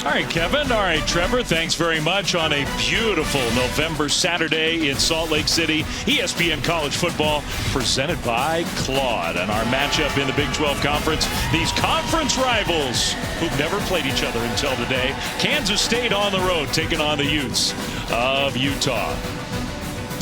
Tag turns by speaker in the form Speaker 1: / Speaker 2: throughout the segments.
Speaker 1: All right, Kevin. All right, Trevor. Thanks very much on a beautiful November Saturday in Salt Lake City. ESPN College Football presented by Claude. And our matchup in the Big 12 Conference, these conference rivals who've never played each other until today. Kansas State on the road taking on the Utes of Utah.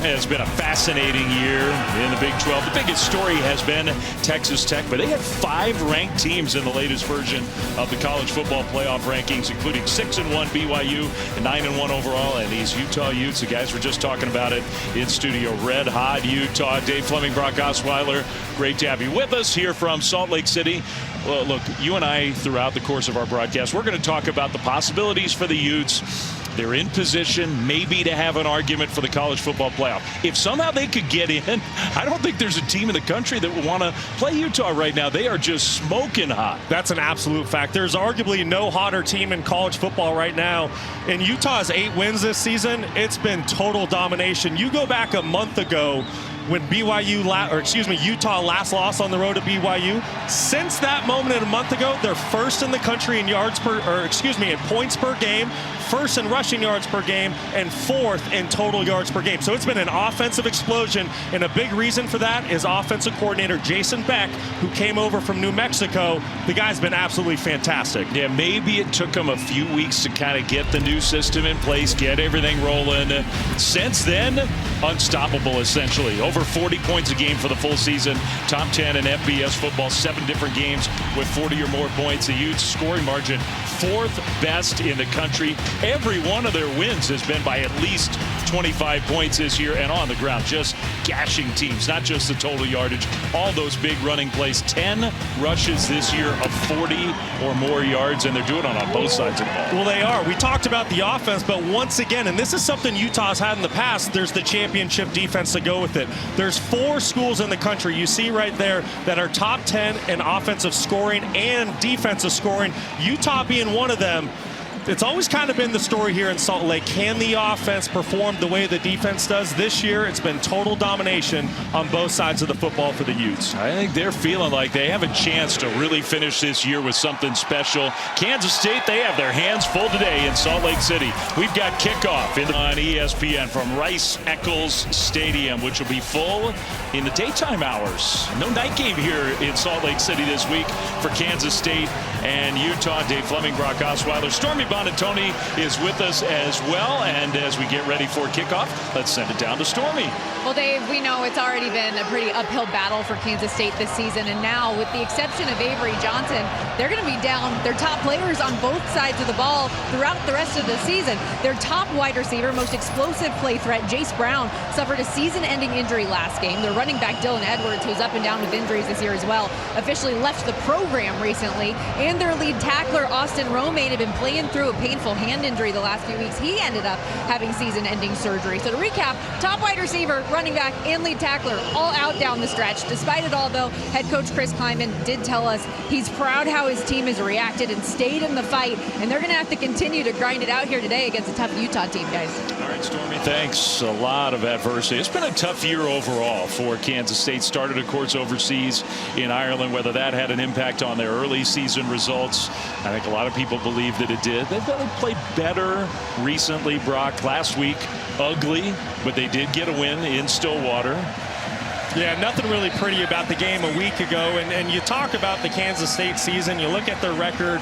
Speaker 1: It's been a fascinating year in the Big 12. The biggest story has been Texas Tech, but they had 5 ranked teams in the latest version of the college football playoff rankings, including 6-1 BYU and 9-1 overall. And these Utah Utes, the guys were just talking about it in studio, red hot Utah. Dave Fleming, Brock Osweiler, great to have you with us here from Salt Lake City. Well, look, you and I, throughout the course of our broadcast, we're going to talk about the possibilities for the Utes. They're in position maybe to have an argument for the college football playoff. If somehow they could get in, I don't think there's a team in the country that would want to play Utah right now. They are just smoking hot.
Speaker 2: That's an absolute fact. There's arguably no hotter team in college football right now. In Utah's 8 wins this season, it's been total domination. You go back a month ago when Utah last lost on the road to BYU. Since that moment and a month ago, they're first in the country in in points per game, first in rushing yards per game, and 4th in total yards per game. So it's been an offensive explosion, and a big reason for that is offensive coordinator Jason Beck, who came over from New Mexico. The guy's been absolutely fantastic.
Speaker 1: Yeah, maybe it took him a few weeks to kind of get the new system in place, get everything rolling. Since then, unstoppable essentially. Over 40 points a game for the full season. Top 10 in FBS football, 7 different games with 40 or more points. The Utes scoring margin 4th best in the country. Every one of their wins has been by at least 25 points this year, and on the ground just gashing teams, not just the total yardage, all those big running plays. 10 rushes this year of 40 or more yards, and they're doing it on both sides of the ball.
Speaker 2: Well, they are. We talked about the offense, but once again, and this is something Utah's had in the past, there's the championship defense to go with it. There's 4 schools in the country you see right there that are top 10 in offensive scoring and defensive scoring, Utah being one of them. It's always kind of been the story here in Salt Lake. Can the offense perform the way the defense does? This year, it's been total domination on both sides of the football for the Utes.
Speaker 1: I think they're feeling like they have a chance to really finish this year with something special. Kansas State, they have their hands full today in Salt Lake City. We've got kickoff on ESPN from Rice-Eccles Stadium, which will be full in the daytime hours. No night game here in Salt Lake City this week for Kansas State and Utah. Dave Fleming, Brock Osweiler, Stormy Bonatoni is with us as well. And as we get ready for kickoff, let's send it down to Stormy.
Speaker 3: Well, Dave, we know it's already been a pretty uphill battle for Kansas State this season. And now, with the exception of Avery Johnson, they're going to be down their top players on both sides of the ball throughout the rest of the season. Their top wide receiver, most explosive play threat, Jace Brown, suffered a season-ending injury last game. Their running back, Dylan Edwards, who's up and down with injuries this year as well, officially left the program recently. And their lead tackler, Austin Romaine, had been playing through a painful hand injury the last few weeks. He ended up having season-ending surgery. So to recap, top wide receiver, running back, and lead tackler all out down the stretch. Despite it all, though, head coach Chris Kleiman did tell us he's proud how his team has reacted and stayed in the fight, and they're going to have to continue to grind it out here today against a tough Utah team, guys.
Speaker 1: All right, Stormy, thanks. A lot of adversity. It's been a tough year overall for Kansas State. Started, of course, overseas in Ireland. Whether that had an impact on their early season results, I think a lot of people believe that it did. They've played better recently, Brock. Last week, ugly, but they did get a win in Stillwater.
Speaker 2: Yeah, nothing really pretty about the game a week ago. And you talk about the Kansas State season, you look at their record,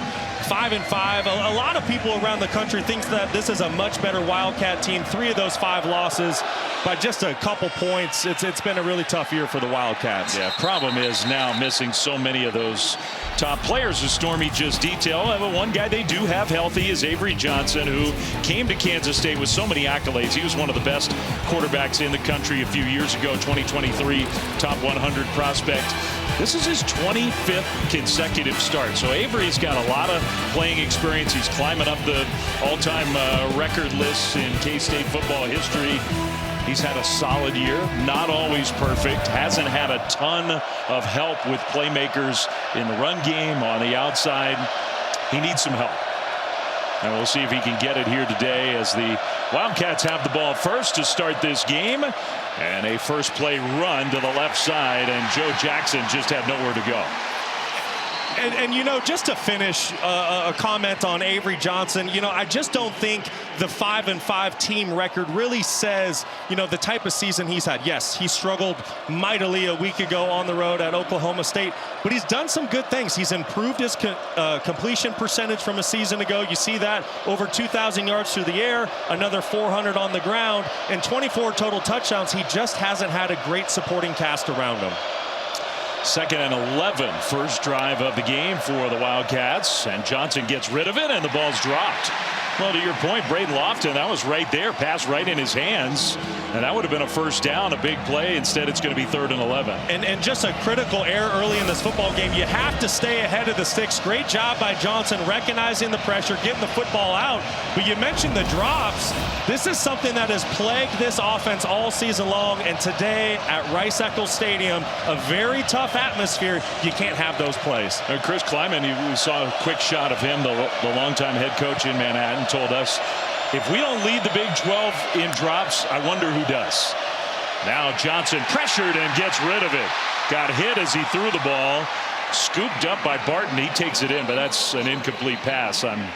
Speaker 2: 5-5. A lot of people around the country think that this is a much better Wildcat team. 3 of those 5 losses by just a couple points. It's been a really tough year for the Wildcats.
Speaker 1: Yeah, problem is now missing so many of those top players, as Stormy just detailed. One guy they do have healthy is Avery Johnson, who came to Kansas State with so many accolades. He was one of the best quarterbacks in the country a few years ago, 2023 top 100 prospect. This is his 25th consecutive start. So Avery's got a lot of playing experience. He's climbing up the all-time record lists in K-State football history. He's had a solid year, not always perfect, hasn't had a ton of help with playmakers in the run game, on the outside. He needs some help. And we'll see if he can get it here today as the Wildcats have the ball first to start this game. And a first play run to the left side, and Joe Jackson just had nowhere to go.
Speaker 2: And you know, just to finish a comment on Avery Johnson, you know, I just don't think the 5-5 team record really says, you know, the type of season he's had. Yes, he struggled mightily a week ago on the road at Oklahoma State, but he's done some good things. He's improved his completion percentage from a season ago. You see that, over 2,000 yards through the air, another 400 on the ground, and 24 total touchdowns. He just hasn't had a great supporting cast around him.
Speaker 1: 2nd and 11, first drive of the game for the Wildcats, and Johnson gets rid of it, and the ball's dropped. Well, to your point, Braden Lofton, that was right there, pass right in his hands, and that would have been a first down, a big play. Instead, it's going to be 3rd and 11.
Speaker 2: And just a critical error early in this football game. You have to stay ahead of the sticks. Great job by Johnson, recognizing the pressure, getting the football out. But you mentioned the drops. This is something that has plagued this offense all season long, and today at Rice-Eccles Stadium, a very tough atmosphere. You can't have those plays.
Speaker 1: Chris Kleiman, we saw a quick shot of him, the longtime head coach in Manhattan, told us, if we don't lead the Big 12 in drops, I wonder who does. Now Johnson pressured and gets rid of it. Got hit as he threw the ball. Scooped up by Barton. He takes it in, but that's an incomplete pass. I'm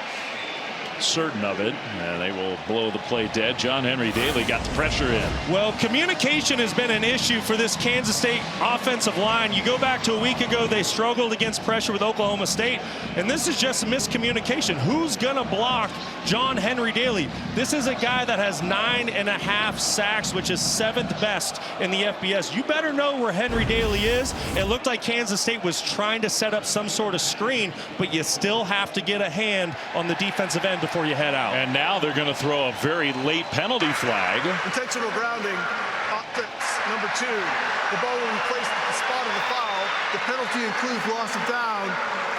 Speaker 1: certain of it, and they will blow the play dead. John Henry Daly got the pressure in.
Speaker 2: Well, communication has been an issue for this Kansas State offensive line. You go back to a week ago, they struggled against pressure with Oklahoma State, and this is just miscommunication. Who's going to block John Henry Daly? This is a guy that has 9.5 sacks, which is 7th best in the FBS. You better know where Henry Daly is. It looked like Kansas State was trying to set up some sort of screen, but you still have to get a hand on the defensive end before you head out.
Speaker 1: And now they're going to throw a very late penalty flag.
Speaker 4: Intentional grounding, optics number 2. The ball will be placed at the spot of the foul. The penalty includes loss of down,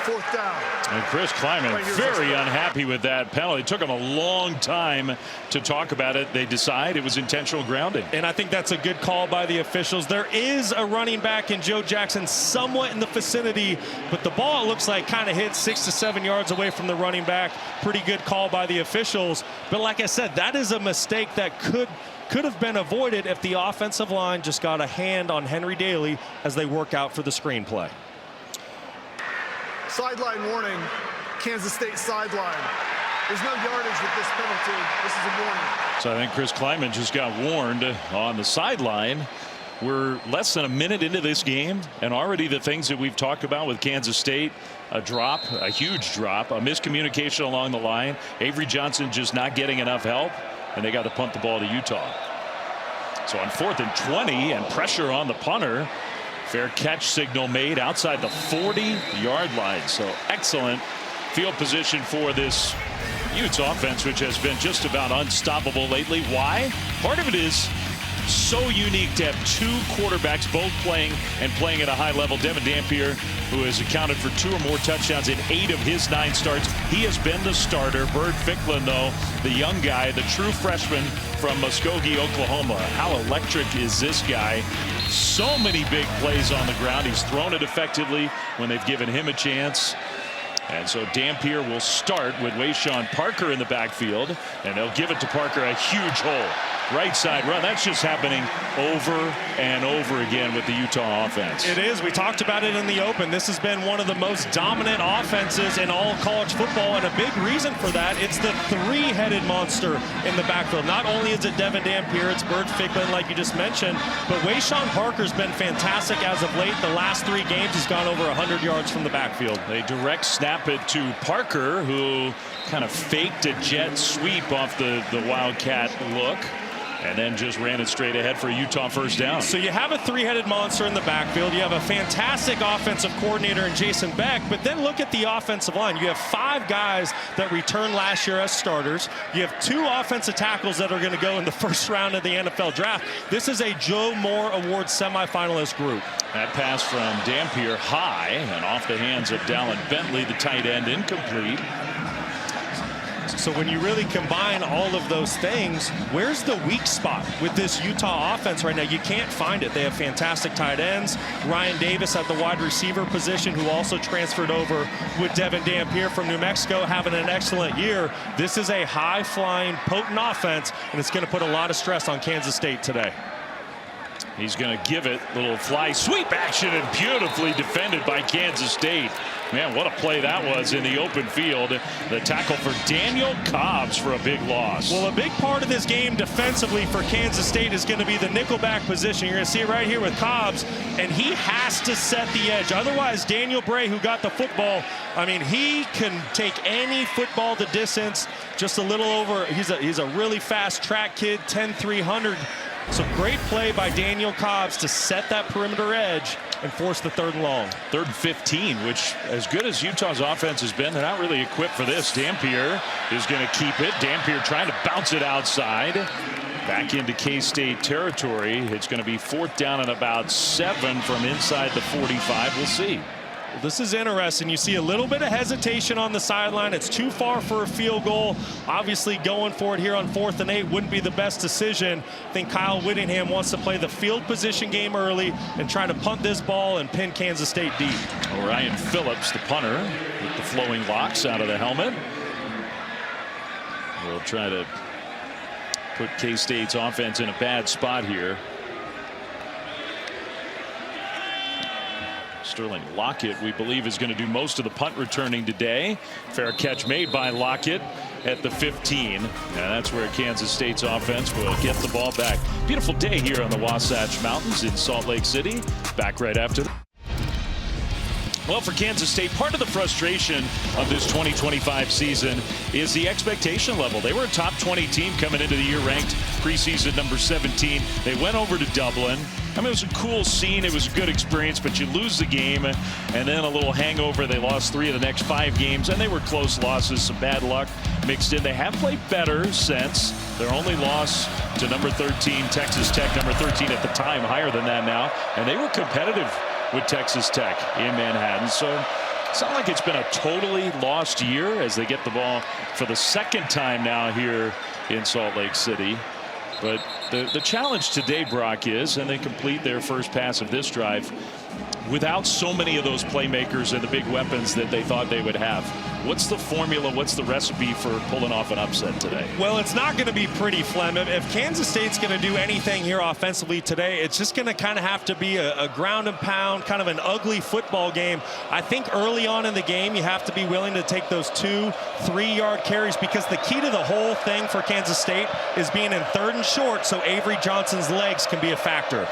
Speaker 4: 4th down.
Speaker 1: And Chris Kleiman very unhappy with that penalty. It took him a long time to talk about it. They decide it was intentional grounding.
Speaker 2: And I think that's a good call by the officials. There is a running back in Joe Jackson somewhat in the vicinity, but the ball, it looks like, kind of hit 6 to 7 yards away from the running back. Pretty good call by the officials. But like I said, that is a mistake that could have been avoided if the offensive line just got a hand on Henry Daly as they work out for the screenplay.
Speaker 4: Sideline warning, Kansas State sideline. There's no yardage with this penalty. This is a warning.
Speaker 1: So I think Chris Kleiman just got warned on the sideline. We're less than a minute into this game, and already the things that we've talked about with Kansas State, a drop, a huge drop, a miscommunication along the line, Avery Johnson just not getting enough help, and they got to punt the ball to Utah. So on 4th and 20 and pressure on the punter, fair catch signal made outside the 40-yard line. So excellent field position for this Utes offense, which has been just about unstoppable lately. Why? Part of it is so unique to have 2 quarterbacks both playing at a high level. Devin Dampier, who has accounted for 2 or more touchdowns in 8 of his 9 starts. He has been the starter. Bird Ficklin, though, the young guy, the true freshman from Muskogee, Oklahoma. How electric is this guy? So many big plays on the ground. He's thrown it effectively when they've given him a chance. And so Dampier will start with Wayshawn Parker in the backfield, and they'll give it to Parker, a huge hole. Right side run. That's just happening over and over again with the Utah offense.
Speaker 2: It is. We talked about it in the open. This has been one of the most dominant offenses in all college football, and a big reason for that, it's the 3-headed monster in the backfield. Not only is it Devin Dampier, it's Bird Ficklin, like you just mentioned, but Wayshawn Parker's been fantastic as of late. The last 3 games, he's gone over 100 yards from the backfield.
Speaker 1: They direct snap it to Parker, who kind of faked a jet sweep off the Wildcat look, and then just ran it straight ahead for a Utah first down.
Speaker 2: So you have a 3-headed monster in the backfield. You have a fantastic offensive coordinator in Jason Beck, but then look at the offensive line. You have 5 guys that returned last year as starters. You have 2 offensive tackles that are going to go in the first round of the NFL draft. This is a Joe Moore Award semifinalist group.
Speaker 1: That pass from Dampier high and off the hands of Dallin Bentley, the tight end, incomplete.
Speaker 2: So when you really combine all of those things, where's the weak spot with this Utah offense right now? You can't find it. They have fantastic tight ends. Ryan Davis at the wide receiver position, who also transferred over with Devin Dampier from New Mexico, having an excellent year. This is a high-flying, potent offense, and it's going to put a lot of stress on Kansas State today.
Speaker 1: He's going to give it. Little fly sweep action and beautifully defended by Kansas State. Man, what a play that was in the open field. The tackle for Daniel Cobbs for a big loss.
Speaker 2: Well, a big part of this game defensively for Kansas State is going to be the nickelback position. You're going to see it right here with Cobbs, and he has to set the edge. Otherwise, Daniel Bray, who got the football, I mean, he can take any football the distance. Just a little over. He's a really fast track kid, 10-300. So great play by Daniel Cobbs to set that perimeter edge and force the 3rd and long.
Speaker 1: 3rd and 15, which, as good as Utah's offense has been, they're not really equipped for this. Dampier is going to keep it. Dampier trying to bounce it outside. Back into K-State territory. It's going to be 4th down and about 7 from inside the 45. We'll see.
Speaker 2: This is interesting. You see a little bit of hesitation on the sideline. It's too far for a field goal. Obviously going for it here on 4th and 8 wouldn't be the best decision. I think Kyle Whittingham wants to play the field position game early and try to punt this ball and pin Kansas State deep.
Speaker 1: Ryan Phillips, the punter, with the flowing locks out of the helmet. We'll try to put K-State's offense in a bad spot here. Sterling Lockett, we believe, is going to do most of the punt returning today. Fair catch made by Lockett at the 15. And that's where Kansas State's offense will get the ball back. Beautiful day here on the Wasatch Mountains in Salt Lake City. Back right after. Well, for Kansas State, part of the frustration of this 2025 season is the expectation level. They were a top 20 team coming into the year, ranked preseason number 17. They went over to Dublin. I mean, it was a cool scene. It was a good experience, but you lose the game and then a little hangover. They lost 3 of the next 5 games, and they were close losses, some bad luck mixed in. They have played better since. Their only loss to number 13, Texas Tech, number 13 at the time, higher than that now, and they were competitive with Texas Tech in Manhattan. So it's not like it's been a totally lost year as they get the ball for the 2nd time now here in Salt Lake City. But the challenge today, Brock, is, and they complete their first pass of this drive without so many of those playmakers and the big weapons that they thought they would have. What's the formula? What's the recipe for pulling off an upset today?
Speaker 2: Well, it's not going to be pretty, Flem. If Kansas State's going to do anything here offensively today, it's just going to kind of have to be a ground and pound, kind of an ugly football game. I think early on in the game, you have to be willing to take those 2-3 yard carries, because the key to the whole thing for Kansas State is being in 3rd and short so Avery Johnson's legs can be a factor.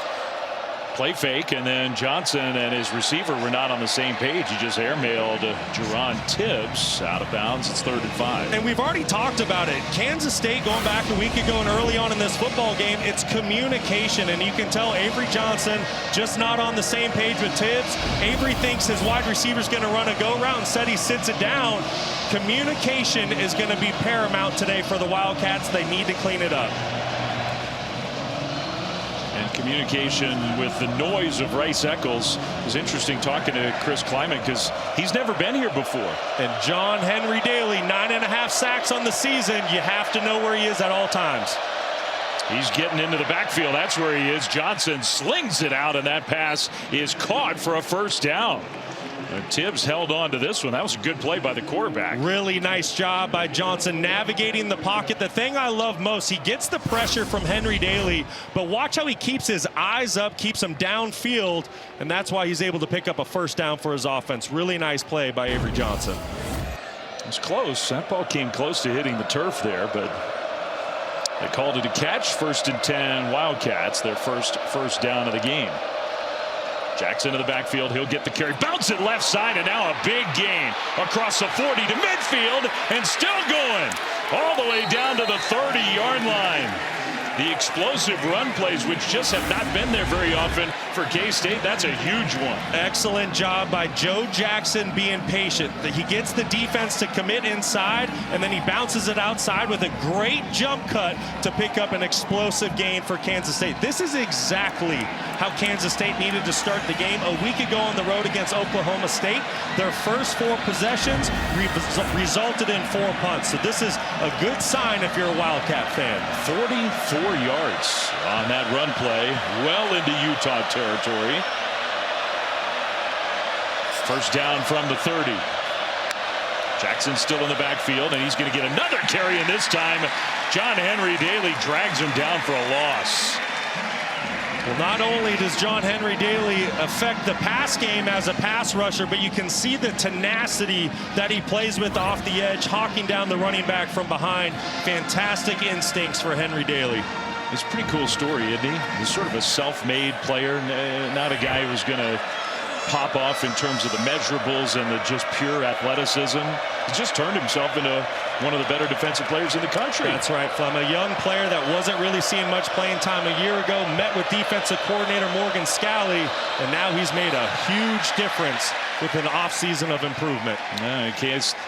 Speaker 1: Play fake, and then Johnson and his receiver were not on the same page. He just airmailed Jerron Tibbs out of bounds. It's 3rd and 5.
Speaker 2: And we've already talked about it. Kansas State, going back a week ago and early on in this football game, it's communication. And you can tell Avery Johnson just not on the same page with Tibbs. Avery thinks his wide receiver's going to run a go route. Instead, he sits it down. Communication is going to be paramount today for the Wildcats. They need to clean it up.
Speaker 1: Communication with the noise of Rice Eccles. It was interesting talking to Chris Kleiman because he's never been here before.
Speaker 2: And John Henry Daly, 9.5 sacks on the season. You have to know where he is at all times.
Speaker 1: He's getting into the backfield. That's where he is. Johnson slings it out, and that pass is caught for a 1st down. Tibbs held on to this one. That was a good play by the quarterback.
Speaker 2: Really nice job by Johnson navigating the pocket. The thing I love most, he gets the pressure from Henry Daly, but watch how he keeps his eyes up, keeps him downfield, and that's why he's able to pick up a 1st down for his offense. Really nice play by Avery Johnson.
Speaker 1: It was close. That ball came close to hitting the turf there, but they called it a catch. 1st and 10 Wildcats, their first down of the game. Jackson in the backfield. He'll get the carry. Bounce it left side, and now a big gain across the 40 to midfield, and still going all the way down to the 30-yard line. The explosive run plays, which just have not been there very often for K-State. That's a huge one.
Speaker 2: Excellent job by Joe Jackson being patient. He gets the defense to commit inside, and then he bounces it outside with a great jump cut to pick up an explosive gain for Kansas State. This is exactly how Kansas State needed to start the game a week ago on the road against Oklahoma State. Their first 4 possessions resulted in 4 punts. So this is a good sign if you're a Wildcat fan.
Speaker 1: 44 yards on that run play, well into Utah territory. 1st down from the 30. Jackson still in the backfield, and he's going to get another carry, and this time John Henry Daly drags him down for a loss.
Speaker 2: Well, not only does John Henry Daly affect the pass game as a pass rusher, but you can see the tenacity that he plays with off the edge, hawking down the running back from behind. Fantastic instincts for Henry Daly.
Speaker 1: It's a pretty cool story, isn't he? He's sort of a self-made player, not a guy who's going to pop off in terms of the measurables and the just pure athleticism. He just turned himself into one of the better defensive players in the country.
Speaker 2: That's right, Flem. A young player that wasn't really seeing much playing time a year ago, met with defensive coordinator Morgan Scalley, and now he's made a huge difference with an offseason of improvement.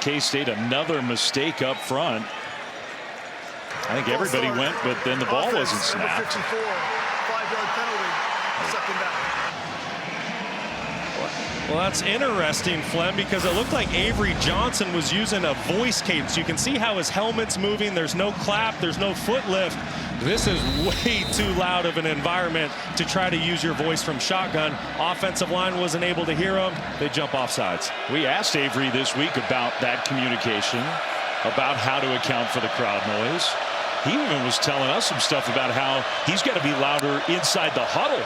Speaker 1: K-State, another mistake up front. I think everybody went, but then the ball wasn't snapped.
Speaker 4: 54, 5-yard penalty, second down.
Speaker 2: Well, that's interesting, Flem, because it looked like Avery Johnson was using a voice cadence. You can see how his helmet's moving. There's no clap. There's no foot lift. This is way too loud of an environment to try to use your voice from shotgun. Offensive line wasn't able to hear him. They jump off sides.
Speaker 1: We asked Avery this week about that communication, about how to account for the crowd noise. He even was telling us some stuff about how he's got to be louder inside the huddle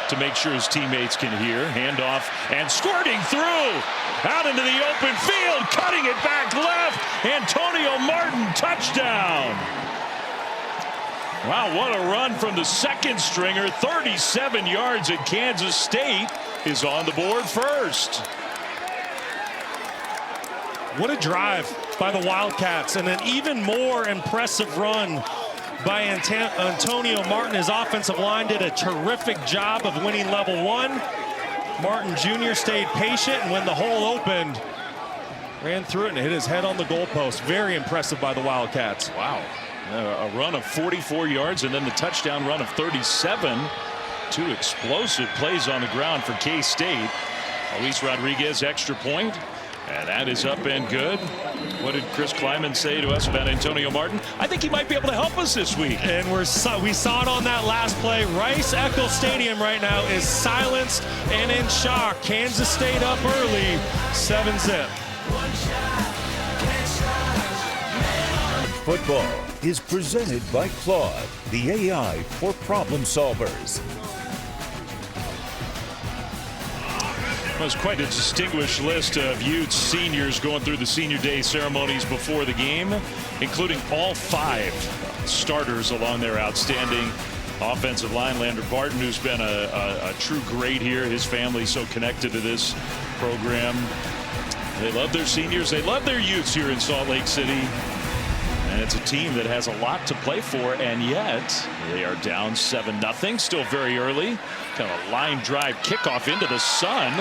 Speaker 1: to make sure his teammates can hear. Handoff and squirting through out into the open field, cutting it back left. Antonio Martin, touchdown. Wow, what a run from the second stringer. 37 yards, at Kansas State is on the board first.
Speaker 2: What a drive by the Wildcats, and an even more impressive run by Antonio Martin. His offensive line did a terrific job of winning level one. Martin Jr. stayed patient, and when the hole opened, ran through it and hit his head on the goalpost. Very impressive by the Wildcats.
Speaker 1: Wow. A run of 44 yards and then the touchdown run of 37. Two explosive plays on the ground for K-State. Luis Rodriguez, extra point. And that is up and good. What did Chris Kleiman say to us about Antonio Martin? I think he might be able to help us this week.
Speaker 2: And we saw it on that last play. Rice-Eccles Stadium right now is silenced and in shock. Kansas State up early, 7-zip.
Speaker 5: Football is presented by Claude, the AI for problem solvers.
Speaker 1: It was quite a distinguished list of Utes seniors going through the senior day ceremonies before the game, including all 5 starters along their outstanding offensive line. Lander Barton, who's been a true great here. His family's so connected to this program. They love their seniors. They love their Utes here in Salt Lake City. And it's a team that has a lot to play for, and yet they are down 7-0. Still very early. Kind of a line drive kickoff into the sun,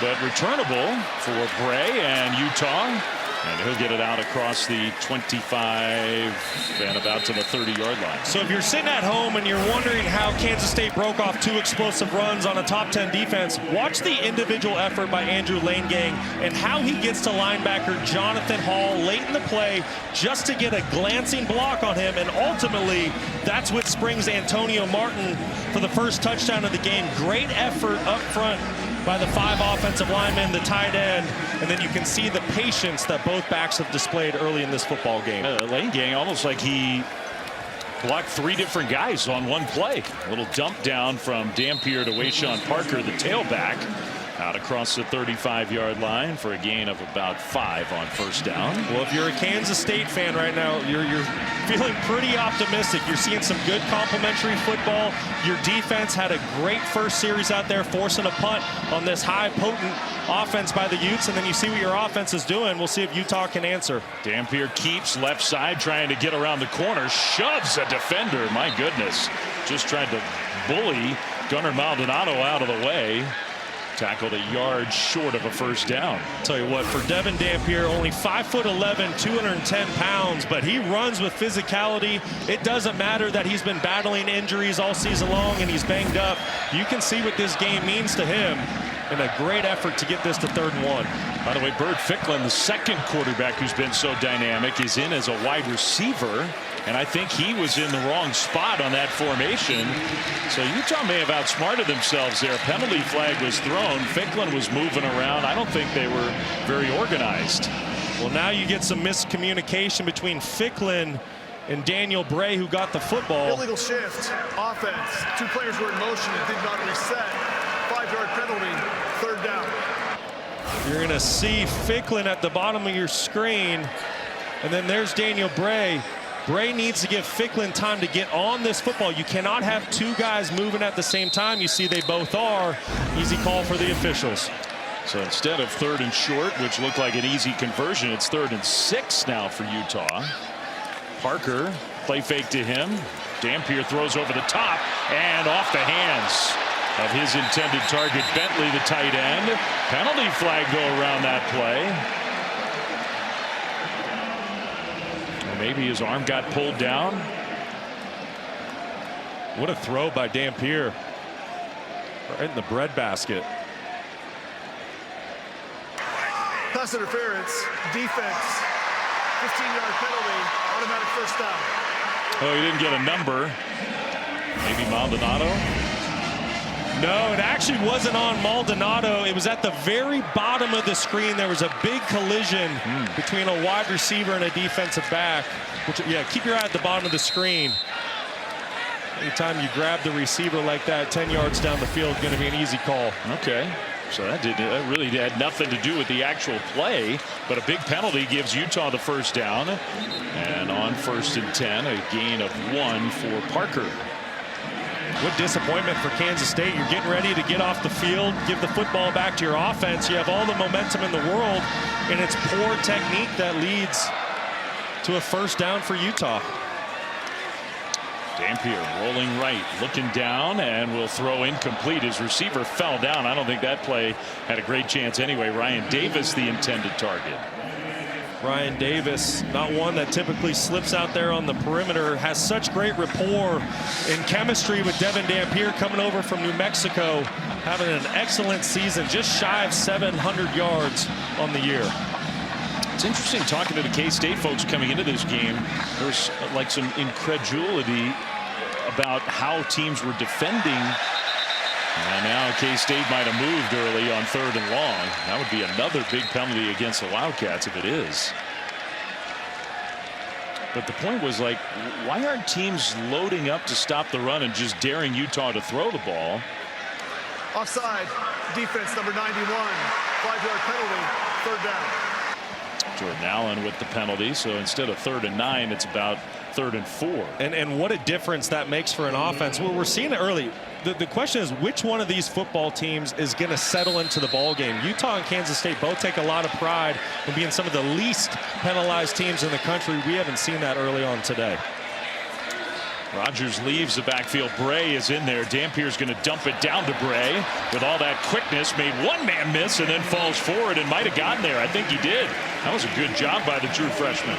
Speaker 1: but returnable for Bray and Utah. And he'll get it out across the 25 and about to the 30-yard line.
Speaker 2: So if you're sitting at home and you're wondering how Kansas State broke off 2 explosive runs on a top 10 defense, watch the individual effort by Andrew Langang and how he gets to linebacker Jonathan Hall late in the play just to get a glancing block on him. And ultimately, that's what springs Antonio Martin for the first touchdown of the game. Great effort up front by the 5 offensive linemen, the tight end, and then you can see the patience that both backs have displayed early in this football game.
Speaker 1: Langang, almost like he blocked 3 different guys on one play. A little dump down from Dampier to Wayshawn Parker, the tailback, out across the 35-yard line for a gain of about 5 on first down.
Speaker 2: Well, if you're a Kansas State fan right now, you're feeling pretty optimistic. You're seeing some good complementary football. Your defense had a great first series out there, forcing a punt on this high potent offense by the Utes, and then you see what your offense is doing. We'll see if Utah can answer.
Speaker 1: Dampier keeps left side, trying to get around the corner, shoves a defender. My goodness, just tried to bully Gunnar Maldonado out of the way. Tackled a yard short of a first down.
Speaker 2: Tell you what, for Devin Dampier, only 5'11", 210 pounds, but he runs with physicality. It doesn't matter that he's been battling injuries all season long and he's banged up. You can see what this game means to him, and a great effort to get this to 3rd and 1.
Speaker 1: By the way, Bert Ficklin, the second quarterback who's been so dynamic, is in as a wide receiver. And I think he was in the wrong spot on that formation. So Utah may have outsmarted themselves there. Penalty flag was thrown. Ficklin was moving around. I don't think they were very organized.
Speaker 2: Well, now you get some miscommunication between Ficklin and Daniel Bray, who got the football.
Speaker 4: Illegal shift, offense. 2 players were in motion and did not reset. 5-yard penalty, 3rd down.
Speaker 2: You're going to see Ficklin at the bottom of your screen, and then there's Daniel Bray. Bray needs to give Ficklin time to get on this football. You cannot have 2 guys moving at the same time. You see they both are. Easy call for the officials.
Speaker 1: So instead of 3rd and short, which looked like an easy conversion, it's 3rd and 6 now for Utah. Parker, play fake to him. Dampier throws over the top and off the hands of his intended target, Bentley, the tight end. Penalty flag go around that play. Or maybe his arm got pulled down.
Speaker 2: What a throw by Dampier. Right in the breadbasket.
Speaker 4: Pass interference, defense, 15-yard penalty, automatic 1st down.
Speaker 1: Oh, he didn't get a number. Maybe Maldonado?
Speaker 2: No, it actually wasn't on Maldonado. It was at the very bottom of the screen. There was a big collision between a wide receiver and a defensive back. Which, yeah, keep your eye at the bottom of the screen. Anytime you grab the receiver like that, 10 yards down the field, going to be an easy call.
Speaker 1: Okay. So that really had nothing to do with the actual play, but a big penalty gives Utah the 1st down. And on 1st and 10, a gain of 1 for Parker.
Speaker 2: What disappointment for Kansas State. You're getting ready to get off the field, give the football back to your offense. You have all the momentum in the world, and it's poor technique that leads to a 1st down for Utah.
Speaker 1: Dampier rolling right, looking down, and will throw incomplete. His receiver fell down. I don't think that play had a great chance anyway. Ryan Davis, the intended target.
Speaker 2: Ryan Davis, not one that typically slips out there on the perimeter, has such great rapport and chemistry with Devin Dampier, coming over from New Mexico, having an excellent season, just shy of 700 yards on the year.
Speaker 1: It's interesting talking to the K-State folks coming into this game. There's like some incredulity about how teams were defending. And now K-State might have moved early on 3rd and long. That would be another big penalty against the Wildcats if it is. But the point was, like, why aren't teams loading up to stop the run and just daring Utah to throw the ball?
Speaker 4: Offside, defense number 91, 5-yard penalty, 3rd down.
Speaker 1: Jordan Allen with the penalty, so instead of 3rd and 9, it's about 3rd and 4.
Speaker 2: And what a difference that makes for an offense. Well, we're seeing it early. The question is, which one of these football teams is going to settle into the ball game? Utah and Kansas State both take a lot of pride in being some of the least penalized teams in the country. We haven't seen that early on today.
Speaker 1: Rogers leaves the backfield. Bray is in there. Dampier's going to dump it down to Bray with all that quickness. Made one man miss and then falls forward and might have gotten there. I think he did. That was a good job by the true freshman.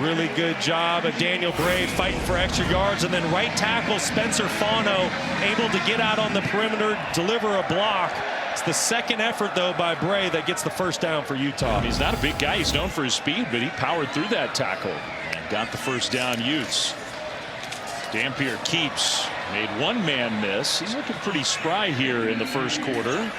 Speaker 2: Really good job of Daniel Bray fighting for extra yards, and then right tackle Spencer Fano able to get out on the perimeter, deliver a block. It's the 2nd effort, though, by Bray that gets the 1st down for Utah.
Speaker 1: He's not a big guy. He's known for his speed, but he powered through that tackle and got the 1st down. Utes. Dampier keeps. Made one man miss. He's looking pretty spry here in the 1st quarter,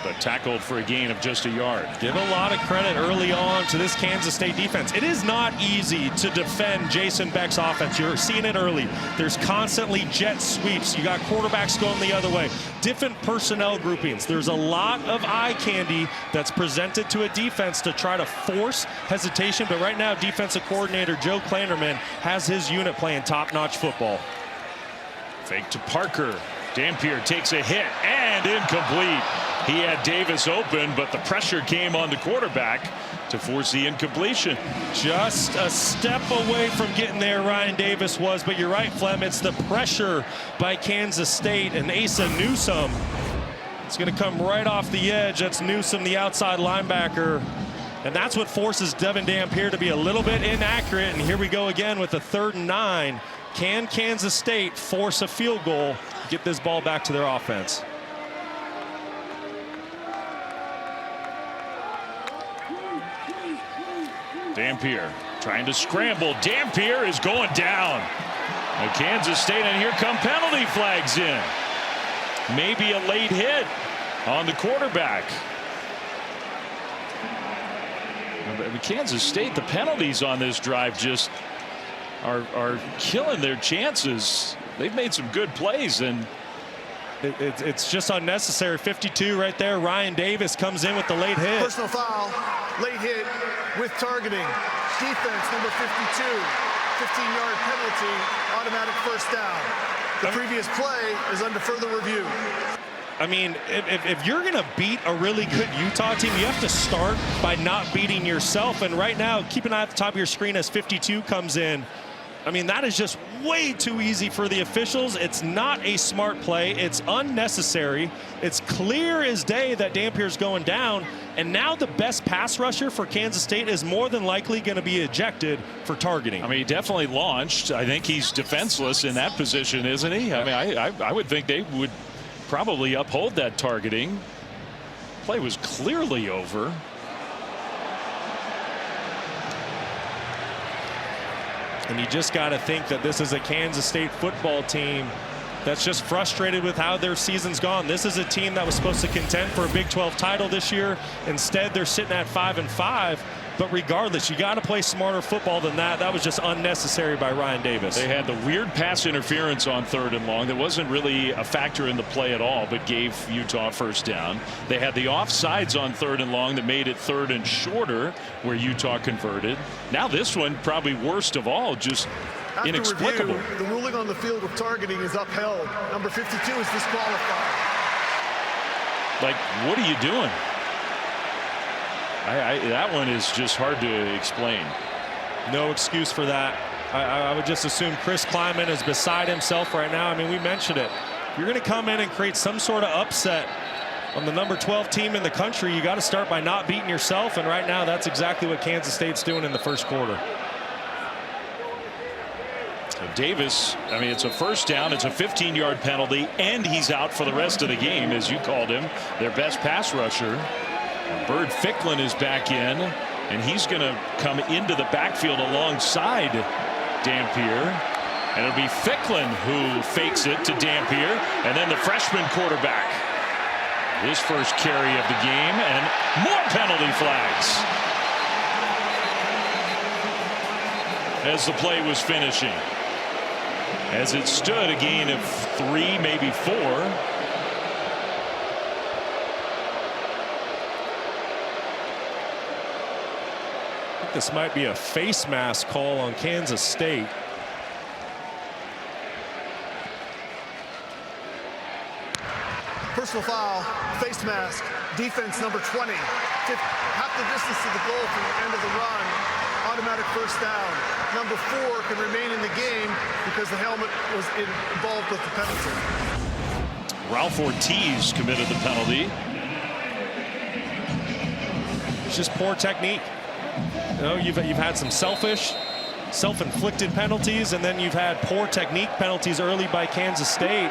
Speaker 1: but tackled for a gain of just a yard.
Speaker 2: Give a lot of credit early on to this Kansas State defense. It is not easy to defend Jason Beck's offense. You're seeing it early. There's constantly jet sweeps. You got quarterbacks going the other way. Different personnel groupings. There's a lot of eye candy that's presented to a defense to try to force hesitation. But right now, defensive coordinator Joe Klanderman has his unit playing top-notch football.
Speaker 1: Fake to Parker. Dampier takes a hit and incomplete. He had Davis open, but the pressure came on the quarterback to force the incompletion.
Speaker 2: Just a step away from getting there, Ryan Davis was, but you're right, Flem. It's the pressure by Kansas State, and Asa Newsome. It's going to come right off the edge. That's Newsome, the outside linebacker. And that's what forces Devin Dampier to be a little bit inaccurate. And here we go again with the 3rd and 9. Can Kansas State force a field goal, get this ball back to their offense?
Speaker 1: Dampier trying to scramble. Dampier is going down. Now Kansas State, and here come penalty flags in. Maybe a late hit on the quarterback. I mean, Kansas State, the penalties on this drive just are killing their chances. They've made some good plays, and
Speaker 2: it's just unnecessary. 52 right there. Ryan Davis comes in with the late hit.
Speaker 4: Personal foul, late hit with targeting. Defense number 52, 15-yard penalty, automatic first down. The previous play is under further review.
Speaker 2: I mean, if you're going to beat a really good Utah team, you have to start by not beating yourself. And right now, keep an eye at the top of your screen as 52 comes in. I mean, that is just way too easy for the officials. It's not a smart play. It's unnecessary. It's clear as day that Dampier's going down. And now the best pass rusher for Kansas State is more than likely going to be ejected for targeting.
Speaker 1: I mean, he definitely launched. I think he's defenseless in that position, isn't he? I mean, I would think they would probably uphold that targeting. Play was clearly over.
Speaker 2: And you just got to think that this is a Kansas State football team that's just frustrated with how their season's gone. This is a team that was supposed to contend for a Big 12 title this year. Instead, they're sitting at 5-5. But regardless, you got to play smarter football than that. That was just unnecessary by Ryan Davis.
Speaker 1: They had the weird pass interference on 3rd and long that wasn't really a factor in the play at all, but gave Utah first down. They had the offsides on 3rd and long that made it 3rd and shorter, where Utah converted. Now this one, probably worst of all, just
Speaker 4: After
Speaker 1: inexplicable.
Speaker 4: Review, the ruling on the field of targeting is upheld. Number 52 is disqualified.
Speaker 1: Like, what are you doing? That one is just hard to explain.
Speaker 2: No excuse for that. I would just assume Chris Kleiman is beside himself right now. I mean, we mentioned it. You're going to come in and create some sort of upset on the number 12 team in the country. You got to start by not beating yourself. And right now, that's exactly what Kansas State's doing in the first quarter.
Speaker 1: So Davis, I mean, it's a first down. It's a 15-yard penalty, and he's out for the rest of the game, as you called him, their best pass rusher. Bird Ficklin is back in, and he's going to come into the backfield alongside Dampier. And it'll be Ficklin who fakes it to Dampier, and then the freshman quarterback. His first carry of the game, and more penalty flags as the play was finishing. As it stood, a gain of 3, maybe 4.
Speaker 2: This might be a face mask call on Kansas State.
Speaker 4: Personal foul, face mask, defense number 20. Half the distance to the goal from the end of the run. Automatic first down. Number 4 can remain in the game because the helmet was involved with the penalty.
Speaker 1: Ralph Ortiz committed the penalty.
Speaker 2: It's just poor technique. You know, you've had some self-inflicted penalties, and then you've had poor technique penalties early by Kansas State.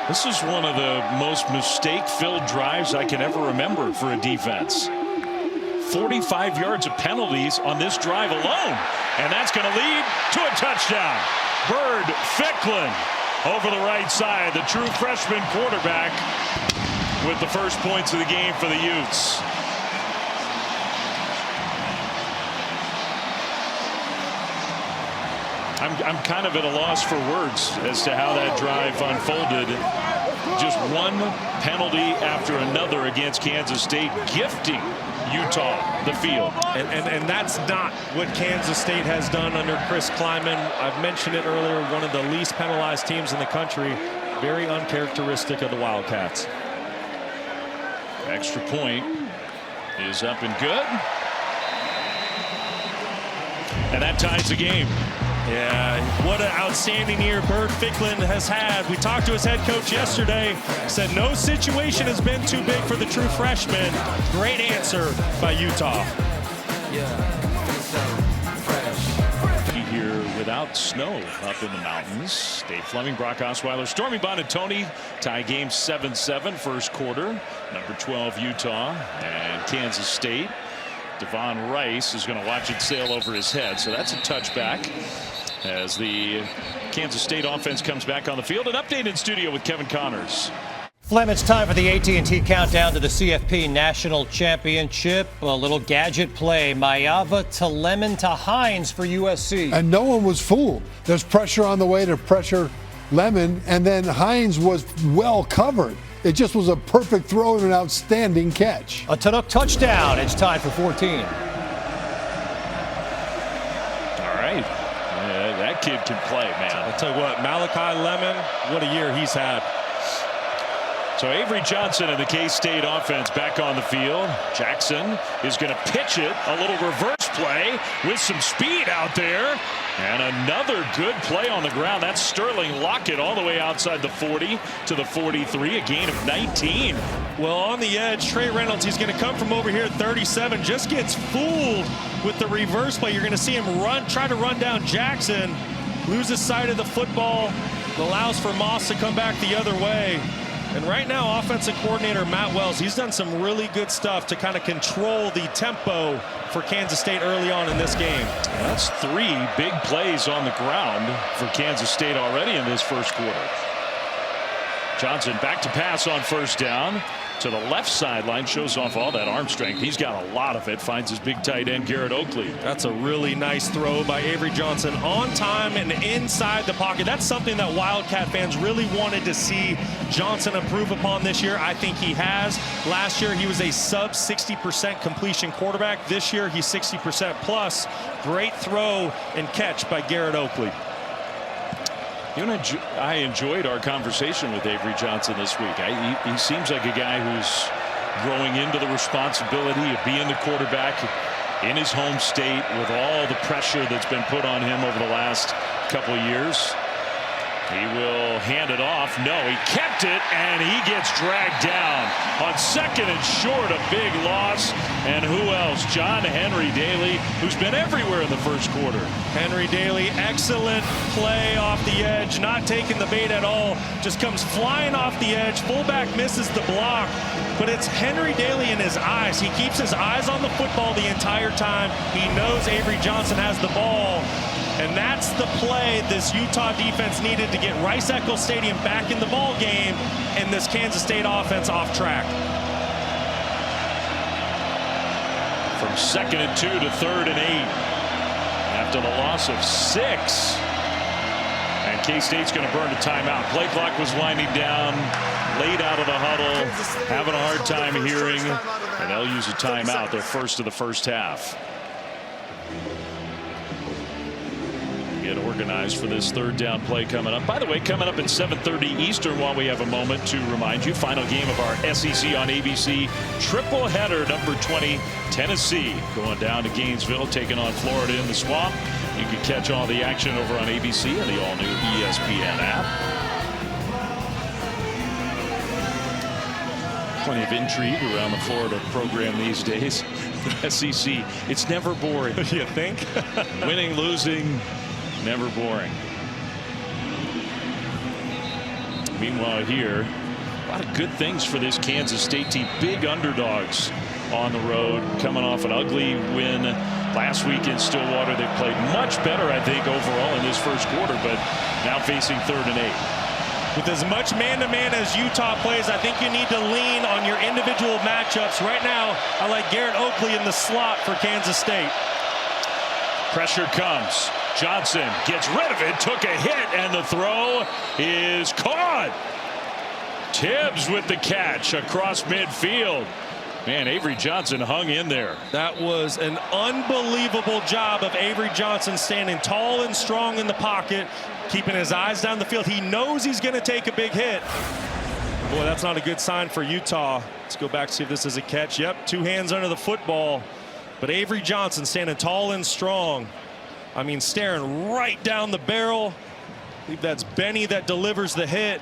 Speaker 1: This is one of the most mistake-filled drives I can ever remember for a defense. 45 yards of penalties on this drive alone, and that's going to lead to a touchdown. Bird Ficklin over the right side, the true freshman quarterback, with the first points of the game for the Utes. I'm kind of at a loss for words as to how that drive unfolded. Just one penalty after another against Kansas State, gifting Utah the field.
Speaker 2: And that's not what Kansas State has done under Chris Kleiman. I've mentioned it earlier, one of the least penalized teams in the country. Very uncharacteristic of the Wildcats.
Speaker 1: Extra point is up and good. And that ties the game.
Speaker 2: Yeah, what an outstanding year Bird Ficklin has had. We talked to his head coach yesterday. Said no situation has been too big for the true freshman. Great answer by Utah.
Speaker 1: Here without snow up in the mountains. Dave Fleming, Brock Osweiler, Stormy Bonatoni tie game 7-7 first quarter. Number 12 Utah and Kansas State. Devon Rice is going to watch it sail over his head, so that's a touchback as the Kansas State offense comes back on the field. An update in studio with Kevin Connors.
Speaker 6: Flem, it's time for the AT&T countdown to the CFP National Championship. A little gadget play. Mayava to Lemon to Hines for USC.
Speaker 7: And no one was fooled. There's pressure on the way to pressure Lemon, and then Hines was well covered. It just was a perfect throw and an outstanding catch.
Speaker 6: A Chinook touchdown. It's tied for 14.
Speaker 1: All right. That kid can play, man.
Speaker 2: I'll tell you what, Malachi Lemon, what a year he's had.
Speaker 1: So Avery Johnson and the K-State offense back on the field. Jackson is going to pitch it. A little reverse play with some speed out there. And another good play on the ground. That's Sterling Lockett all the way outside the 40 to the 43. A gain of 19.
Speaker 2: Well, on the edge, Trey Reynolds, he's going to come from over here at 37. Just gets fooled with the reverse play. You're going to see him try to run down Jackson. Loses sight of the football. Allows for Moss to come back the other way. And right now, offensive coordinator Matt Wells, he's done some really good stuff to kind of control the tempo for Kansas State early on in this game.
Speaker 1: That's 3 big plays on the ground for Kansas State already in this first quarter. Johnson back to pass on first down to the left sideline, shows off all that arm strength. He's got a lot of it. Finds his big tight end Garrett Oakley.
Speaker 2: That's a really nice throw by Avery Johnson, on time and inside the pocket. That's something that Wildcat fans really wanted to see Johnson improve upon this year. I think he has. Last year he was a sub 60% completion quarterback. This year he's 60% plus. Great throw and catch by Garrett Oakley.
Speaker 1: You know, I enjoyed our conversation with Avery Johnson this week. He seems like a guy who's growing into the responsibility of being the quarterback in his home state with all the pressure that's been put on him over the last couple of years. He will hand it off. No, he kept it, and he gets dragged down on second and short. A big loss. And who else? John Henry Daly, who's been everywhere in the first quarter.
Speaker 2: Henry Daly, excellent play off the edge, not taking the bait at all. Just comes flying off the edge. Fullback misses the block, but it's Henry Daly in his eyes. He keeps his eyes on the football the entire time. He knows Avery Johnson has the ball. And that's the play this Utah defense needed to get Rice-Eccles Stadium back in the ball game and this Kansas State offense off track.
Speaker 1: From 2nd and 2 to 3rd and 8 after the loss of 6. And K-State's going to burn a timeout. Play clock was winding down, late out of the huddle, having a hard time hearing, and they'll use a timeout, their first of the first half. Get organized for this 3rd down play coming up. By the way, coming up at 7:30 Eastern, while we have a moment to remind you, final game of our SEC on ABC triple header, number 20 Tennessee going down to Gainesville, taking on Florida in the Swamp. You can catch all the action over on ABC and the all new ESPN app. Plenty of intrigue around the Florida program these days. SEC, it's never boring.
Speaker 2: You think?
Speaker 1: Winning, losing, never boring. Meanwhile here, a lot of good things for this Kansas State team. Big underdogs on the road, coming off an ugly win last week in Stillwater. They played much better, I think, overall in this first quarter, but now facing 3rd and 8.
Speaker 2: With as much man-to-man as Utah plays, I think you need to lean on your individual matchups. Right now, I like Garrett Oakley in the slot for Kansas State.
Speaker 1: Pressure comes. Johnson gets rid of it, took a hit, and the throw is caught. Tibbs with the catch across midfield. Man, Avery Johnson hung in there.
Speaker 2: That was an unbelievable job of Avery Johnson, standing tall and strong in the pocket, keeping his eyes down the field. He knows he's going to take a big hit. Boy, that's not a good sign for Utah. Let's go back to see if this is a catch. Yep, 2 hands under the football. But Avery Johnson standing tall and strong. I mean, staring right down the barrel. I believe that's Benny that delivers the hit.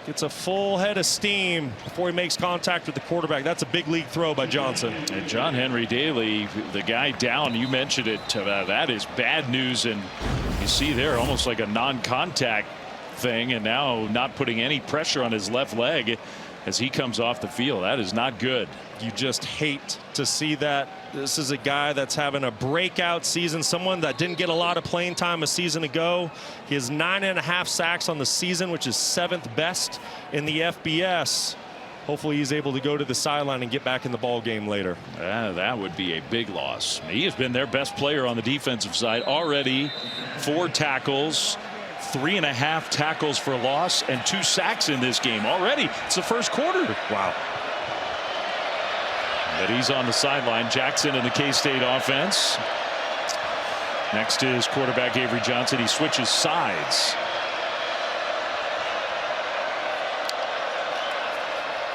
Speaker 2: Gets a full head of steam before he makes contact with the quarterback. That's a big league throw by Johnson.
Speaker 1: And John Henry Daly, the guy down, you mentioned it, that is bad news. And you see there almost like a non-contact thing, and now not putting any pressure on his left leg as he comes off the field. That is not good.
Speaker 2: You just hate to see that. This is a guy that's having a breakout season, someone that didn't get a lot of playing time a season ago. He has 9.5 sacks on the season, which is 7th best in the FBS. Hopefully he's able to go to the sideline and get back in the ball game later.
Speaker 1: That would be a big loss. He has been their best player on the defensive side already. 4 tackles, 3.5 tackles for loss, and 2 sacks in this game already. It's the first quarter.
Speaker 2: Wow.
Speaker 1: But he's on the sideline. Jackson in the K-State offense. Next is quarterback Avery Johnson. He switches sides.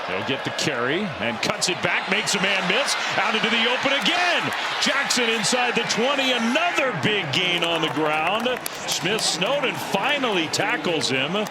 Speaker 1: He'll get the carry and cuts it back, makes a man miss, out into the open again. Jackson inside the 20, another big gain on the ground. Smith-Snowden finally tackles him.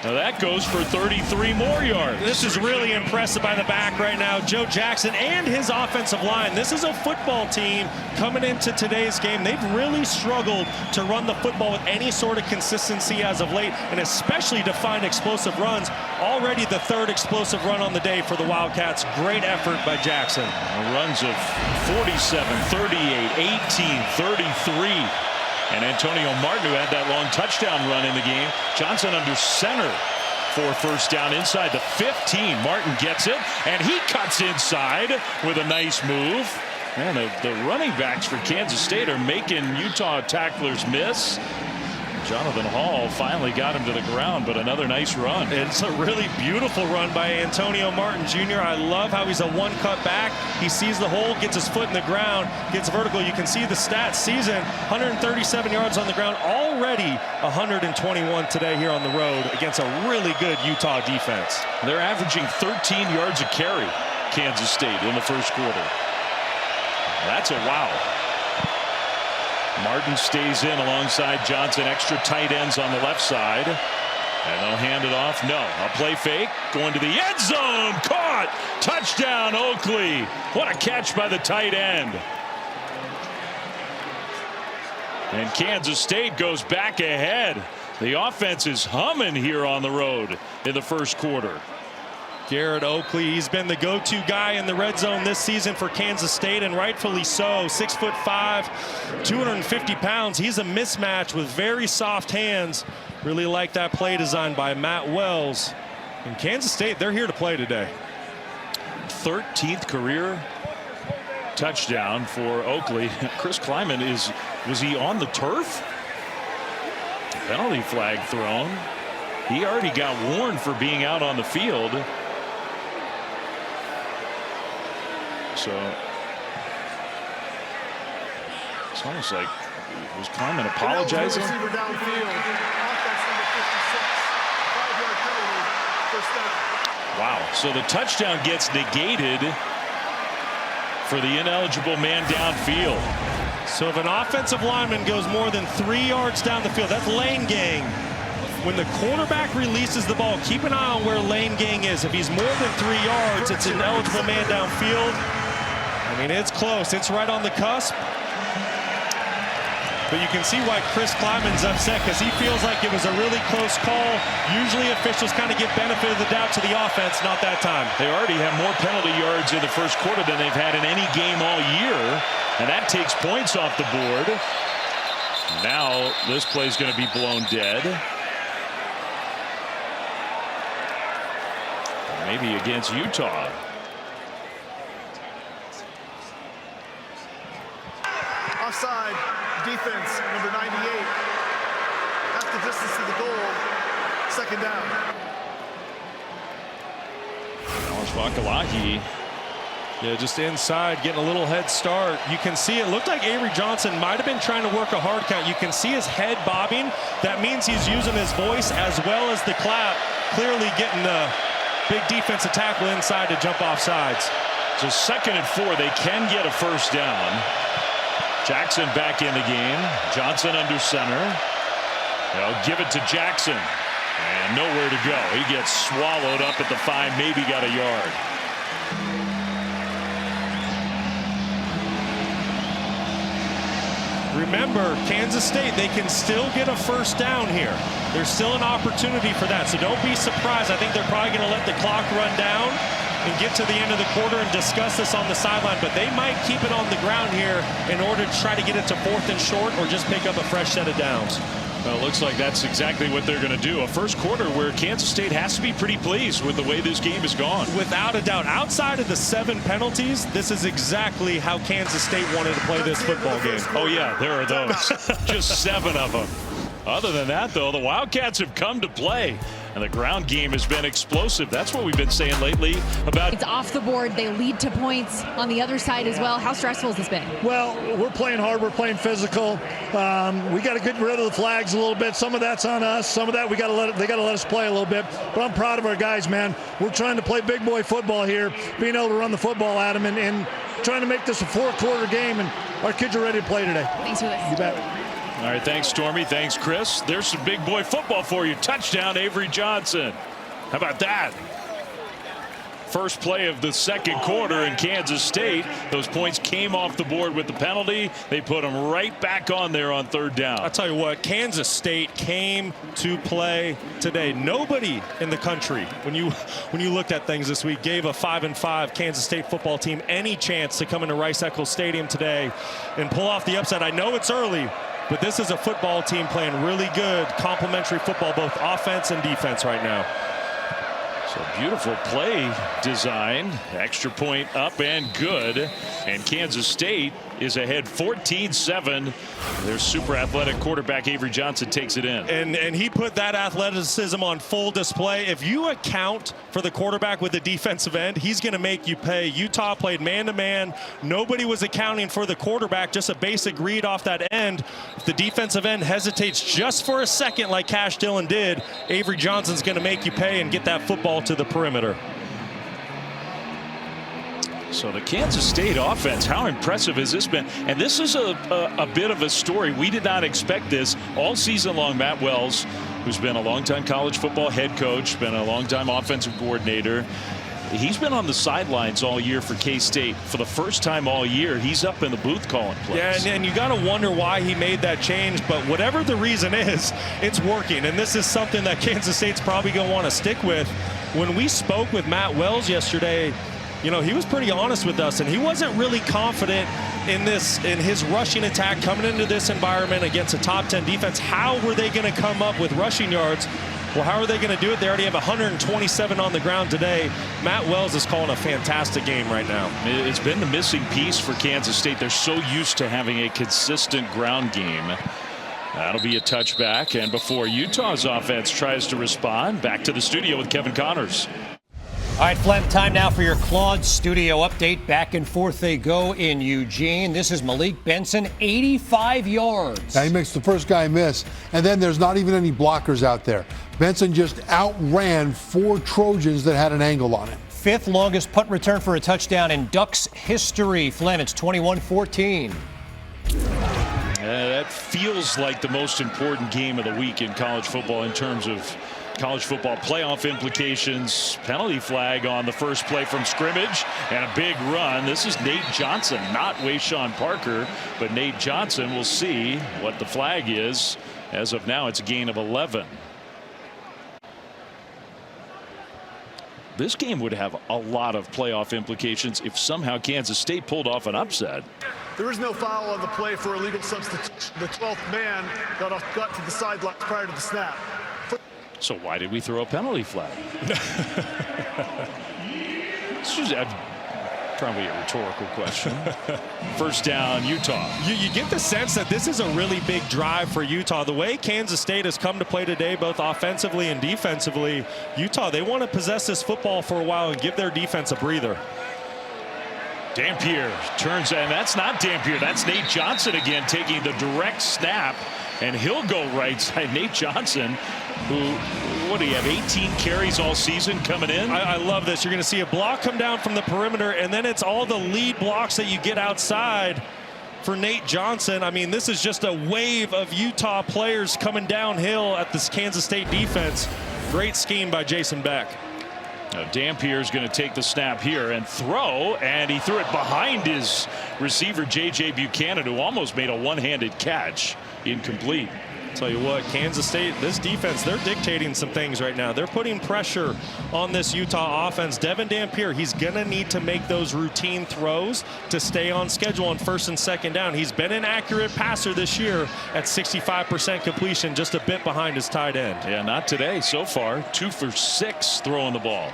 Speaker 1: Now that goes for 33 more yards.
Speaker 2: This is really impressive by the back right now, Joe Jackson and his offensive line. This is a football team coming into today's game. They've really struggled to run the football with any sort of consistency as of late, and especially to find explosive runs. Already the 3rd explosive run on the day for the Wildcats. Great effort by Jackson.
Speaker 1: Runs of 47, 38, 18, 33. And Antonio Martin, who had that long touchdown run in the game. Johnson under center for first down inside the 15. Martin gets it, and he cuts inside with a nice move. Man, the running backs for Kansas State are making Utah tacklers miss. Jonathan Hall finally got him to the ground, but another nice run.
Speaker 2: It's a really beautiful run by Antonio Martin Jr. I love how he's a one-cut back. He sees the hole, gets his foot in the ground, gets vertical. You can see the stats. Season 137 yards on the ground, already 121 today here on the road against a really good Utah defense.
Speaker 1: They're averaging 13 yards a carry, Kansas State, in the first quarter. That's a wow. Martin stays in alongside Johnson. Extra tight ends on the left side. And they'll hand it off. No, a play fake. Going to the end zone. Caught. Touchdown, Oakley. What a catch by the tight end. And Kansas State goes back ahead. The offense is humming here on the road in the first quarter.
Speaker 2: Garrett Oakley, he's been the go-to guy in the red zone this season for Kansas State, and rightfully so. 6'5", 250 pounds. He's a mismatch with very soft hands. Really like that play design by Matt Wells. And Kansas State, they're here to play today.
Speaker 1: 13th career touchdown for Oakley. Chris Kleiman, was he on the turf? Penalty flag thrown. He already got warned for being out on the field. So it's almost like, was Kleiman apologizing?
Speaker 4: Receiver downfield. Offense number 56. 5-yard penalty. First down.
Speaker 1: Wow. So the touchdown gets negated for the ineligible man downfield.
Speaker 2: So if an offensive lineman goes more than 3 yards down the field, that's lane gang. When the quarterback releases the ball, keep an eye on where lane gang is. If he's more than 3 yards, it's an eligible man downfield. I mean, it's close. It's right on the cusp. But you can see why Chris Kleiman's upset, because he feels like it was a really close call. Usually officials kind of give benefit of the doubt to the offense, not that time.
Speaker 1: They already have more penalty yards in the first quarter than they've had in any game all year. And that takes points off the board. Now this play's going to be blown dead. Maybe against Utah.
Speaker 4: Offside defense, number 98. Half the distance to the goal. Second down.
Speaker 1: Vakalahi.
Speaker 2: Yeah, just inside, getting a little head start. You can see it looked like Avery Johnson might have been trying to work a hard count. You can see his head bobbing. That means he's using his voice as well as the clap. Clearly getting the big defensive tackle inside to jump off sides.
Speaker 1: So 2nd and 4, they can get a first down. Jackson back in the game. Johnson under center. They'll give it to Jackson. And nowhere to go. He gets swallowed up at the 5, maybe got a yard.
Speaker 2: Remember, Kansas State, they can still get a first down here. There's still an opportunity for that, so don't be surprised. I think they're probably going to let the clock run down. and get to the end of the quarter and discuss this on the sideline, but they might keep it on the ground here in order to try to get it to 4th and short or just pick up a fresh set of downs.
Speaker 1: Well, it looks like that's exactly what they're going to do. A first quarter where Kansas State has to be pretty pleased with the way this game has gone.
Speaker 2: Without a doubt. Outside of the 7 penalties, this is exactly how Kansas State wanted to play this football game.
Speaker 1: Oh, yeah, there are those. Just 7 of them. Other than that, though, the Wildcats have come to play. And the ground game has been explosive. That's what we've been saying lately about.
Speaker 3: It's off the board. They lead to points on the other side as well. How stressful has this been?
Speaker 8: Well, we're playing hard. We're playing physical. We got to get rid of the flags a little bit. Some of that's on us. Some of that they got to let us play a little bit. But I'm proud of our guys, man. We're trying to play big boy football here, being able to run the football at them and trying to make this a 4-quarter game. And our kids are ready to play today.
Speaker 3: Thanks for this.
Speaker 8: You bet.
Speaker 1: All right, thanks, Stormy. Thanks, Chris. There's some big boy football for you. Touchdown, Avery Johnson. How about that? First play of the second quarter in Kansas State. Those points came off the board with the penalty. They put them right back on there on 3rd down.
Speaker 2: I'll tell you what, Kansas State came to play today. Nobody in the country, when you looked at things this week, gave a 5-5 Kansas State football team any chance to come into Rice-Eccles Stadium today and pull off the upset. I know it's early, but this is a football team playing really good complementary football, both offense and defense right now.
Speaker 1: So beautiful play design. Extra point up and good. And Kansas State is ahead 14-7. Their super athletic quarterback Avery Johnson takes it in.
Speaker 2: And he put that athleticism on full display. If you account for the quarterback with the defensive end, he's going to make you pay. Utah played man-to-man. Nobody was accounting for the quarterback, just a basic read off that end. If the defensive end hesitates just for a second like Cash Dillon did, Avery Johnson's going to make you pay and get that football to the perimeter.
Speaker 1: So the Kansas State offense, how impressive has this been? And this is a bit of a story. We did not expect this all season long. Matt Wells, who's been a longtime college football head coach, been a longtime offensive coordinator. He's been on the sidelines all year for K-State. For the first time all year, he's up in the booth calling plays.
Speaker 2: Yeah, and you got to wonder why he made that change. But whatever the reason is, it's working. And this is something that Kansas State's probably going to want to stick with. When we spoke with Matt Wells yesterday, you know, he was pretty honest with us, and he wasn't really confident in his rushing attack coming into this environment against a top 10 defense. How were they going to come up with rushing yards? Well, how are they going to do it? They already have 127 on the ground today. Matt Wells is calling a fantastic game right now.
Speaker 1: It's been the missing piece for Kansas State. They're so used to having a consistent ground game. That'll be a touchback, and before Utah's offense tries to respond, back to the studio with Kevin Connors.
Speaker 6: All right, Flem, time now for your Claude studio update. Back and forth they go in Eugene. This is Malik Benson, 85 yards.
Speaker 7: Now he makes the first guy miss, and then there's not even any blockers out there. Benson just outran 4 Trojans that had an angle on it.
Speaker 6: 5th longest punt return for a touchdown in Ducks history. Flem, it's 21-14.
Speaker 1: That feels like the most important game of the week in college football in terms of college football playoff implications. Penalty flag on the first play from scrimmage and a big run. This is Nate Johnson, not Wayshawn Parker, but Nate Johnson. We'll see what the flag is. As of now, it's a gain of 11. This game would have a lot of playoff implications if somehow Kansas State pulled off an upset.
Speaker 4: There is no foul on the play for illegal substitution. The 12th man got to the sideline prior to the snap.
Speaker 1: So why did we throw a penalty flag? This is probably a rhetorical question. First down, Utah.
Speaker 2: You get the sense that this is a really big drive for Utah. The way Kansas State has come to play today, both offensively and defensively, Utah, they want to possess this football for a while and give their defense a breather.
Speaker 1: Dampier turns, and that's not Dampier. That's Nate Johnson again taking the direct snap, and he'll go right side. Nate Johnson, who, what do you have, 18 carries all season coming in?
Speaker 2: I love this. You're going to see a block come down from the perimeter, and then it's all the lead blocks that you get outside for Nate Johnson. I mean, this is just a wave of Utah players coming downhill at this Kansas State defense. Great scheme by Jason Beck.
Speaker 1: Now Dampier is going to take the snap here and throw, and he threw it behind his receiver J.J. Buchanan, who almost made a one-handed catch. Incomplete.
Speaker 2: Tell you what, Kansas State, this defense, they're dictating some things right now. They're putting pressure on this Utah offense. Devin Dampier, he's going to need to make those routine throws to stay on schedule on first and second down. He's been an accurate passer this year at 65% completion, just a bit behind his tight end.
Speaker 1: Yeah, not today so far. 2 for 6 throwing the ball.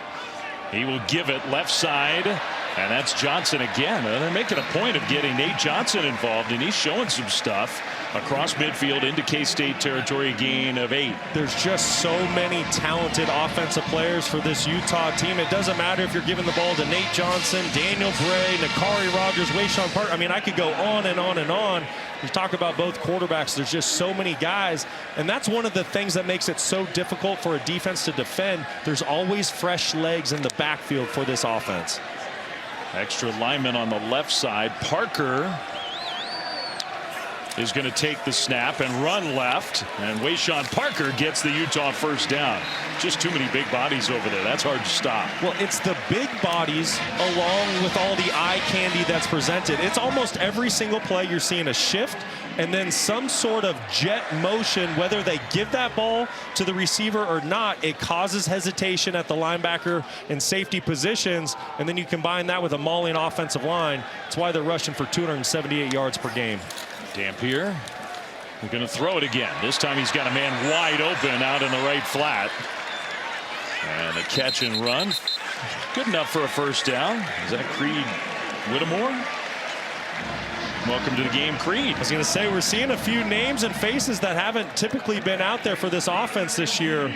Speaker 1: He will give it left side, and that's Johnson again. And they're making a point of getting Nate Johnson involved, and he's showing some stuff across midfield into K-State territory, gain of 8.
Speaker 2: There's just so many talented offensive players for this Utah team. It doesn't matter if you're giving the ball to Nate Johnson, Daniel Bray, Nakari Rogers, Wayshawn Park. I mean, I could go on and on and on. You talk about both quarterbacks. There's just so many guys, and that's one of the things that makes it so difficult for a defense to defend. There's always fresh legs in the backfield for this offense.
Speaker 1: Extra lineman on the left side. Parker is going to take the snap and run left, and Wayshawn Parker gets the Utah first down. Just too many big bodies over there. That's hard to stop.
Speaker 2: Well, it's the big bodies along with all the eye candy that's presented. It's almost every single play you're seeing a shift and then some sort of jet motion. Whether they give that ball to the receiver or not, it causes hesitation at the linebacker and safety positions, and then you combine that with a mauling offensive line. That's why they're rushing for 278 yards per game.
Speaker 1: Dampier, we're going to throw it again. This time he's got a man wide open out in the right flat. And a catch and run. Good enough for a first down. Is that Creed Whittemore? Welcome to the game, Creed.
Speaker 2: I was going to say, we're seeing a few names and faces that haven't typically been out there for this offense this year.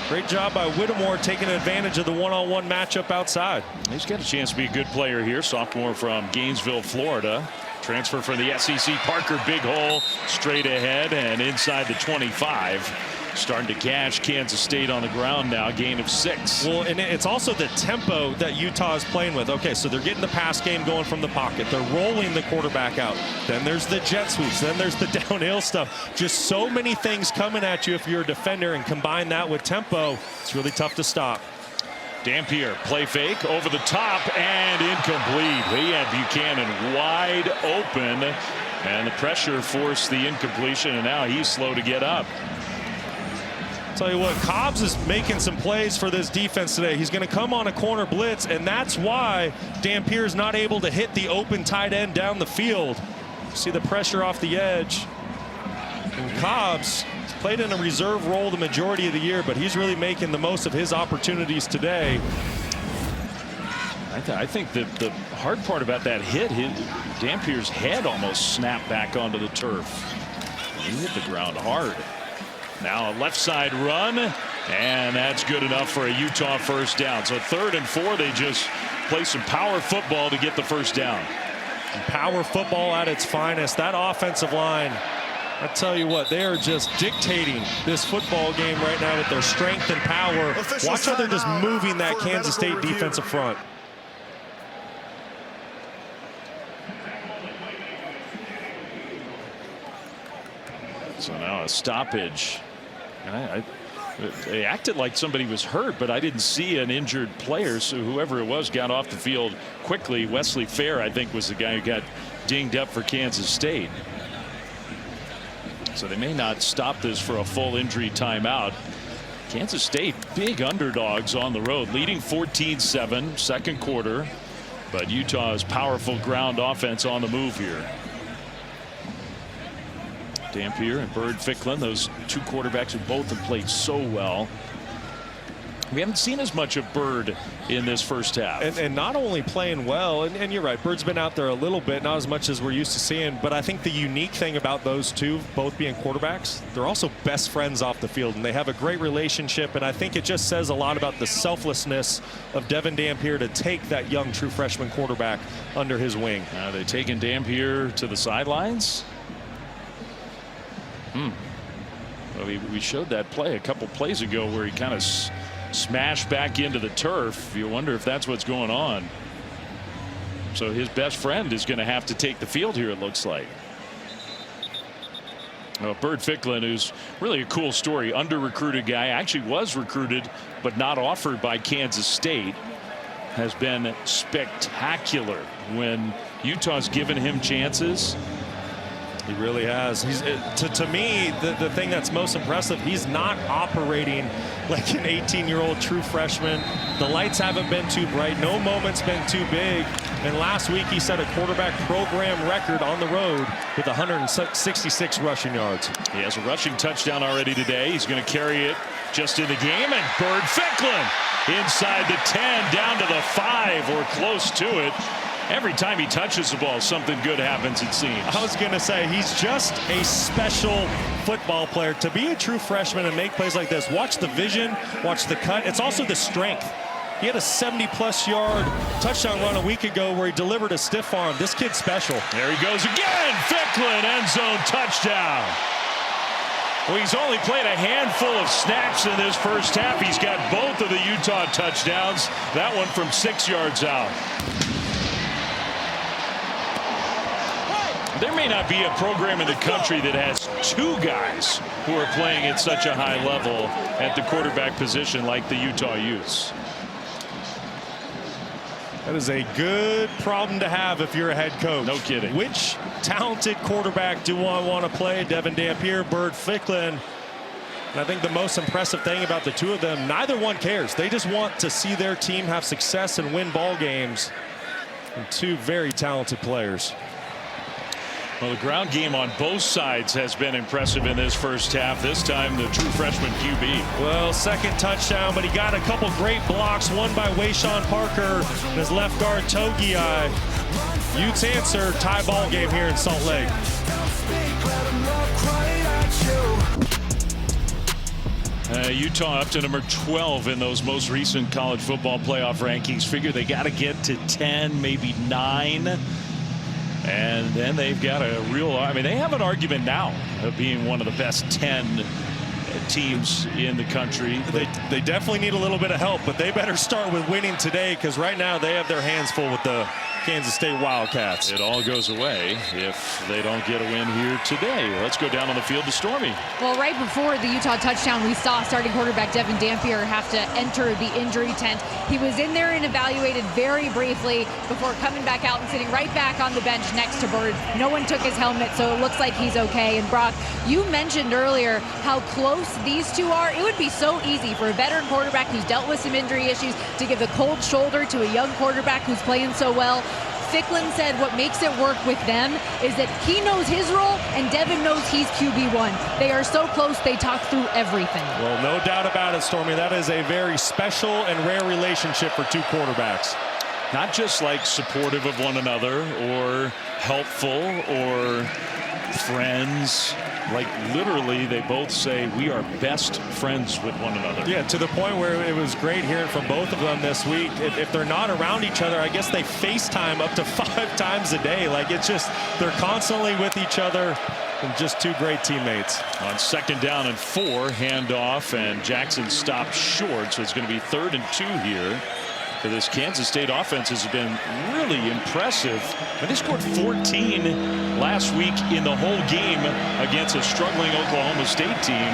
Speaker 2: Great job by Whittemore taking advantage of the one-on-one matchup outside.
Speaker 1: He's got a chance to be a good player here. Sophomore from Gainesville, Florida. Transfer from the SEC. Parker, big hole, straight ahead and inside the 25. Starting to cash Kansas State on the ground now, gain of 6.
Speaker 2: Well, and it's also the tempo that Utah is playing with. Okay, so they're getting the pass game going from the pocket. They're rolling the quarterback out. Then there's the jet sweeps. Then there's the downhill stuff. Just so many things coming at you if you're a defender, and combine that with tempo, it's really tough to stop.
Speaker 1: Dampier, play fake, over the top, and incomplete. He had Buchanan wide open, and the pressure forced the incompletion, and now he's slow to get up.
Speaker 2: Tell you what, Cobbs is making some plays for this defense today. He's going to come on a corner blitz, and that's why Dampier is not able to hit the open tight end down the field. See the pressure off the edge. And Cobbs played in a reserve role the majority of the year, but he's really making the most of his opportunities today.
Speaker 1: I think that the hard part about that hit, Dampier's head almost snapped back onto the turf. He hit the ground hard. Now a left side run, and that's good enough for a Utah first down. So 3rd and 4, they just play some power football to get the first down.
Speaker 2: Power football at its finest. That offensive line, I tell you what, they are just dictating this football game right now with their strength and power. Watch how they're just moving that Kansas State defensive front.
Speaker 1: So now a stoppage. They acted like somebody was hurt, but I didn't see an injured player. So whoever it was got off the field quickly. Wesley Fair, I think, was the guy who got dinged up for Kansas State. So they may not stop this for a full injury timeout. Kansas State, big underdogs on the road, leading 14-7, second quarter. But Utah's powerful ground offense on the move here. Dampier and Bird Ficklin, those two quarterbacks who both have played so well. We haven't seen as much of Bird in this first half.
Speaker 2: And not only playing well, and you're right, Bird's been out there a little bit, not as much as we're used to seeing, but I think the unique thing about those two, both being quarterbacks, they're also best friends off the field, and they have a great relationship, and I think it just says a lot about the selflessness of Devin Dampier to take that young true freshman quarterback under his wing.
Speaker 1: They're taking Dampier to the sidelines. Well, we showed that play a couple plays ago where he kind of smashed back into the turf. You wonder if that's what's going on. So his best friend is going to have to take the field here, it looks like. Well, Bird Ficklin, who's really a cool story, under-recruited guy, actually was recruited but not offered by Kansas State, has been spectacular when Utah's given him chances.
Speaker 2: He really has. He's to me, the thing that's most impressive, he's not operating like an 18-year-old true freshman. The lights haven't been too bright. No moment's been too big. And last week he set a quarterback program record on the road with 166 rushing yards.
Speaker 1: He has a rushing touchdown already today. He's going to carry it just in the game. And Bird Ficklin inside the 10, down to the 5 or close to it. Every time he touches the ball, something good happens, it seems.
Speaker 2: I was going to say, he's just a special football player. To be a true freshman and make plays like this, watch the vision, watch the cut. It's also the strength. He had a 70-plus yard touchdown run a week ago where he delivered a stiff arm. This kid's special.
Speaker 1: There he goes again. Ficklin, end zone touchdown. Well, he's only played a handful of snaps in this first half. He's got both of the Utah touchdowns. That one from 6 yards out. There may not be a program in the country that has 2 guys who are playing at such a high level at the quarterback position like the Utah Utes.
Speaker 2: That is a good problem to have if you're a head coach.
Speaker 1: No kidding.
Speaker 2: Which talented quarterback do I want to play? Devin Dampier, Bird Ficklin. And I think the most impressive thing about the two of them, neither one cares. They just want to see their team have success and win ball games. And 2 very talented players.
Speaker 1: Well, the ground game on both sides has been impressive in this first half. This time the true freshman QB.
Speaker 2: Well, second touchdown, but he got a couple great blocks. One by Wayshawn Parker and his left guard Togi. Utes answer, tie ball game here in Salt Lake.
Speaker 1: Utah up to number 12 in those most recent college football playoff rankings. Figure they got to get to 10, maybe 9. And then they've got a real, I mean, they have an argument now of being one of the best 10 teams in the country.
Speaker 2: They definitely need a little bit of help, but they better start with winning today, because right now they have their hands full with the Kansas State Wildcats.
Speaker 1: It all goes away if they don't get a win here today. Let's go down on the field to Stormy.
Speaker 3: Well, right before the Utah touchdown, we saw starting quarterback Devin Dampier have to enter the injury tent. He was in there and evaluated very briefly before coming back out and sitting right back on the bench next to Bird. No one took his helmet, so it looks like he's okay. And Brock, you mentioned earlier how close these two are. It would be so easy for a veteran quarterback who's dealt with some injury issues to give the cold shoulder to a young quarterback who's playing so well. Ficklin said what makes it work with them is that he knows his role and Devin knows he's QB1. They are so close, they talk through everything.
Speaker 2: Well, no doubt about it, Stormy. That is a very special and rare relationship for 2 quarterbacks.
Speaker 1: Not just like supportive of one another or helpful or friends. Like literally they both say we are best friends with one another.
Speaker 2: Yeah, to the point where it was great hearing from both of them this week. If they're not around each other, I guess they FaceTime up to 5 times a day. Like, it's just, they're constantly with each other and just 2 great teammates.
Speaker 1: On 2nd down and 4, handoff, and Jackson stopped short, so it's going to be 3rd and 2 here. For this Kansas State offense has been really impressive. And they scored 14 last week in the whole game against a struggling Oklahoma State team.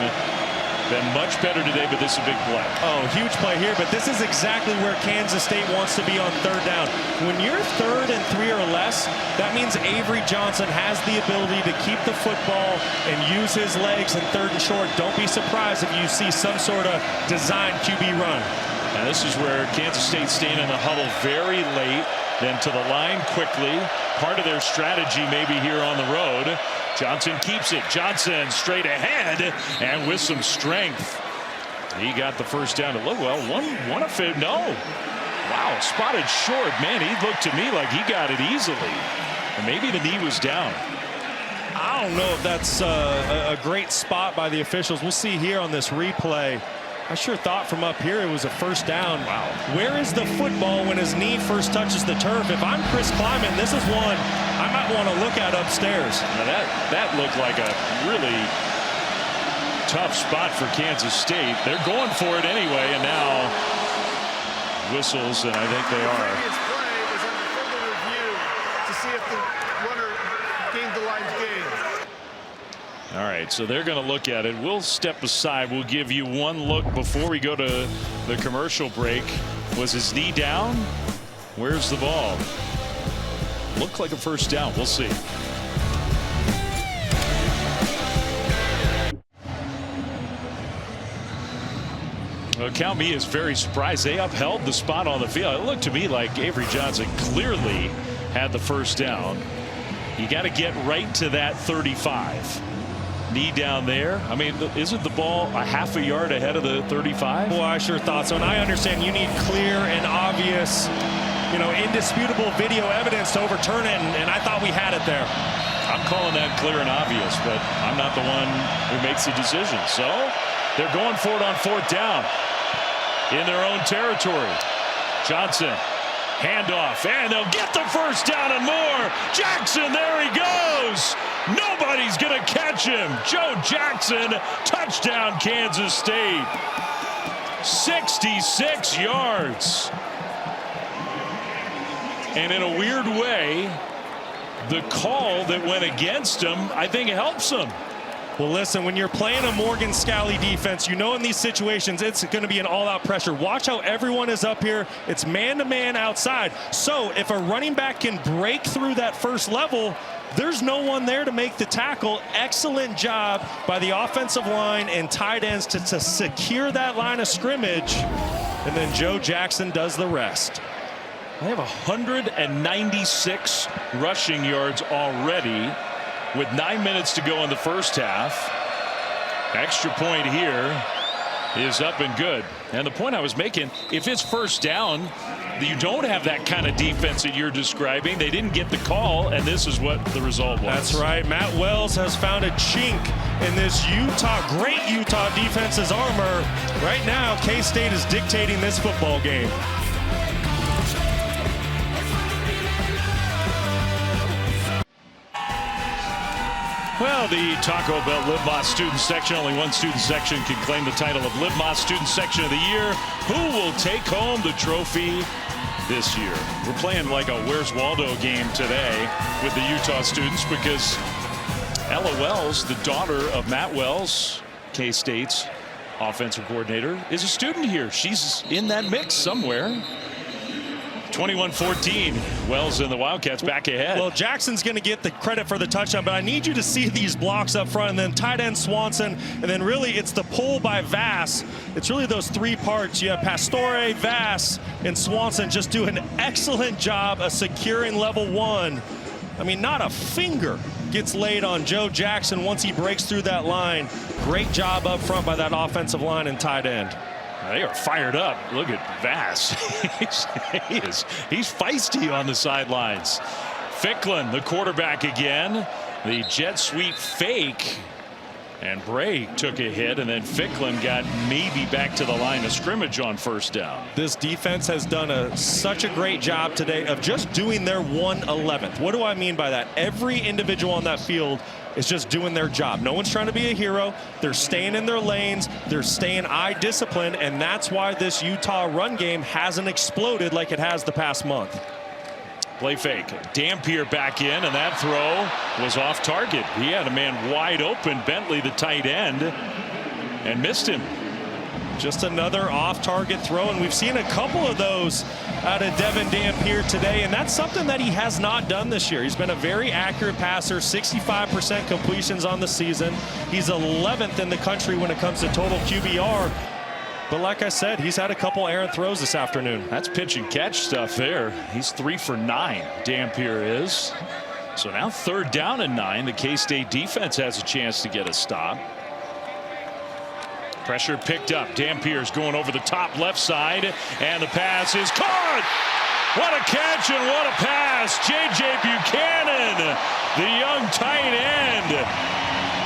Speaker 1: Been much better today, but this is a big play.
Speaker 2: Oh, huge play here, but this is exactly where Kansas State wants to be on 3rd down. When you're 3rd and 3 or less, that means Avery Johnson has the ability to keep the football and use his legs in 3rd and short. Don't be surprised if you see some sort of design QB run.
Speaker 1: And this is where Kansas State staying in the huddle very late, then to the line quickly. Part of their strategy maybe here on the road. Johnson keeps it. Johnson straight ahead and with some strength. He got the first down to look well. One of it. No. Wow, spotted short. Man, he looked to me like he got it easily. And maybe the knee was down.
Speaker 2: I don't know if that's a great spot by the officials. We'll see here on this replay. I sure thought from up here it was a first down.
Speaker 1: Wow.
Speaker 2: Where is the football when his knee first touches the turf? If I'm Chris Kleiman, this is one I might want to look at upstairs.
Speaker 1: Now that looked like a really tough spot for Kansas State. They're going for it anyway, and now whistles, and I think they are.
Speaker 4: The previous play is under further review to see if the runner gained the line gain.
Speaker 1: All right, so they're going to look at it. We'll step aside. We'll give you one look before we go to the commercial break. Was his knee down? Where's the ball? Looked like a first down. We'll see. count me as very surprised. They upheld the spot on the field. It looked to me like Avery Johnson clearly had the first down. You got to get right to that 35. Knee down there. I mean, isn't the ball a half a yard ahead of the 35?
Speaker 2: Well, I sure thought so. And I understand you need clear and obvious, indisputable video evidence to overturn it. And I thought we had it there.
Speaker 1: I'm calling that clear and obvious, but I'm not the one who makes the decision. So they're going for it on 4th down in their own territory. Johnson, handoff, and they'll get the first down and more. Jackson, there he goes. Nobody's going to catch him. Joe Jackson, touchdown, Kansas State. 66 yards. And in a weird way, the call that went against him, I think, helps him.
Speaker 2: Well, listen, when you're playing a Morgan Scalley defense, in these situations, it's going to be an all-out pressure. Watch how everyone is up here. It's man-to-man outside. So if a running back can break through that first level, there's no one there to make the tackle. Excellent job by the offensive line and tight ends to secure that line of scrimmage. And then Joe Jackson does the rest.
Speaker 1: They have 196 rushing yards already with 9 minutes to go in the first half. Extra point here is up and good. And the point I was making, if it's first down, you don't have that kind of defense that you're describing. They didn't get the call, and this is what the result was.
Speaker 2: That's right. Matt Wells has found a chink in this great Utah defense's armor. Right now, K-State is dictating this football game.
Speaker 1: Well, the Taco Bell Live Más student section, only one student section can claim the title of Live Más student section of the year. Who will take home the trophy this year? We're playing like a Where's Waldo game today with the Utah students because Ella Wells, the daughter of Matt Wells, K-State's offensive coordinator, is a student here. She's in that mix somewhere. 21-14. Wells and the Wildcats back ahead.
Speaker 2: Well, Jackson's going to get the credit for the touchdown, but I need you to see these blocks up front, and then tight end Swanson, and then really it's the pull by Vass. It's really those three parts. You have Pastore, Vass, and Swanson just do an excellent job of securing level 1. I mean, not a finger gets laid on Joe Jackson once he breaks through that line. Great job up front by that offensive line and tight end.
Speaker 1: They are fired up. Look at Vass. He's feisty on the sidelines. Ficklin, the quarterback again. The jet sweep fake. And Bray took a hit, and then Ficklin got maybe back to the line of scrimmage on first down.
Speaker 2: This defense has done such a great job today of just doing their 1/11th. What do I mean by that? Every individual on that field is just doing their job. No one's trying to be a hero. They're staying in their lanes. They're staying eye disciplined, and that's why this Utah run game hasn't exploded like it has the past month.
Speaker 1: Play fake. Dampier back in, and that throw was off target. He had a man wide open, Bentley, the tight end, and missed him.
Speaker 2: Just another off-target throw, and we've seen a couple of those out of Devin Dampier today, and that's something that he has not done this year. He's been a very accurate passer, 65% completions on the season. He's 11th in the country when it comes to total QBR. But like I said, he's had a couple errant throws this afternoon.
Speaker 1: That's pitch and catch stuff there. He's 3 for 9, Dampier is. So now 3rd down and 9. The K-State defense has a chance to get a stop. Pressure picked up. Dampier's going over the top left side, and the pass is caught. What a catch and what a pass. J.J. Buchanan, the young tight end.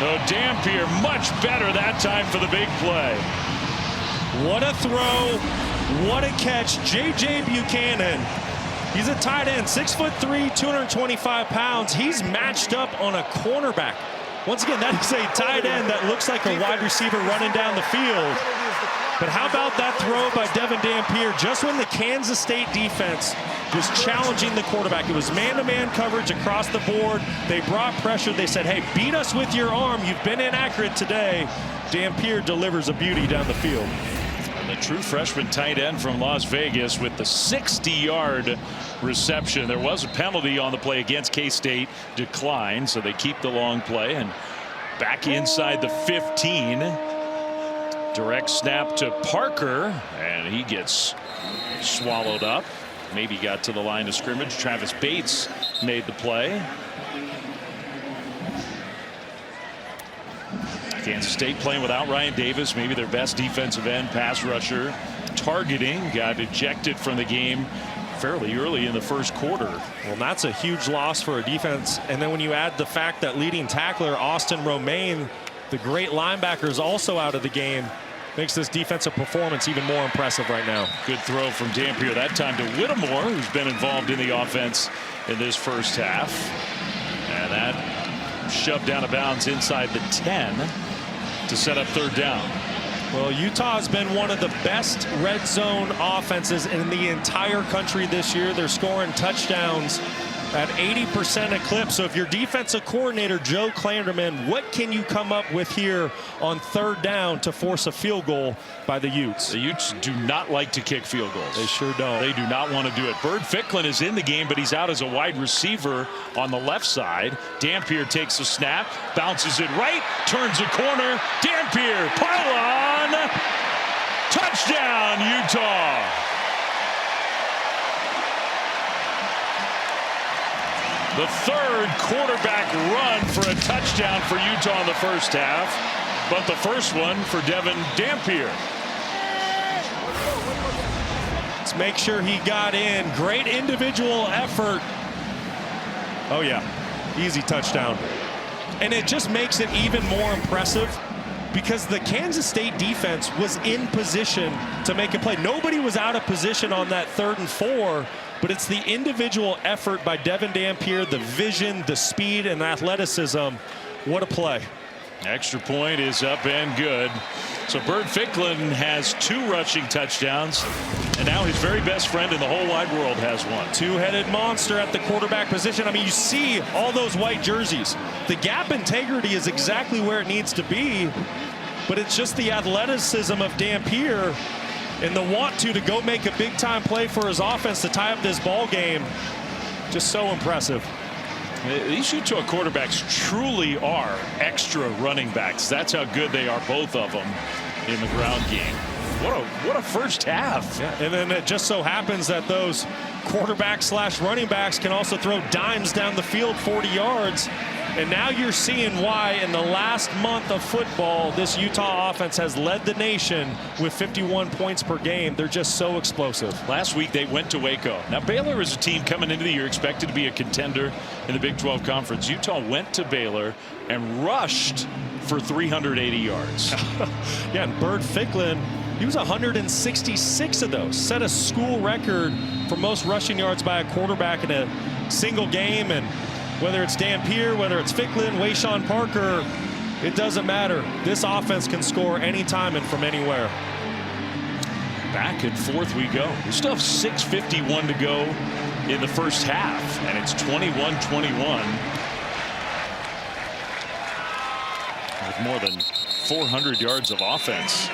Speaker 1: So Dampier much better that time for the big play.
Speaker 2: What a throw. What a catch. J.J. Buchanan. He's a tight end, 6'3", 225 pounds. He's matched up on a cornerback. Once again, that is a tight end that looks like a wide receiver running down the field. But how about that throw by Devin Dampier just when the Kansas State defense was challenging the quarterback? It was man-to-man coverage across the board. They brought pressure. They said, hey, beat us with your arm. You've been inaccurate today. Dampier delivers a beauty down the field.
Speaker 1: The true freshman tight end from Las Vegas with the 60-yard reception. There was a penalty on the play against K-State, declined, so they keep the long play and back inside the 15. Direct snap to Parker, and he gets swallowed up. Maybe got to the line of scrimmage. Travis Bates made the play. Kansas State playing without Ryan Davis, maybe their best defensive end pass rusher. Targeting, got ejected from the game fairly early in the first quarter.
Speaker 2: Well, that's a huge loss for a defense. And then when you add the fact that leading tackler Austin Romaine, the great linebacker, is also out of the game, makes this defensive performance even more impressive right now.
Speaker 1: Good throw from Dampier that time to Whittemore, who's been involved in the offense in this first half. And that shoved down of bounds inside the 10 to set up third down.
Speaker 2: Well, Utah has been one of the best red zone offenses in the entire country this year. They're scoring touchdowns at 80% a clip. So if you're defensive coordinator Joe Klanderman, what can you come up with here on third down to force a field goal by the Utes?
Speaker 1: The Utes do not like to kick field goals.
Speaker 2: They sure don't.
Speaker 1: They do not want to do it. Bird Ficklin is in the game, but he's out as a wide receiver on the left side. Dampier takes a snap, bounces it right, turns a corner. Dampier, pylon, touchdown, Utah. The third quarterback run for a touchdown for Utah in the first half, but the first one for Devin Dampier.
Speaker 2: Let's make sure he got in. Great individual effort. Oh yeah, easy touchdown. And it just makes it even more impressive because the Kansas State defense was in position to make a play. Nobody was out of position on that 3rd and 4. But it's the individual effort by Devin Dampier, the vision, the speed, and athleticism. What a play.
Speaker 1: Extra point is up and good. So Bird Ficklin has 2 rushing touchdowns, and now his very best friend in the whole wide world has one.
Speaker 2: Two-headed monster at the quarterback position. I mean, you see all those white jerseys. The gap integrity is exactly where it needs to be, but it's just the athleticism of Dampier and the want to go make a big time play for his offense to tie up this ball game. Just so impressive.
Speaker 1: These Utah quarterbacks truly are extra running backs. That's how good they are, both of them, in the ground game. What a first half.
Speaker 2: Yeah, and then it just so happens that those quarterbacks / running backs can also throw dimes down the field 40 yards. And now you're seeing why in the last month of football, this Utah offense has led the nation with 51 points per game. They're just so explosive.
Speaker 1: Last week they went to Waco. Now Baylor is a team coming into the year expected to be a contender in the Big 12 Conference. Utah went to Baylor and rushed for 380 yards.
Speaker 2: Yeah, and Bird Ficklin, he was 166 of those. Set a school record for most rushing yards by a quarterback in a single game. And whether it's Dampier, whether it's Ficklin, Wayshawn Parker, it doesn't matter. This offense can score anytime and from anywhere.
Speaker 1: Back and forth we go. We still have 6:51 to go in the first half, and it's 21-21. With more than 400 yards of offense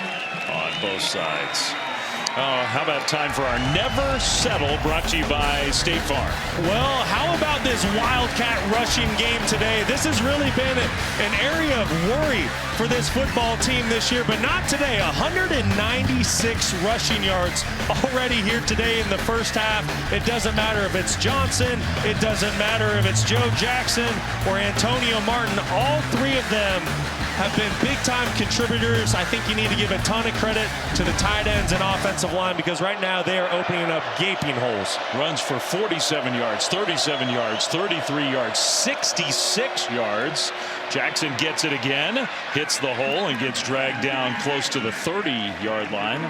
Speaker 1: on both sides. How about time for our Never Settle, brought to you by State Farm.
Speaker 2: Well, how about this Wildcat rushing game today? This has really been an area of worry for this football team this year, but not today. 196 rushing yards already here today in the first half. It doesn't matter if it's Johnson, it doesn't matter if it's Joe Jackson or Antonio Martin. All 3 of them have been big-time contributors. I think you need to give a ton of credit to the tight ends and offensive line because right now they are opening up gaping holes.
Speaker 1: Runs for 47 yards, 37 yards, 33 yards, 66 yards. Jackson gets it again, hits the hole, and gets dragged down close to the 30-yard line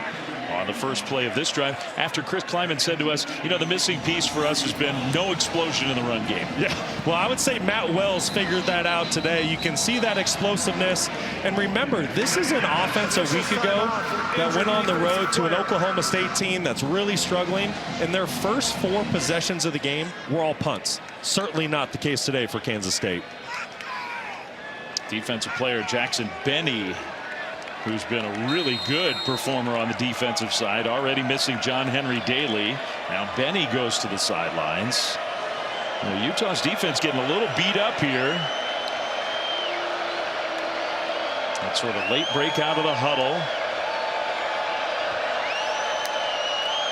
Speaker 1: on the first play of this drive, after Chris Kleiman said to us, you know, the missing piece for us has been no explosion in the run game.
Speaker 2: Yeah, well, I would say Matt Wells figured that out today. You can see that explosiveness. And remember, this is an offense a week ago that went on the road to an Oklahoma State team that's really struggling. And their first 4 possessions of the game were all punts. Certainly not the case today for Kansas State.
Speaker 1: Defensive player Jackson Benny, who's been a really good performer on the defensive side, already missing John Henry Daly. Now Benny goes to the sidelines. Now, Utah's defense getting a little beat up here. That sort of late break out of the huddle.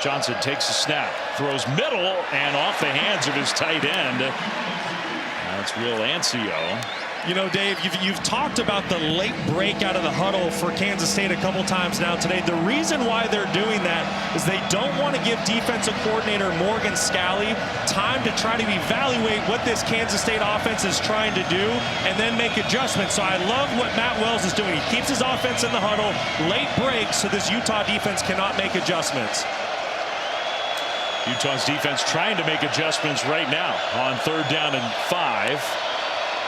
Speaker 1: Johnson takes a snap, throws middle, and off the hands of his tight end. That's Will Ancio.
Speaker 2: You know, Dave, you've talked about the late break out of the huddle for Kansas State a couple times now today. The reason why they're doing that is they don't want to give defensive coordinator Morgan Scalley time to try to evaluate what this Kansas State offense is trying to do and then make adjustments. So I love what Matt Wells is doing. He keeps his offense in the huddle, late break, so this Utah defense cannot make adjustments.
Speaker 1: Utah's defense trying to make adjustments right now on 3rd down and 5.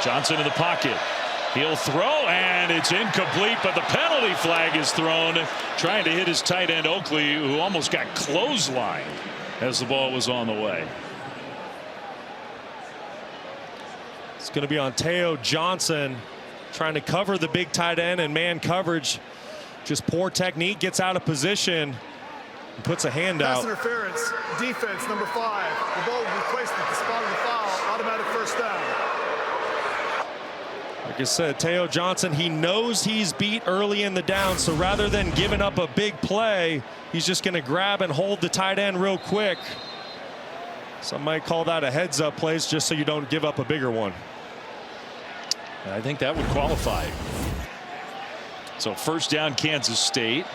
Speaker 1: Johnson in the pocket. He'll throw, and it's incomplete, but the penalty flag is thrown, trying to hit his tight end Oakley, who almost got clotheslined as the ball was on the way.
Speaker 2: It's going to be on Teo Johnson, trying to cover the big tight end and man coverage. Just poor technique, gets out of position, and puts a hand out.
Speaker 4: Pass interference, defense, number 5. The ball will be placed at the spot of the foul, automatic first down.
Speaker 2: Like I said, Teo Johnson, he knows he's beat early in the down, so rather than giving up a big play, he's just going to grab and hold the tight end real quick. Some might call that a heads-up play, just so you don't give up a bigger one.
Speaker 1: I think that would qualify. So 1st down, Kansas State.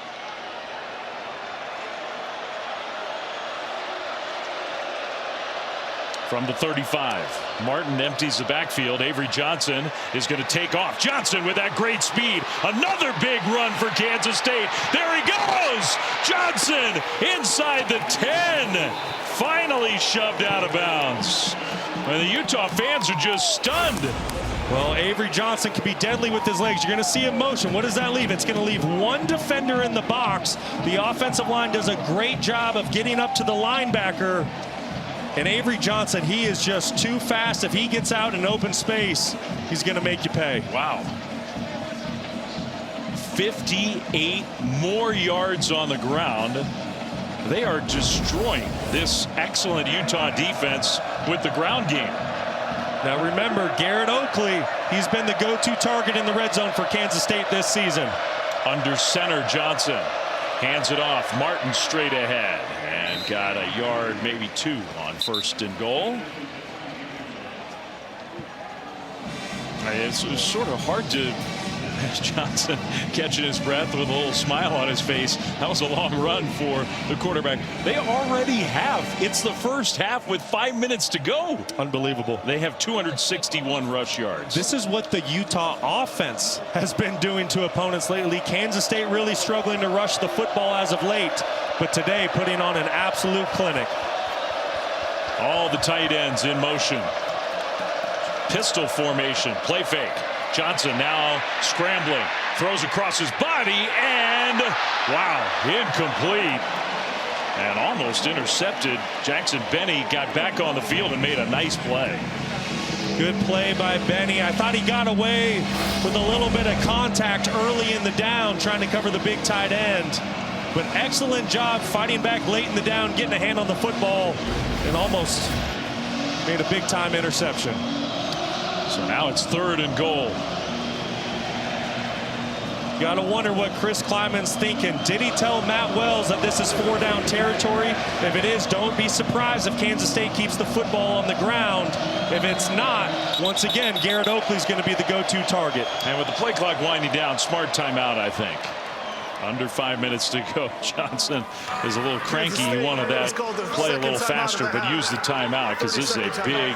Speaker 1: From the 35, Martin empties the backfield. Avery Johnson is going to take off. Johnson with that great speed. Another big run for Kansas State. There he goes. Johnson inside the 10. Finally shoved out of bounds. And the Utah fans are just stunned.
Speaker 2: Well, Avery Johnson can be deadly with his legs. You're going to see him motion. What does that leave? It's going to leave one defender in the box. The offensive line does a great job of getting up to the linebacker. And Avery Johnson, he is just too fast. If he gets out in open space, he's going to make you pay.
Speaker 1: Wow. 58 more yards on the ground. They are destroying this excellent Utah defense with the ground game.
Speaker 2: Now remember, Garrett Oakley, he's been the go-to target in the red zone for Kansas State this season.
Speaker 1: Under center, Johnson hands it off. Martin straight ahead. And got a yard, maybe 2 on 1st and goal. It's sort of hard to. Johnson catching his breath with a little smile on his face. That was a long run for the quarterback. They already have. It's the first half with 5 minutes to go.
Speaker 2: Unbelievable.
Speaker 1: They have 261 rush yards.
Speaker 2: This is what the Utah offense has been doing to opponents lately. Kansas State really struggling to rush the football as of late, but today putting on an absolute clinic.
Speaker 1: All the tight ends in motion. Pistol formation, play fake. Johnson now scrambling, throws across his body, and wow, incomplete. And almost intercepted. Jackson Benny got back on the field and made a nice play.
Speaker 2: Good play by Benny. I thought he got away with a little bit of contact early in the down, trying to cover the big tight end. But excellent job fighting back late in the down, getting a hand on the football, and almost made a big-time interception.
Speaker 1: So now it's 3rd and goal.
Speaker 2: You got to wonder what Chris Kleiman's thinking. Did he tell Matt Wells that this is 4-down territory? If it is, don't be surprised if Kansas State keeps the football on the ground. If it's not, once again, Garrett Oakley's going to be the go-to target.
Speaker 1: And with the play clock winding down, smart timeout, I think. Under 5 minutes to go. Johnson is a little cranky. He wanted that play a little faster, but used the timeout because this is a big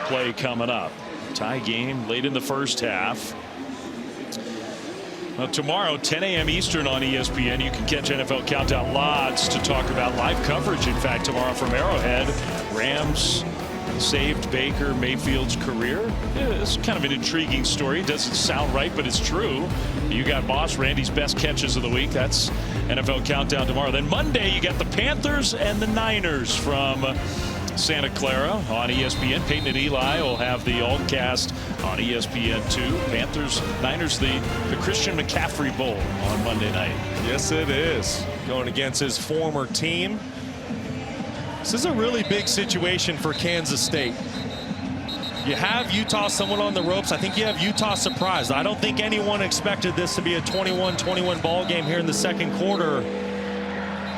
Speaker 1: play coming up. Tie game late in the first half. Well, tomorrow, 10 a.m. Eastern on ESPN, you can catch NFL Countdown. Lots to talk about. Live coverage, in fact, tomorrow from Arrowhead. Rams saved Baker Mayfield's career. Yeah, it's kind of an intriguing story. It doesn't sound right, but it's true. You got Boss Randy's best catches of the week. That's NFL Countdown tomorrow. Then Monday, you got the Panthers and the Niners from Santa Clara on ESPN. Peyton and Eli will have the alt-cast on ESPN2. Panthers, Niners, the Christian McCaffrey Bowl on Monday night.
Speaker 2: Yes, it is. Going against his former team. This is a really big situation for Kansas State. You have Utah somewhat on the ropes. I think you have Utah surprised. I don't think anyone expected this to be a 21-21 ball game here in the second quarter.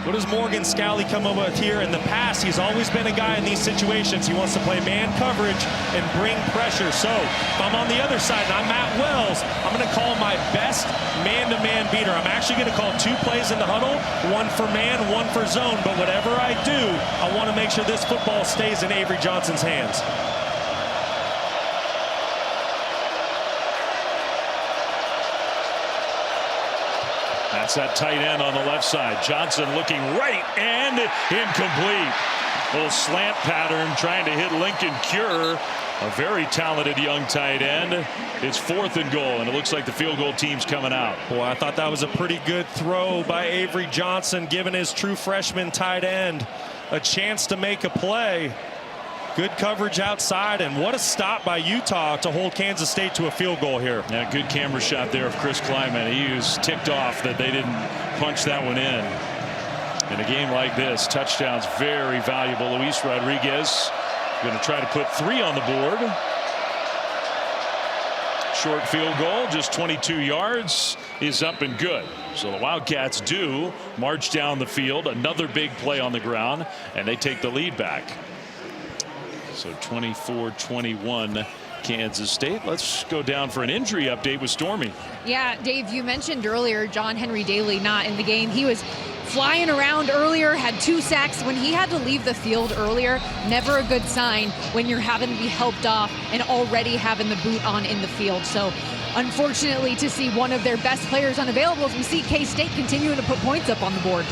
Speaker 2: What does Morgan Scally come up with here? In the past, he's always been a guy in these situations. He wants to play man coverage and bring pressure. So if I'm on the other side and I'm Matt Wells, I'm going to call my best man-to-man beater. I'm actually going to call 2 plays in the huddle, 1 for man, 1 for zone. But whatever I do, I want to make sure this football stays in Avery Johnson's hands.
Speaker 1: That's that tight end on the left side. Johnson looking right and incomplete. Little slant pattern trying to hit Lincoln Cure, a very talented young tight end. It's 4th and goal, and it looks like the field goal team's coming out.
Speaker 2: Boy, I thought that was a pretty good throw by Avery Johnson, giving his true freshman tight end a chance to make a play. Good coverage outside, and what a stop by Utah to hold Kansas State to a field goal here.
Speaker 1: Yeah, good camera shot there of Chris Kleiman. He was ticked off that they didn't punch that one in. In a game like this, touchdowns very valuable. Luis Rodriguez going to try to put 3 on the board. Short field goal, just 22 yards, is up and good. So the Wildcats do march down the field. Another big play on the ground, and they take the lead back. So 24-21 Kansas State. Let's go down for an injury update with Stormy.
Speaker 3: Yeah, Dave, you mentioned earlier John Henry Daly not in the game. He was flying around earlier, had 2 sacks. When he had to leave the field earlier, never a good sign when you're having to be helped off and already having the boot on in the field. So unfortunately, to see one of their best players unavailable, as we see K-State continuing to put points up on the board.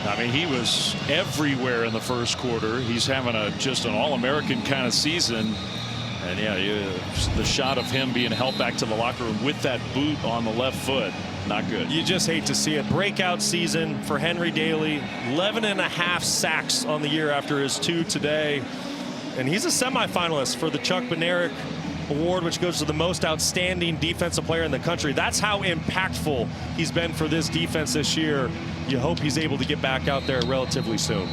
Speaker 1: I mean, he was everywhere in the first quarter. He's having just an all-American kind of season. And yeah, the shot of him being held back to the locker room with that boot on the left foot, not good.
Speaker 2: You just hate to see it. Breakout season for Henry Daly. 11.5 sacks on the year after his 2 today. And he's a semifinalist for the Chuck Bednarik Award, which goes to the most outstanding defensive player in the country. That's how impactful he's been for this defense this year. You hope he's able to get back out there relatively soon.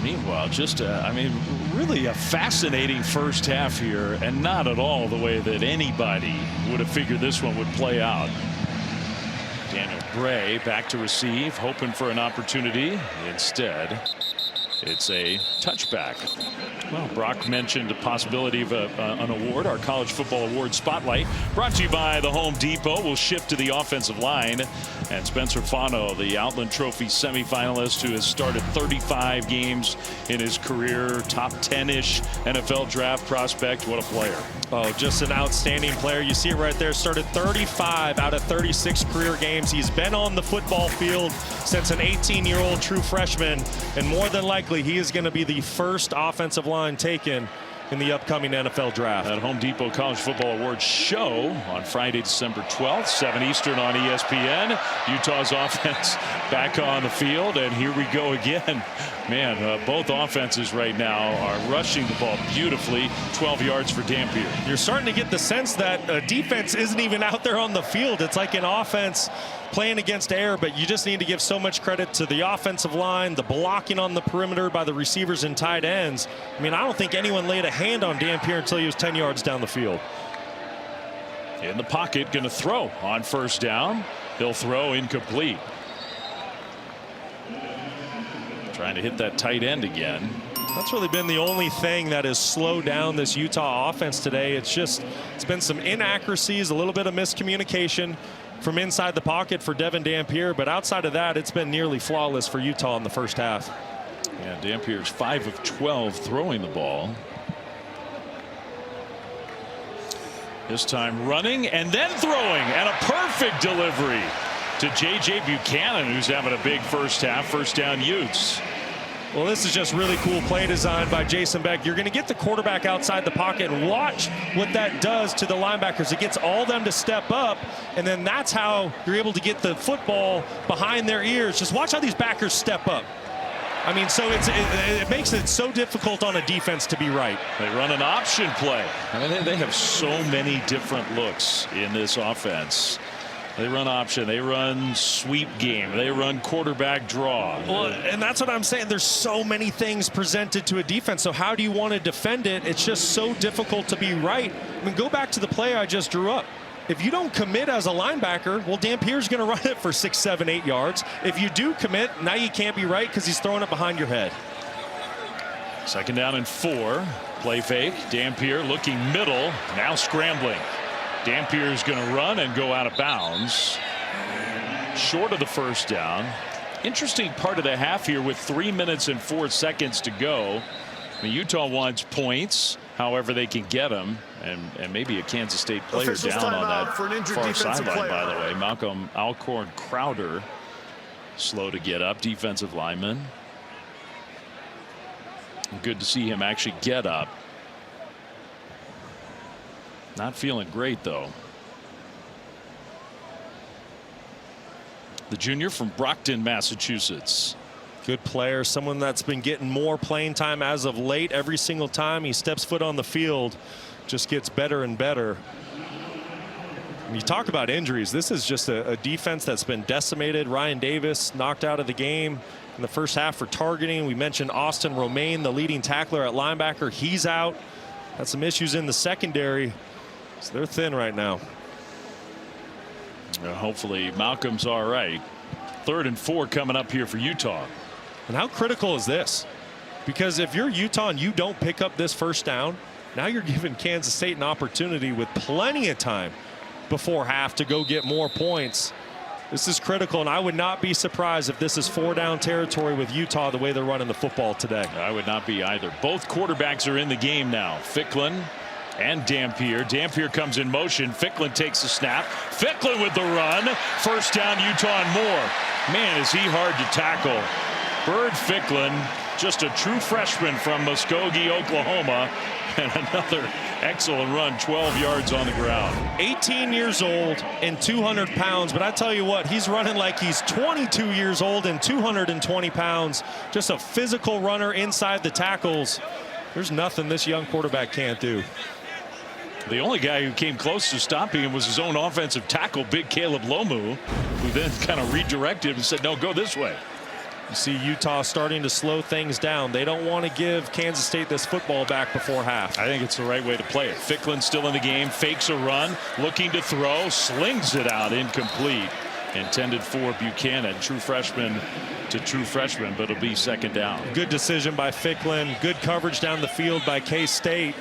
Speaker 1: Meanwhile, just I mean, really a fascinating first half here, and not at all the way that anybody would have figured this one would play out. Daniel Gray back to receive, hoping for an opportunity. Instead, it's a touchback. Well, Brock mentioned the possibility of an award, our college football award spotlight, brought to you by the Home Depot. We'll shift to the offensive line, and Spencer Fano, the Outland Trophy semifinalist who has started 35 games in his career, top 10-ish NFL draft prospect. What a player.
Speaker 2: Oh, just an outstanding player. You see it right there. Started 35 out of 36 career games. He's been on the football field since an 18-year-old true freshman, and more than likely he is going to be the first offensive line taken in the upcoming NFL draft.
Speaker 1: That Home Depot College Football Awards show on Friday, December 12th, 7 Eastern on ESPN. Utah's offense back on the field, and here we go again. Man, both offenses right now are rushing the ball beautifully. 12 yards for Dampier.
Speaker 2: You're starting to get the sense that defense isn't even out there on the field. It's like an offense playing against air, but you just need to give so much credit to the offensive line, the blocking on the perimeter by the receivers and tight ends. I mean, I don't think anyone laid a hand on Dampier until he was 10 yards down the field.
Speaker 1: In the pocket, going to throw on first down. He'll throw incomplete. Trying to hit that tight end again.
Speaker 2: That's really been the only thing that has slowed down this Utah offense today. It's been some inaccuracies, a little bit of miscommunication from inside the pocket for Devin Dampier, but outside of that, it's been nearly flawless for Utah in the first half.
Speaker 1: Yeah, Dampier's 5 of 12 throwing the ball. This time running and then throwing, and a perfect delivery to J.J. Buchanan, who's having a big first half. First down, Utes.
Speaker 2: Well, this is just really cool play design by Jason Beck. You're going to get the quarterback outside the pocket, and watch what that does to the linebackers. It gets all them to step up, and then that's how you're able to get the football behind their ears. Just watch how these backers step up. I mean, so it makes it so difficult on a defense to be right.
Speaker 1: They run an option play. I mean, they have so many different looks in this offense. They run option, they run sweep game, they run quarterback draw.
Speaker 2: Well, and that's what I'm saying. There's so many things presented to a defense. So how do you want to defend it? It's just so difficult to be right. I mean, go back to the play I just drew up. if you don't commit as a linebacker, well, Dampier's going to run it for 6, 7, 8 yards. If you do commit, now you can't be right because he's throwing it behind your head.
Speaker 1: 2nd down and 4. Play fake. Dampier looking middle. Now scrambling. Dampier's going to run and go out of bounds. Short of the 1st down. Interesting part of the half here with 3 minutes and 4 seconds to go. I mean, Utah wants points, however they can get them, and maybe a Kansas State player down on that far sideline, by the way. Malcolm Alcorn Crowder, slow to get up, defensive lineman. Good to see him actually get up. Not feeling great, though. The junior from Brockton, Massachusetts.
Speaker 2: Good player, someone that's been getting more playing time as of late. Every single time he steps foot on the field, just gets better and better. When you talk about injuries, this is just a defense that's been decimated. Ryan Davis knocked out of the game in the 1st half for targeting. We mentioned Austin Romaine, the leading tackler at linebacker. He's out. Had some issues in the secondary. So they're thin right now.
Speaker 1: Hopefully Malcolm's all right. 3rd and 4 coming up here for Utah.
Speaker 2: And how critical is this? Because if you're Utah and you don't pick up this 1st down, now you're giving Kansas State an opportunity with plenty of time before half to go get more points. This is critical, and I would not be surprised if this is 4-down territory with Utah the way they're running the football today.
Speaker 1: I would not be either. Both quarterbacks are in the game now. Ficklin and Dampier. Dampier comes in motion. Ficklin takes the snap. Ficklin with the run. 1st down, Utah and more. Man, is he hard to tackle. Bird Ficklin, just a true freshman from Muskogee, Oklahoma. And another excellent run, 12 yards on the ground.
Speaker 2: 18 years old and 200 pounds, but I tell you what, he's running like he's 22 years old and 220 pounds. Just a physical runner inside the tackles. There's nothing this young quarterback can't do.
Speaker 1: The only guy who came close to stopping him was his own offensive tackle, big Caleb Lomu, who then kind of redirected and said, no, go this way.
Speaker 2: You see Utah starting to slow things down. They don't want to give Kansas State this football back before half.
Speaker 1: I think it's the right way to play it. Ficklin still in the game, fakes a run, looking to throw, slings it out, incomplete. Intended for Buchanan, true freshman to true freshman, but it'll be 2nd down.
Speaker 2: Good decision by Ficklin. Good coverage down the field by K-State.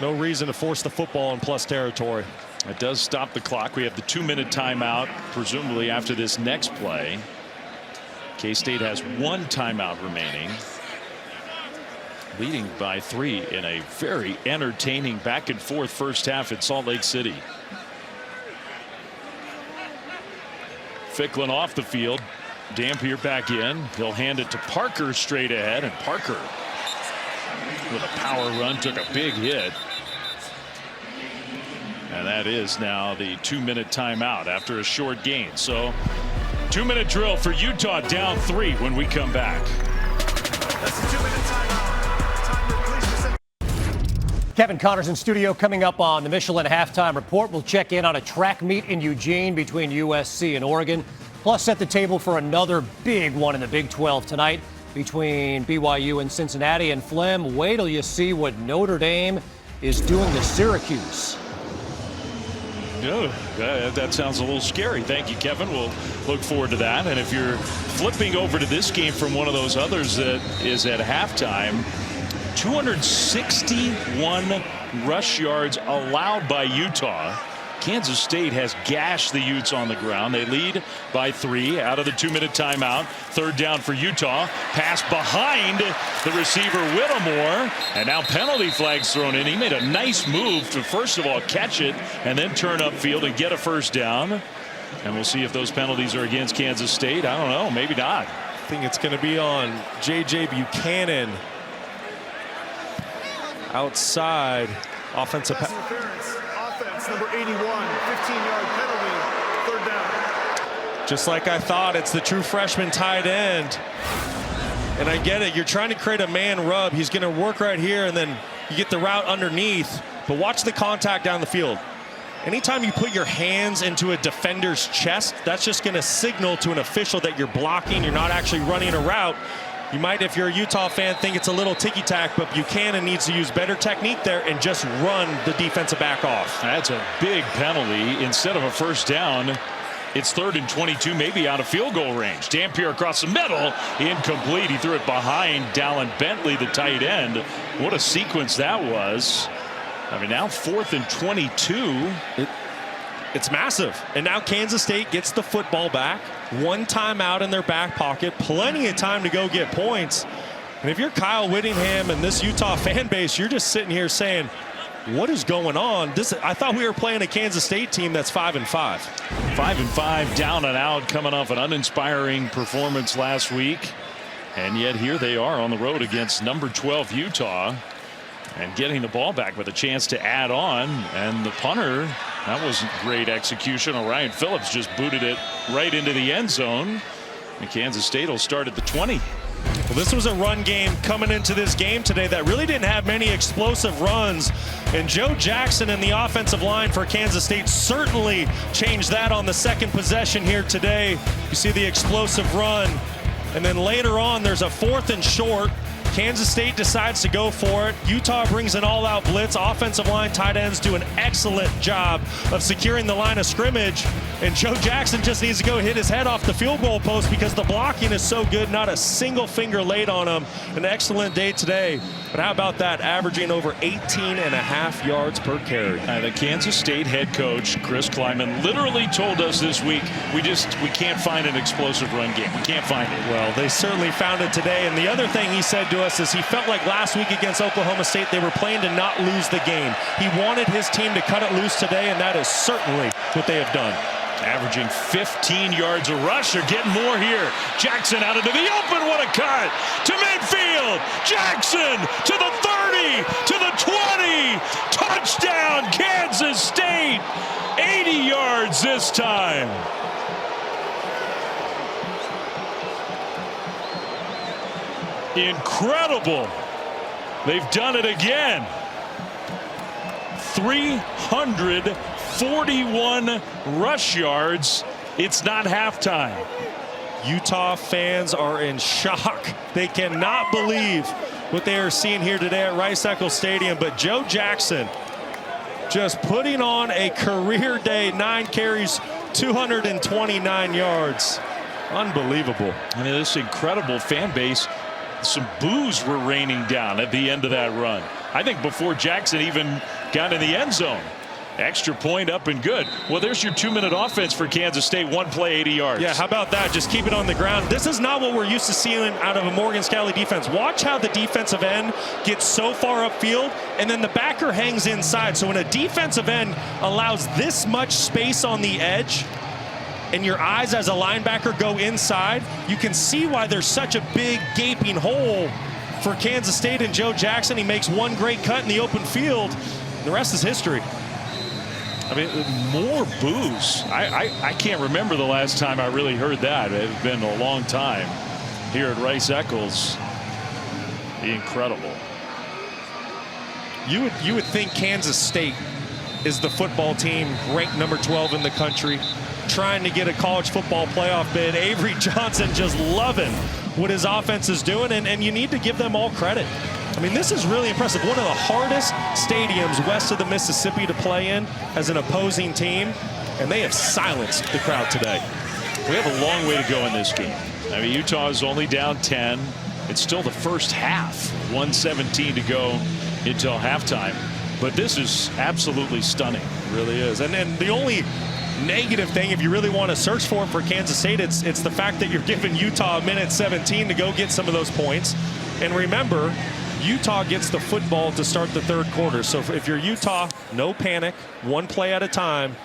Speaker 2: No reason to force the football in plus territory.
Speaker 1: It does stop the clock. We have the 2-minute timeout, presumably after this next play. K-State has 1 timeout remaining. Leading by 3 in a very entertaining back and forth 1st half in Salt Lake City. Ficklin off the field. Dampier back in. He'll hand it to Parker straight ahead, and Parker with a power run took a big hit. And that is now the 2-minute timeout after a short gain. So 2-minute drill for Utah, down 3 when we come back.
Speaker 4: That's the 2-minute timeout. Timer, please.
Speaker 6: Kevin Connors in studio. Coming up on the Michelin Halftime Report, we'll check in on a track meet in Eugene between USC and Oregon. Plus set the table for another big one in the Big 12 tonight between BYU and Cincinnati. And Flem, wait till you see what Notre Dame is doing to Syracuse.
Speaker 1: No, that sounds a little scary. Thank you, Kevin. We'll look forward to that. And if you're flipping over to this game from one of those others that is at halftime, 261 rush yards allowed by Utah. Kansas State has gashed the Utes on the ground. They lead by 3 out of the 2-minute timeout. 3rd down for Utah. Pass behind the receiver Whittemore, and now penalty flags thrown in. He made a nice move to first of all catch it and then turn upfield and get a 1st down. And we'll see if those penalties are against Kansas State. I don't know, maybe not.
Speaker 2: I think it's going to be on J.J. Buchanan. Outside offensive
Speaker 4: Offense number 81, 15-yard penalty, 3rd down.
Speaker 2: Just like I thought, it's the true freshman tight end. And I get it, you're trying to create a man rub. He's going to work right here, and then you get the route underneath. But watch the contact down the field. Anytime you put your hands into a defender's chest, that's just going to signal to an official that you're blocking, you're not actually running a route. You might, if you're a Utah fan, think it's a little ticky-tack, but Buchanan needs to use better technique there and just run the defensive back off.
Speaker 1: That's a big penalty. Instead of a first down, it's 3rd and 22, maybe out of field goal range. Dampier across the middle, incomplete. He threw it behind Dallin Bentley, the tight end. What a sequence that was. I mean, now 4th and 22.
Speaker 2: It's massive. And now Kansas State gets the football back. 1 timeout in their back pocket. Plenty of time to go get points. And if you're Kyle Whittingham and this Utah fan base, you're just sitting here saying, what is going on? I thought we were playing a Kansas State team that's 5-5.
Speaker 1: 5-5, down and out, coming off an uninspiring performance last week. And yet here they are on the road against number 12 Utah. And getting the ball back with a chance to add on. And the punter, that wasn't great execution. Orion Phillips just booted it right into the end zone. And Kansas State will start at the 20.
Speaker 2: Well, this was a run game coming into this game today that really didn't have many explosive runs. And Joe Jackson and the offensive line for Kansas State certainly changed that on the 2nd possession here today. You see the explosive run. And then later on, there's a 4th and short. Kansas State decides to go for it. Utah brings an all-out blitz. Offensive line tight ends do an excellent job of securing the line of scrimmage. And Joe Jackson just needs to go hit his head off the field goal post because the blocking is so good. Not a single finger laid on him. An excellent day today. But how about that? Averaging over 18.5 yards per carry.
Speaker 1: The Kansas State head coach, Chris Kleiman, literally told us this week, we can't find an explosive run game. We can't find it.
Speaker 2: Well, they certainly found it today. And the other thing he said to us is he felt like last week against Oklahoma State they were playing to not lose the game. He wanted his team to cut it loose today, and that is certainly what they have done.
Speaker 1: Averaging 15 yards a rush. They're getting more here. Jackson out into the open. What a cut to midfield. Jackson to the 30, to the 20. Touchdown, Kansas State. 80 yards this time. Incredible. They've done it again. 341 rush yards. It's not halftime.
Speaker 2: Utah fans are in shock. They cannot believe what they are seeing here today at Rice-Eccles Stadium. But Joe Jackson just putting on a career day. 9 carries, 229 yards. Unbelievable.
Speaker 1: I mean, this incredible fan base. Some boos were raining down at the end of that run. I think before Jackson even got in the end zone. Extra point up and good. Well, there's your 2-minute offense for Kansas State. 1 play, 80 yards.
Speaker 2: Yeah, how about that? Just keep it on the ground. This is not what we're used to seeing out of a Morgan Scalley defense. Watch how the defensive end gets so far upfield, and then the backer hangs inside. So when a defensive end allows this much space on the edge, and your eyes as a linebacker go inside, you can see why there's such a big gaping hole for Kansas State and Joe Jackson. He makes 1 great cut in the open field. The rest is history.
Speaker 1: I mean, more boos. I can't remember the last time I really heard that. It's been a long time here at Rice-Eccles. Incredible.
Speaker 2: You would think Kansas State is the football team ranked number 12 in the country, trying to get a college football playoff bid. Avery Johnson just loving what his offense is doing, and you need to give them all credit. I mean, this is really impressive. One of the hardest stadiums west of the Mississippi to play in as an opposing team, and they have silenced the crowd today.
Speaker 1: We have a long way to go in this game. I mean, Utah is only down 10. It's still the first half. 1:17 to go until halftime. But this is absolutely stunning.
Speaker 2: It really is. And then the only negative thing, if you really want to search for Kansas State, it's the fact that you're giving Utah a minute 17 to go get some of those points. And remember, Utah gets the football to start the 3rd quarter. So if you're Utah, no panic, 1 play at a time.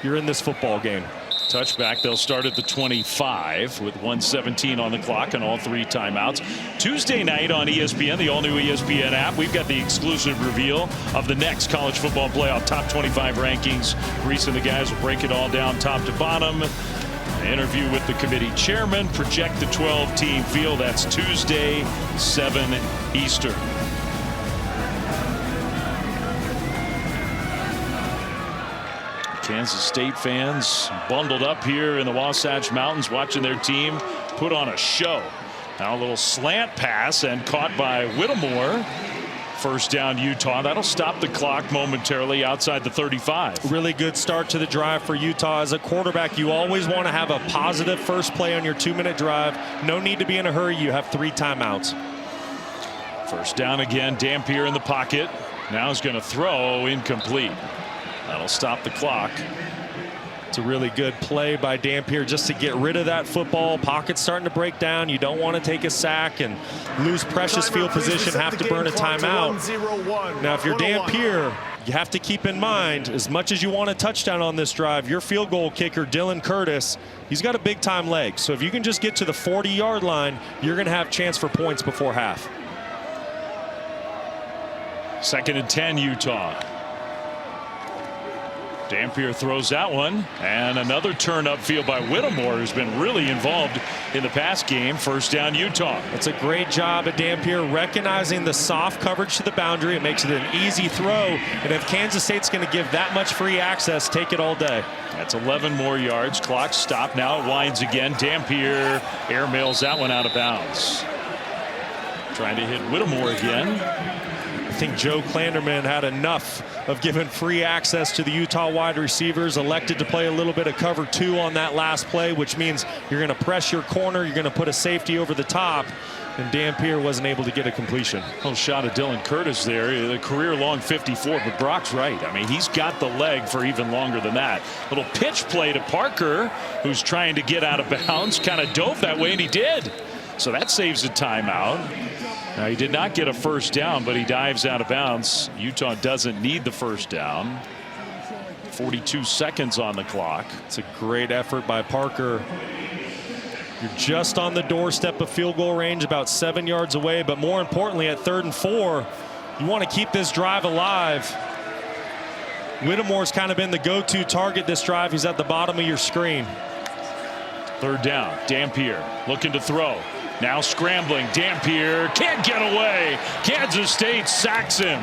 Speaker 2: You're in this football game.
Speaker 1: Touchback. They'll start at the 25 with 1:17 on the clock and all 3 timeouts. Tuesday night on ESPN, the all-new ESPN app, we've got the exclusive reveal of the next college football playoff top 25 rankings. Reese and the guys will break it all down top to bottom. An interview with the committee chairman. Project the 12-team field. That's Tuesday, 7 Eastern. Kansas State fans bundled up here in the Wasatch Mountains watching their team put on a show. Now a little slant pass and caught by Whittemore. First down Utah. That'll stop the clock momentarily outside the 35.
Speaker 2: Really good start to the drive for Utah. As a quarterback, you always want to have a positive first play on your 2-minute drive. No need to be in a hurry. You have 3 timeouts.
Speaker 1: First down again. Dampier in the pocket. Now he's going to throw, incomplete. That'll stop the clock.
Speaker 2: It's a really good play by Dampier just to get rid of that football. Pocket's starting to break down. You don't want to take a sack and lose precious field position, have to burn a timeout. Now, if you're Dampier, you have to keep in mind, as much as you want a touchdown on this drive, your field goal kicker, Dylan Curtis, he's got a big-time leg. So if you can just get to the 40-yard line, you're going to have a chance for points before half.
Speaker 1: 2nd and 10, Utah. Dampier throws that one, and another turn upfield by Whittemore, who's been really involved in the pass game. First down, Utah.
Speaker 2: It's a great job at Dampier recognizing the soft coverage to the boundary. It makes it an easy throw, and if Kansas State's going to give that much free access, take it all day.
Speaker 1: That's 11 more yards. Clock stopped. Now it winds again. Dampier airmails that one out of bounds. Trying to hit Whittemore again.
Speaker 2: I think Joe Klanderman had enough of giving free access to the Utah wide receivers, elected to play a little bit of cover 2 on that last play, which means you're going to press your corner, you're going to put a safety over the top, and Dampier wasn't able to get a completion.
Speaker 1: Oh, shot of Dylan Curtis there, the career-long 54, but Brock's right. I mean, he's got the leg for even longer than that. Little pitch play to Parker, who's trying to get out of bounds, kind of dove that way, and he did. So that saves a timeout. Now, he did not get a first down, but he dives out of bounds. Utah doesn't need the first down. 42 seconds on the clock.
Speaker 2: It's a great effort by Parker. You're just on the doorstep of field goal range, about 7 yards away, but more importantly, at 3rd and 4, you want to keep this drive alive. Whittemore's kind of been the go-to target this drive. He's at the bottom of your screen.
Speaker 1: 3rd down, Dampier looking to throw. Now scrambling, Dampier can't get away. Kansas State sacks him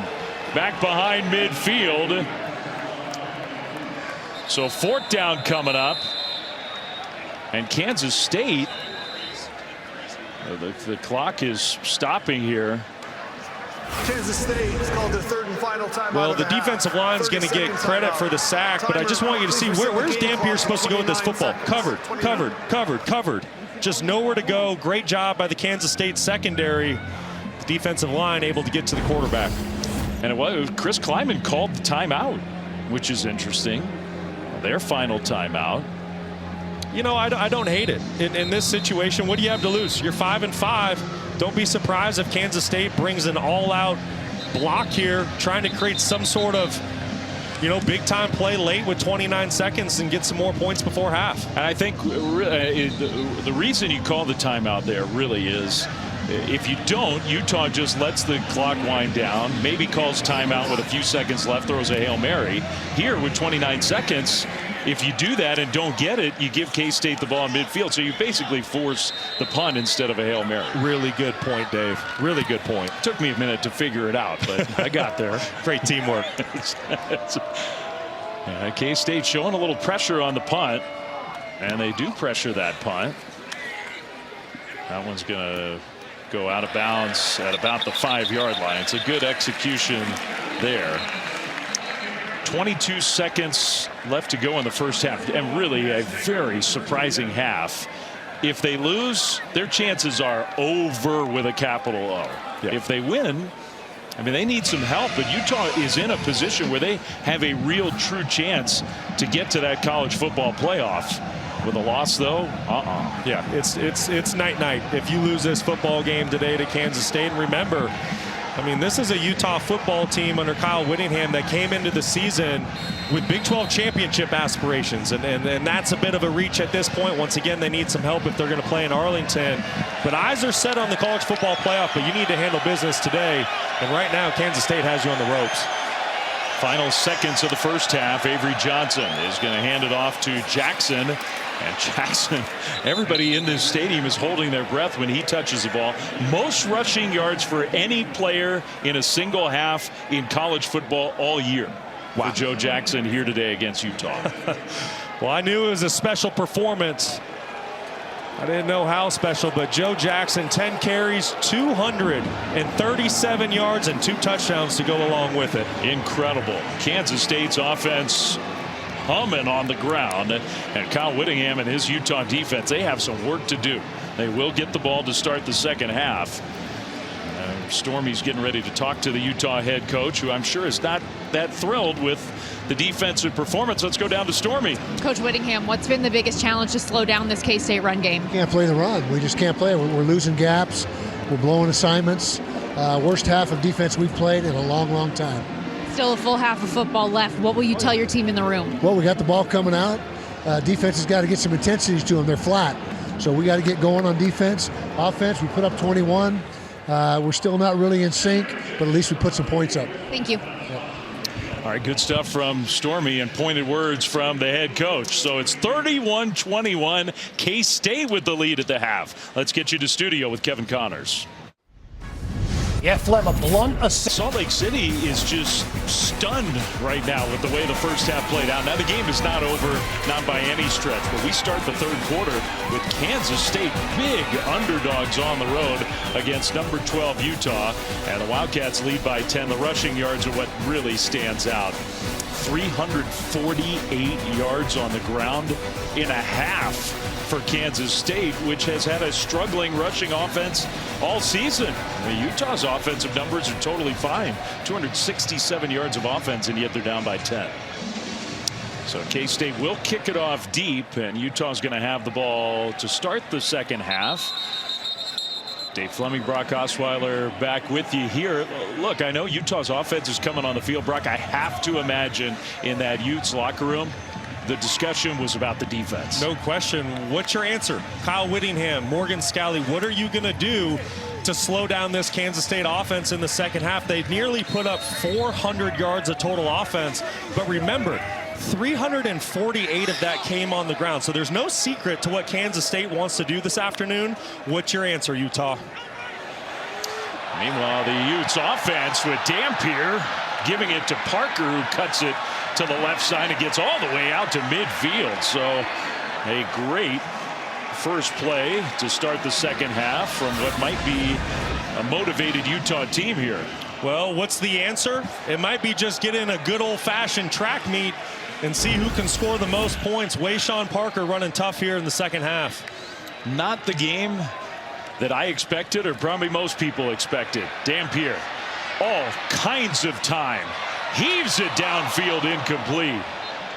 Speaker 1: back behind midfield. So 4th down coming up, and Kansas State, the clock is stopping here.
Speaker 4: Kansas State has called their 3rd and final timeout.
Speaker 2: Well, the defensive line is going to get credit for the sack, but I just want you to see where's Dampier supposed to go with this football? Covered, covered, covered, covered. Just nowhere to go. Great job by the Kansas State secondary. The defensive line able to get to the quarterback.
Speaker 1: And it was Chris Kleiman called the timeout, which is interesting. Their final timeout.
Speaker 2: You know, I don't hate it. In this situation, what do you have to lose? You're 5-5. Don't be surprised if Kansas State brings an all-out block here, trying to create some sort of, you know, big-time play late with 29 seconds and get some more points before half.
Speaker 1: And I think the reason you call the timeout there really is, if you don't, Utah just lets the clock wind down, maybe calls timeout with a few seconds left, throws a Hail Mary. Here with 29 seconds, if you do that and don't get it, you give K-State the ball in midfield. So you basically force the punt instead of a Hail Mary.
Speaker 2: Really good point, Dave. Really good point.
Speaker 1: Took me a minute to figure it out, but I got there.
Speaker 2: Great teamwork.
Speaker 1: K-State showing a little pressure on the punt, and they do pressure that punt. That one's going to go out of bounds at about the 5-yard line. It's a good execution there. 22 seconds left to go in the first half, and really a very surprising half. If they lose, their chances are over with a capital O.
Speaker 2: Yeah.
Speaker 1: If they win, I mean, they need some help, but Utah is in a position where they have a real true chance to get to that college football playoff. With a loss, though,
Speaker 2: yeah, it's night-night if you lose this football game today to Kansas State. And remember, I mean, this is a Utah football team under Kyle Whittingham that came into the season with Big 12 championship aspirations, and that's a bit of a reach at this point. Once again, they need some help if they're going to play in Arlington. But eyes are set on the college football playoff, but you need to handle business today. And right now, Kansas State has you on the ropes.
Speaker 1: Final seconds of the first half. Avery Johnson is going to hand it off to Jackson. And Jackson, everybody in this stadium is holding their breath when he touches the ball. Most rushing yards for any player in a single half in college football all year. Wow. For Joe Jackson here today against Utah.
Speaker 2: Well, I knew it was a special performance I didn't know how special, but Joe Jackson, 10 carries, 237 yards, and 2 touchdowns to go along with it.
Speaker 1: Incredible. Kansas State's offense humming on the ground, and Kyle Whittingham and his Utah defense, they have some work to do. They will get the ball to start the second half. Stormy's getting ready to talk to the Utah head coach, who I'm sure is not that thrilled with the defensive performance. Let's go down to Stormy.
Speaker 3: Coach Whittingham, what's been the biggest challenge to slow down this K-State run game?
Speaker 9: We can't play the run. We just can't play it. We're losing gaps. We're blowing assignments. Worst half of defense we've played in a long, long time.
Speaker 3: Still a full half of football left. What will you tell your team in the room?
Speaker 9: Well, we got the ball coming out. Defense has got to get some intensities to them. They're flat. So we got to get going on defense. Offense, we put up 21. We're still not really in sync, but at least we put some points up.
Speaker 3: Thank you.
Speaker 9: Yep.
Speaker 1: All right, good stuff from Stormy and pointed words from the head coach. So it's 31-21. K-State with the lead at the half. Let's get you to studio with Kevin Connors.
Speaker 6: Yeah, Flem, a blunt assist.
Speaker 1: Salt Lake City is just stunned right now with the way the first half played out. Now the game is not over, not by any stretch, but we start the third quarter with Kansas State big underdogs on the road against number 12 Utah, and the Wildcats lead by 10. The rushing yards are what really stands out. 348 yards on the ground in a half for Kansas State, which has had a struggling rushing offense all season. Utah's offensive numbers are totally fine. 267 yards of offense, and yet they're down by 10. So K-State will kick it off deep, and Utah's going to have the ball to start the second half. Dave Fleming, Brock Osweiler back with you here. Look, I know Utah's offense is coming on the field. Brock, I have to imagine in that Utes locker room, the discussion was about the defense.
Speaker 2: No question. What's your answer? Kyle Whittingham, Morgan Scalley, what are you going to do to slow down this Kansas State offense in the second half? They nearly put up 400 yards of total offense, but remember, 348 of that came on the ground. So there's no secret to what Kansas State wants to do this afternoon. What's your answer, Utah?
Speaker 1: Meanwhile, the Utes offense with Dampier giving it to Parker, who cuts it to the left side and gets all the way out to midfield. So a great first play to start the second half from what might be a motivated Utah team here.
Speaker 2: Well, what's the answer? It might be just get in a good old-fashioned track meet and see who can score the most points. Wayshawn Parker running tough here in the second half.
Speaker 1: Not the game that I expected, or probably most people expected. Dampier, all kinds of time. Heaves it downfield, incomplete.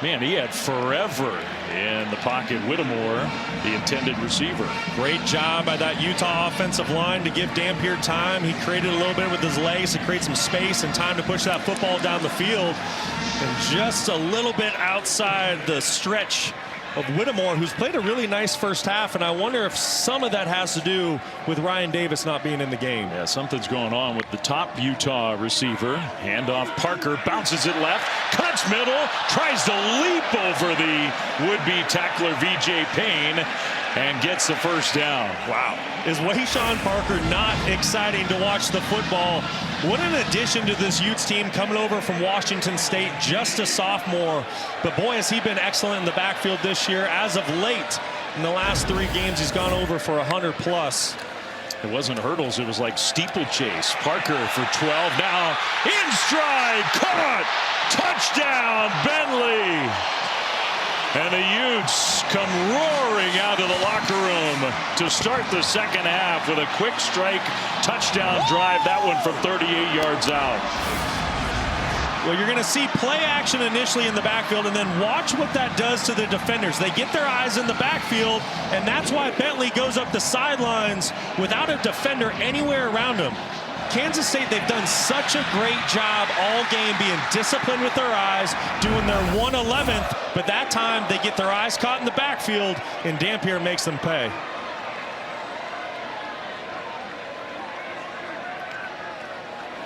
Speaker 1: Man, he had forever in the pocket. Whittemore, the intended receiver.
Speaker 2: Great job by that Utah offensive line to give Dampier time. He created a little bit with his legs to create some space and time to push that football down the field. And just a little bit outside the stretch of Whittemore, who's played a really nice first half, and I wonder if some of that has to do with Ryan Davis not being in the game.
Speaker 1: Yeah, something's going on with the top Utah receiver. Handoff, Parker bounces it left, cuts middle, tries to leap over the would-be tackler VJ Payne, and gets the first down.
Speaker 2: Wow. Is Wayshawn Parker not exciting to watch the football? What an addition to this Utes team, coming over from Washington State, just a sophomore. But boy, has he been excellent in the backfield this year. As of late, in the last 3 games, he's gone over for 100+.
Speaker 1: It wasn't hurdles, it was like steeplechase. Parker for 12 now, in stride, caught, touchdown, Bentley. And the Utes come roaring out of the locker room to start the second half with a quick strike touchdown drive. That one from 38 yards out.
Speaker 2: Well, you're going to see play action initially in the backfield, and then watch what that does to the defenders. They get their eyes in the backfield, and that's why Bentley goes up the sidelines without a defender anywhere around him. Kansas State, they've done such a great job all game being disciplined with their eyes, doing their 111th, but that time they get their eyes caught in the backfield, and Dampier makes them pay.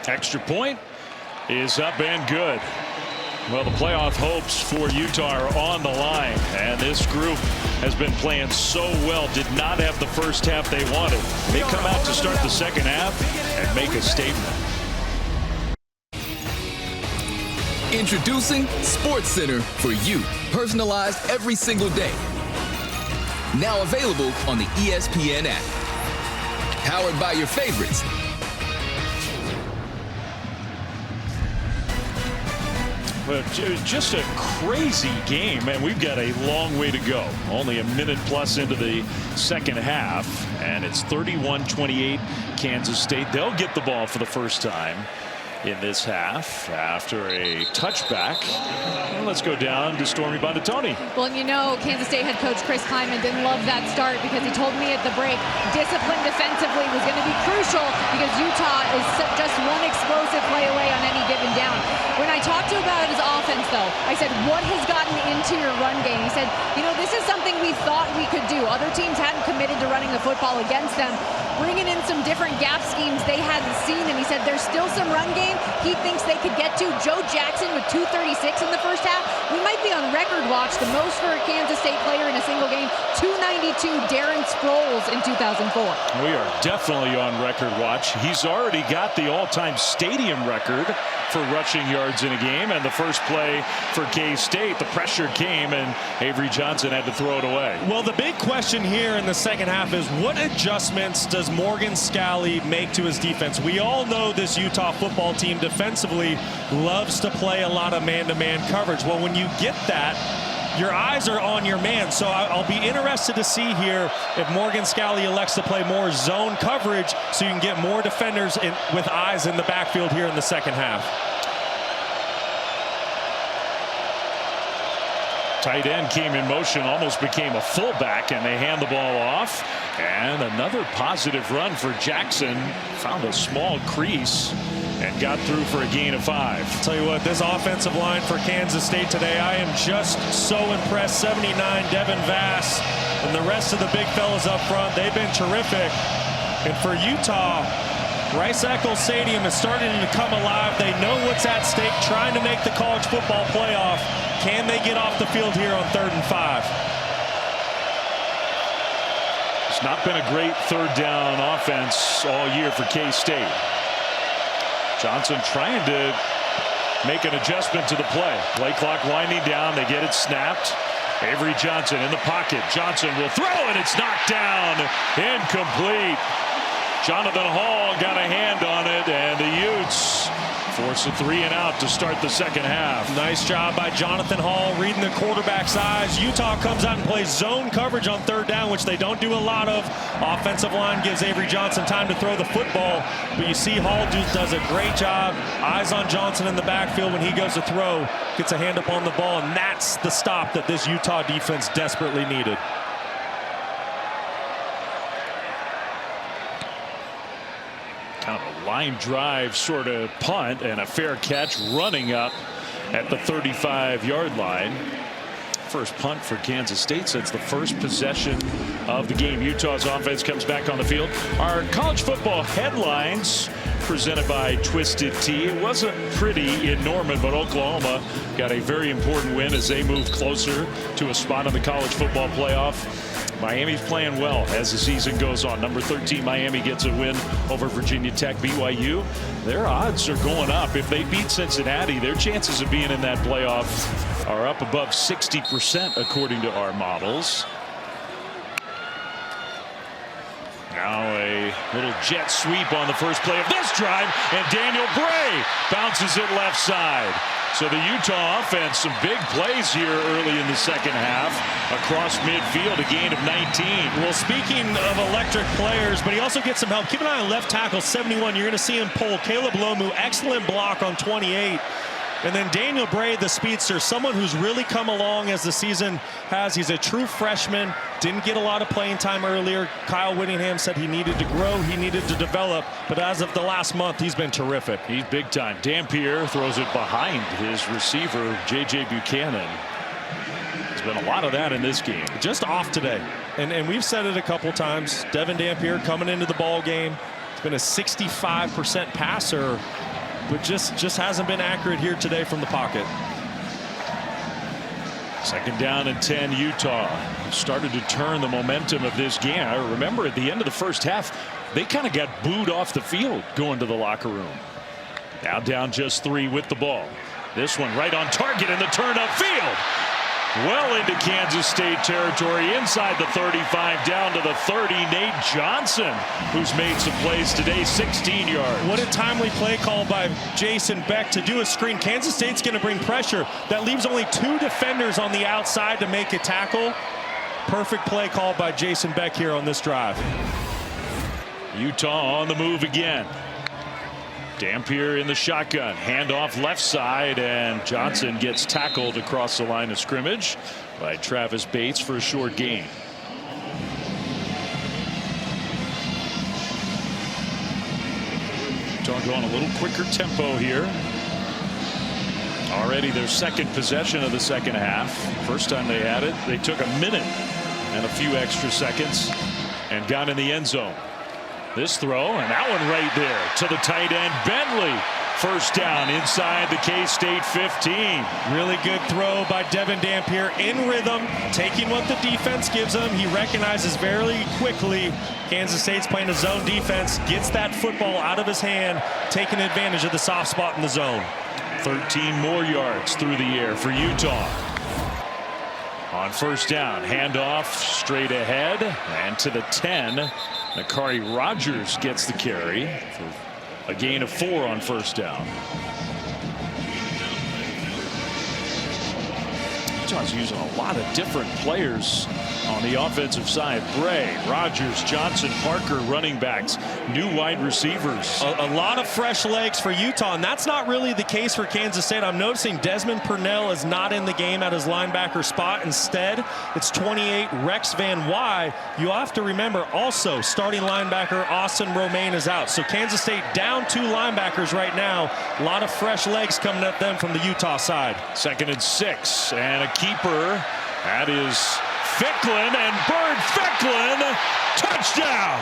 Speaker 1: Extra point is up and good. Well, the playoff hopes for Utah are on the line, and this group has been playing so well. Did not have the first half they wanted. They come out to start the second half and make a statement.
Speaker 10: Introducing SportsCenter for you. Personalized every single day. Now available on the ESPN app. Powered by your favorites.
Speaker 1: But just a crazy game, and we've got a long way to go. Only a minute plus into the second half, and it's 31-28 Kansas State. They'll get the ball for the first time in this half after a touchback. And let's go down to Stormy Buonantony.
Speaker 3: Well, you know, Kansas State head coach Chris Kleiman didn't love that start because he told me at the break discipline defensively was going to be crucial because Utah is just one explosive play away on any given down. When I talked to him about his offense, though, I said, what has gotten into your run game? He said, you know, this is something we thought we could do. Other teams hadn't committed to running the football against them, bringing in some different gap schemes they hadn't seen. And he said, there's still some run game he thinks they could get to. Joe Jackson with 236 in the first half. We might be on record watch, the most for a Kansas State player in a single game. 292 Darren Sproles in 2004.
Speaker 1: We are definitely on record watch. He's already got the all-time stadium record for rushing yards in a game, and the first play for K-State, the pressure came and Avery Johnson had to throw it away.
Speaker 2: Well, the big question here in the second half is what adjustments does Morgan Scalley make to his defense? We all know this Utah football team defensively loves to play a lot of man-to-man coverage. Well, when you get that, your eyes are on your man. So I'll be interested to see here if Morgan Scalley elects to play more zone coverage so you can get more defenders with eyes in the backfield here in the second half.
Speaker 1: Tight end came in motion, almost became a fullback, and they hand the ball off. And another positive run for Jackson. Found a small crease and got through for a gain of 5.
Speaker 2: Tell you what, this offensive line for Kansas State today, I am just so impressed. 79, Devin Vass, and the rest of the big fellas up front, they've been terrific. And for Utah, Rice-Eccles Stadium is starting to come alive. They know what's at stake, trying to make the college football playoff. Can they get off the field here on 3rd and 5?
Speaker 1: It's not been a great third down offense all year for K-State. Johnson trying to make an adjustment to the play. Play clock winding down. They get it snapped. Avery Johnson in the pocket. Johnson will throw, and it's knocked down. Incomplete. Jonathan Hall got a hand on it, and the Utes force a 3 and out to start the second half.
Speaker 2: Nice job by Jonathan Hall reading the quarterback's eyes. Utah comes out and plays zone coverage on 3rd down, which they don't do a lot of. Offensive line gives Avery Johnson time to throw the football, but you see Hall does a great job. Eyes on Johnson in the backfield when he goes to throw, gets a hand up on the ball, and that's the stop that this Utah defense desperately needed.
Speaker 1: Kind of a line drive sort of punt and a fair catch running up at the 35-yard line. First punt for Kansas State since the first possession of the game. Utah's offense comes back on the field. Our college football headlines presented by Twisted Tea. It wasn't pretty in Norman, but Oklahoma got a very important win as they move closer to a spot in the college football playoff. Miami's playing well as the season goes on. Number 13 Miami gets a win over Virginia Tech. BYU, their odds are going up. If they beat Cincinnati, their chances of being in that playoff are up above 60% according to our models. Now a little jet sweep on the first play of this drive, and Daniel Bray bounces it left side. So the Utah offense, some big plays here early in the second half. Across midfield, a gain of 19.
Speaker 2: Well, speaking of electric players, but he also gets some help. Keep an eye on left tackle 71. You're going to see him pull Caleb Lomu. Excellent block on 28. And then Daniel Bray, the speedster, someone who's really come along as the season has. He's a true freshman. Didn't get a lot of playing time earlier. Kyle Whittingham said he needed to grow, he needed to develop. But as of the last month, he's been terrific.
Speaker 1: He's big time. Dampier throws it behind his receiver, J.J. Buchanan. There's been a lot of that in this game.
Speaker 2: Just off today. And we've said it a couple times. Devin Dampier coming into the ball game. It's been a 65% passer, but just hasn't been accurate here today from the pocket.
Speaker 1: Second down and 10, Utah started to turn the momentum of this game. I remember at the end of the first half, they kind of got booed off the field going to the locker room. Now down just 3 with the ball. This one right on target in the turn upfield. Well into Kansas State territory, inside the 35, down to the 30. Nate Johnson, who's made some plays today, 16 yards.
Speaker 2: What a timely play call by Jason Beck to do a screen. Kansas State's going to bring pressure. That leaves only 2 defenders on the outside to make a tackle. Perfect play call by Jason Beck here on this drive.
Speaker 1: Utah on the move again. Dampier in the shotgun, handoff left side, and Johnson gets tackled across the line of scrimmage by Travis Bates for a short gain. Utah going a little quicker tempo here. Already their second possession of the second half. First time they had it, they took a minute and a few extra seconds and got in the end zone. This throw, and that one right there to the tight end, Bentley. First down inside the K-State 15.
Speaker 2: Really good throw by Devin Dampier, in rhythm, taking what the defense gives him. He recognizes very quickly Kansas State's playing a zone defense, gets that football out of his hand, taking advantage of the soft spot in the zone.
Speaker 1: 13 more yards through the air for Utah. On first down, handoff straight ahead and to the 10. Nakari Rogers gets the carry for a gain of 4 on first down. Utah's using a lot of different players on the offensive side. Bray, Rogers, Johnson, Parker, running backs, new wide receivers.
Speaker 2: A lot of fresh legs for Utah, and that's not really the case for Kansas State. I'm noticing Desmond Purnell is not in the game at his linebacker spot. Instead, it's 28 Rex Van Wy. You have to remember also starting linebacker Austin Romaine is out. So Kansas State down 2 linebackers right now. A lot of fresh legs coming at them from the Utah side.
Speaker 1: 2nd and 6, and a keeper. That is Ficklin, and Bird Ficklin, touchdown.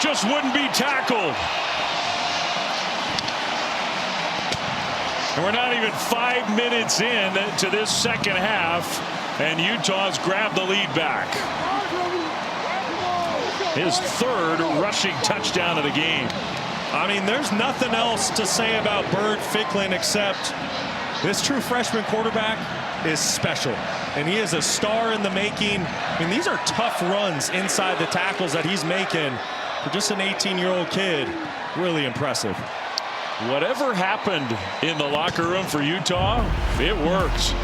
Speaker 1: Just wouldn't be tackled. And we're not even 5 minutes in to this second half, and Utah's grabbed the lead back. His 3rd rushing touchdown of the game.
Speaker 2: I mean, there's nothing else to say about Bird Ficklin except this true freshman quarterback is special, and he is a star in the making. I mean, these are tough runs inside the tackles that he's making for just an 18-year-old kid. Really impressive.
Speaker 1: Whatever happened in the locker room for Utah, it worked.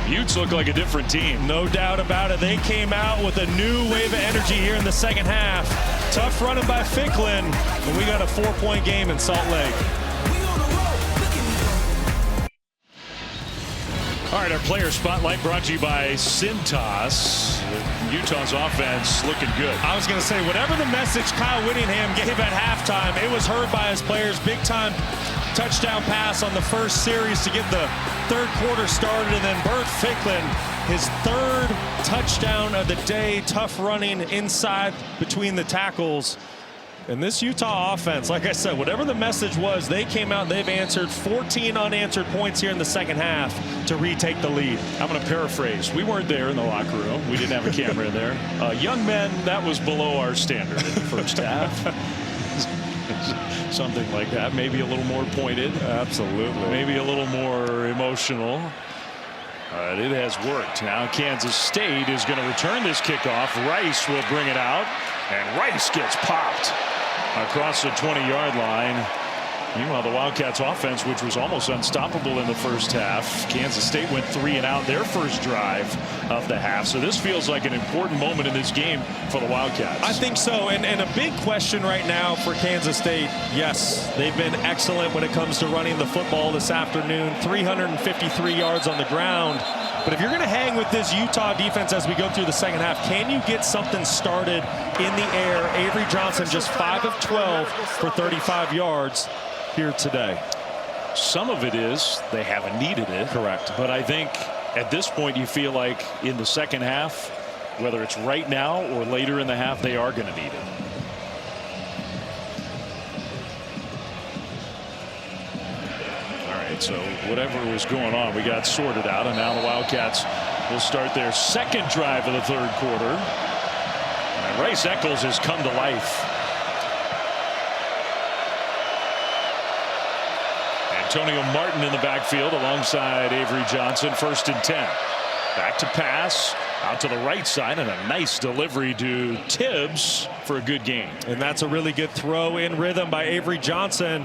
Speaker 1: Utes look like a different team.
Speaker 2: No doubt about it. They came out with a new wave of energy here in the second half. Tough running by Ficklin, and we got a 4-point game in Salt Lake.
Speaker 1: All right, our player spotlight brought to you by Cintas. Utah's offense looking good.
Speaker 2: I was going to say, whatever the message Kyle Whittingham gave at halftime, it was heard by his players. Big time touchdown pass on the first series to get the 3rd quarter started, and then Bert Ficklin, his 3rd touchdown of the day. Tough running inside between the tackles. And this Utah offense, like I said, whatever the message was, they came out and they've answered 14 unanswered points here in the second half to retake the lead.
Speaker 1: I'm going to paraphrase. We weren't there in the locker room. We didn't have a camera there. Young men, that was below our standard in the first half. Something like that. Maybe a little more pointed.
Speaker 2: Absolutely.
Speaker 1: Maybe a little more emotional. But it has worked. Now Kansas State is going to return this kickoff. Rice will bring it out. And Rice gets popped across the 20-yard line. Meanwhile, the Wildcats offense, which was almost unstoppable in the first half. Kansas State went 3 and out their first drive of the half. So this feels like an important moment in this game for the Wildcats.
Speaker 2: I think so. And a big question right now for Kansas State. Yes, they've been excellent when it comes to running the football this afternoon. 353 yards on the ground. But if you're going to hang with this Utah defense as we go through the second half, can you get something started in the air? Avery Johnson just 5 of 12 for 35 yards here today.
Speaker 1: Some of it is they haven't needed it.
Speaker 2: Correct.
Speaker 1: But I think at this point you feel like in the second half, whether it's right now or later in the half, they are going to need it. So whatever was going on, we got sorted out, and now the Wildcats will start their 2nd drive of the 3rd quarter. And Rice Eccles has come to life. And Antonio Martin in the backfield alongside Avery Johnson. 1st and 10. Back to pass. Out to the right side, and a nice delivery to Tibbs for a good gain.
Speaker 2: And that's a really good throw in rhythm by Avery Johnson.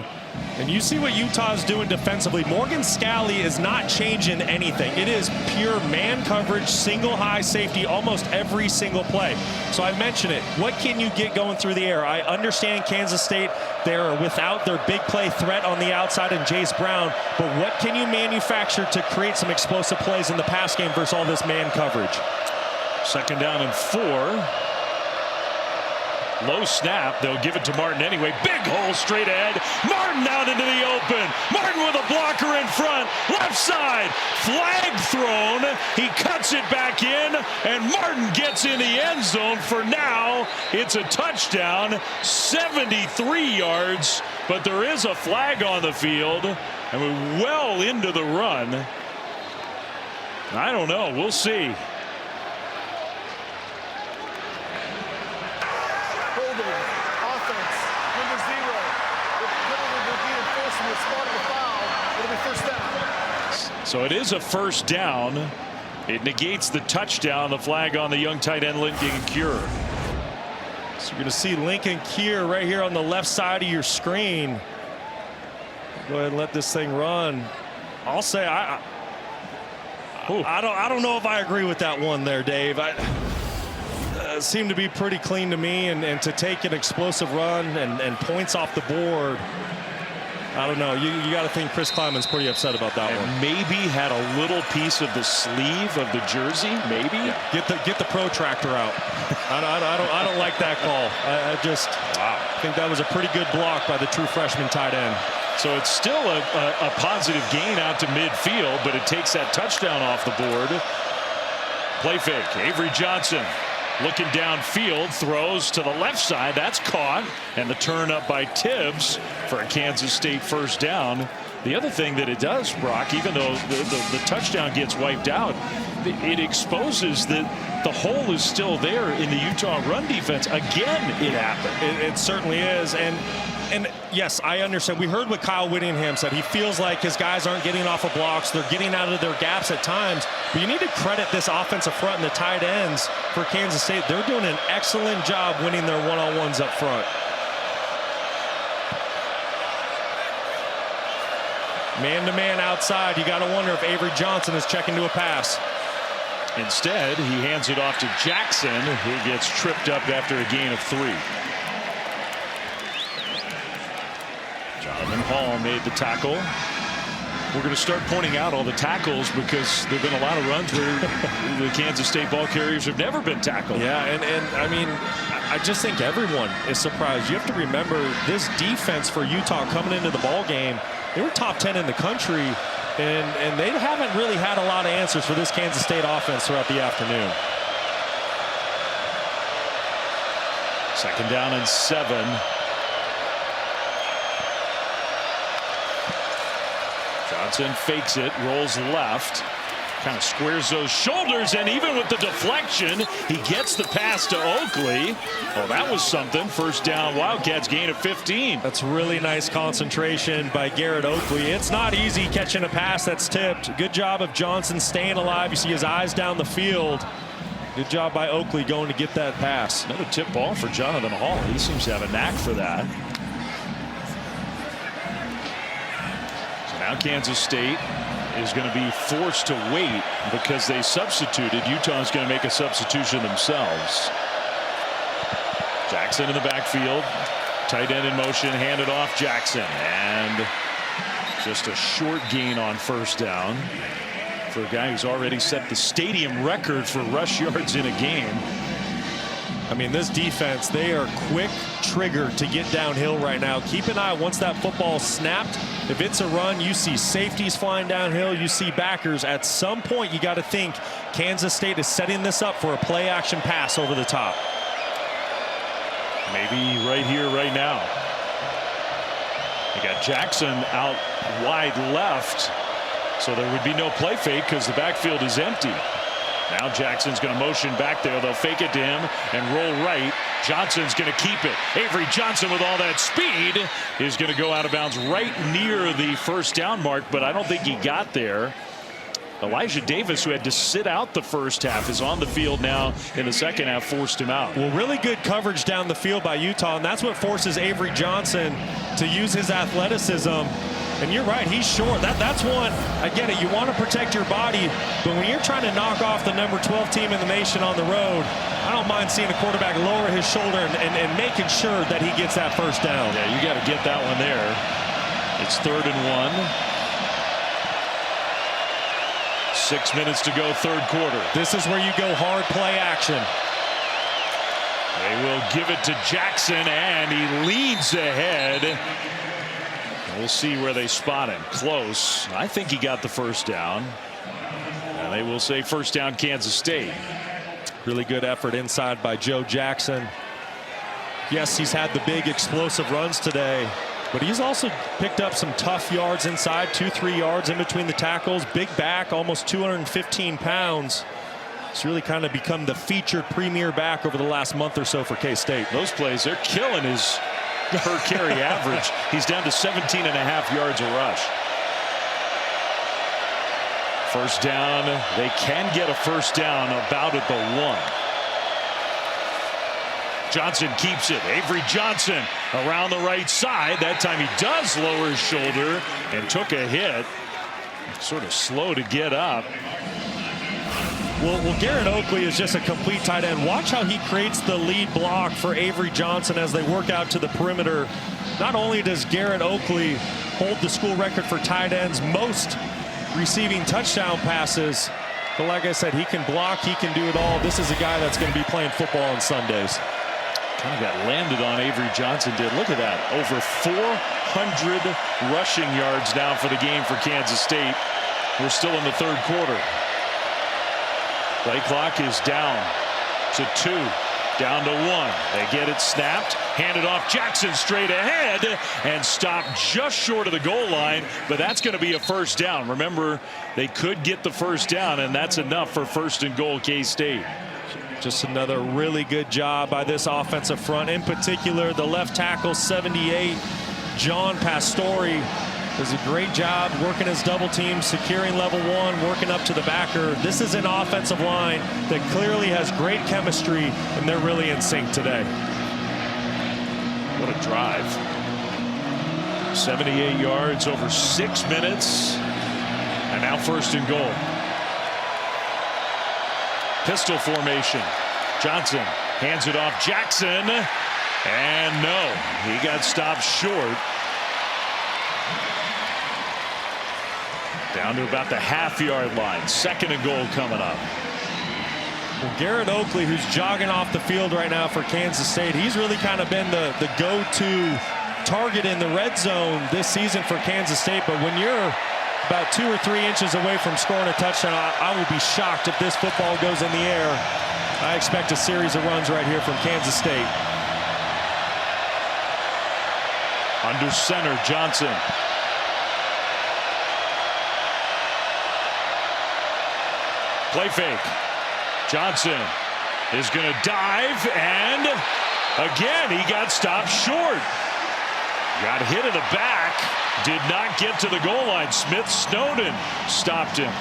Speaker 2: And you see what Utah's doing defensively. Morgan Scalley is not changing anything. It is pure man coverage, single high safety almost every single play. So I mentioned it. What can you get going through the air? I understand Kansas State, they're without their big play threat on the outside and Jace Brown, but what can you manufacture to create some explosive plays in the pass game versus all this man coverage?
Speaker 1: 2nd down and 4. Low snap. They'll give it to Martin anyway. Big hole straight ahead. Martin out into the open. Martin with a blocker in front. Left side. Flag thrown. He cuts it back in, and Martin gets in the end zone. For now, it's a touchdown. 73 yards, but there is a flag on the field, and we're well into the run. I don't know. We'll see. So it is a 1st down. It negates the touchdown. The flag on the young tight end Lincoln Cure.
Speaker 2: So you're going to see Lincoln Cure right here on the left side of your screen. Go ahead and let this thing run. I'll say I don't know if I agree with that one there, Dave. It seemed to be pretty clean to me, and to take an explosive run and points off the board. I don't know. You got to think Chris Kleiman's pretty upset about that one.
Speaker 1: Maybe had a little piece of the sleeve of the jersey. Maybe
Speaker 2: get the protractor out. I don't like that call. I think that was a pretty good block by the true freshman tight end.
Speaker 1: So it's still a positive gain out to midfield, but it takes that touchdown off the board. Play fake. Avery Johnson looking downfield, throws to the left side. That's caught, and the turn up by Tibbs for a Kansas State 1st down. The other thing that it does, Brock, even though the touchdown gets wiped out, it exposes that the hole is still there in the Utah run defense. Again, it happened.
Speaker 2: It certainly is. And yes, I understand. We heard what Kyle Whittingham said. He feels like his guys aren't getting off of blocks. They're getting out of their gaps at times. But you need to credit this offensive front and the tight ends for Kansas State. They're doing an excellent job winning their one-on-ones up front. Man-to-man outside. You got to wonder if Avery Johnson is checking to a pass.
Speaker 1: Instead, he hands it off to Jackson, who gets tripped up after a gain of 3. Jonathan Hall made the tackle. We're going to start pointing out all the tackles because there have been a lot of runs where the Kansas State ball carriers have never been tackled.
Speaker 2: Yeah, and I mean, I just think everyone is surprised. You have to remember this defense for Utah coming into the ball game. They were top 10 in the country, and they haven't really had a lot of answers for this Kansas State offense throughout the afternoon.
Speaker 1: 2nd down and 7. Johnson fakes it, rolls left, kind of squares those shoulders, and even with the deflection, he gets the pass to Oakley. Oh, that was something. 1st down, Wildcats gain of 15.
Speaker 2: That's really nice concentration by Garrett Oakley. It's not easy catching a pass that's tipped. Good job of Johnson staying alive. You see his eyes down the field. Good job by Oakley going to get that pass.
Speaker 1: Another tip ball for Jonathan Hall. He seems to have a knack for that. Now Kansas State is going to be forced to wait because they substituted. Utah is going to make a substitution themselves. Jackson in the backfield. Tight end in motion. Handed off Jackson. And just a short gain on 1st down for a guy who's already set the stadium record for rush yards in a game.
Speaker 2: I mean, this defense, they are quick triggered to get downhill right now. Keep an eye once that football snapped. If it's a run, you see safeties flying downhill. You see backers. At some point, you got to think Kansas State is setting this up for a play action pass over the top.
Speaker 1: Maybe right here, right now. You got Jackson out wide left, so there would be no play fake because the backfield is empty. Now Jackson's going to motion back there. They'll fake it to him and roll right. Johnson's going to keep it. Avery Johnson with all that speed is going to go out of bounds right near the first down mark, but I don't think he got there. Elijah Davis, who had to sit out the first half, is on the field now in the second half, forced him out.
Speaker 2: Well, really good coverage down the field by Utah, and that's what forces Avery Johnson to use his athleticism. And you're right, he's short. That's one, I get it, you want to protect your body, but when you're trying to knock off the number 12 team in the nation on the road, I don't mind seeing a quarterback lower his shoulder and making sure that he gets that first down.
Speaker 1: Yeah, you got to get that one there. It's 3rd and 1. 6 minutes to go, third quarter.
Speaker 2: This is where you go hard play action.
Speaker 1: They will give it to Jackson, and he leads ahead. We'll see where they spot him. Close. I think he got the first down. And they will say first down, Kansas State.
Speaker 2: Really good effort inside by Joe Jackson. Yes, he's had the big explosive runs today, but he's also picked up some tough yards inside, 2-3 yards in between the tackles. Big back, almost 215 pounds. He's really kind of become the featured premier back over the last month or so for K-State.
Speaker 1: Those plays, they're killing his per carry average. He's down to 17.5 yards a rush. First down. They can get a first down about at the 1. Johnson keeps it. Avery Johnson around the right side. That time he does lower his shoulder and took a hit. Sort of slow to get up.
Speaker 2: Well, Garrett Oakley is just a complete tight end. Watch how he creates the lead block for Avery Johnson as they work out to the perimeter. Not only does Garrett Oakley hold the school record for tight ends most receiving touchdown passes, but like I said, he can block, he can do it all. This is a guy that's going to be playing football on Sundays.
Speaker 1: Kind of got landed on. Avery Johnson did. Look at that. Over 400 rushing yards now for the game for Kansas State. We're still in the third quarter. Play clock is down to 2. Down to 1. They get it snapped. Handed off. Jackson straight ahead and stopped just short of the goal line. But that's going to be a first down. Remember, they could get the first down, and that's enough for 1st and goal, K-State.
Speaker 2: Just another really good job by this offensive front. In particular, the left tackle, 78, John Pastore, does a great job working his double team, securing level 1, working up to the backer. This is an offensive line that clearly has great chemistry, and they're really in sync today.
Speaker 1: What a drive. 78 yards over 6 minutes. And now 1st and goal. Pistol formation. Johnson hands it off. Jackson. And no, he got stopped short. Down to about the half-yard line. 2nd and goal coming up.
Speaker 2: Well, Garrett Oakley, who's jogging off the field right now for Kansas State, he's really kind of been the go-to target in the red zone this season for Kansas State. But when you're about 2 or 3 inches away from scoring a touchdown, I will be shocked if this football goes in the air. I expect a series of runs right here from Kansas State.
Speaker 1: Under center, Johnson. Play fake. Johnson is going to dive, and again he got stopped short. Got hit in the back. Did not get to the goal line. Smith Snowden stopped him.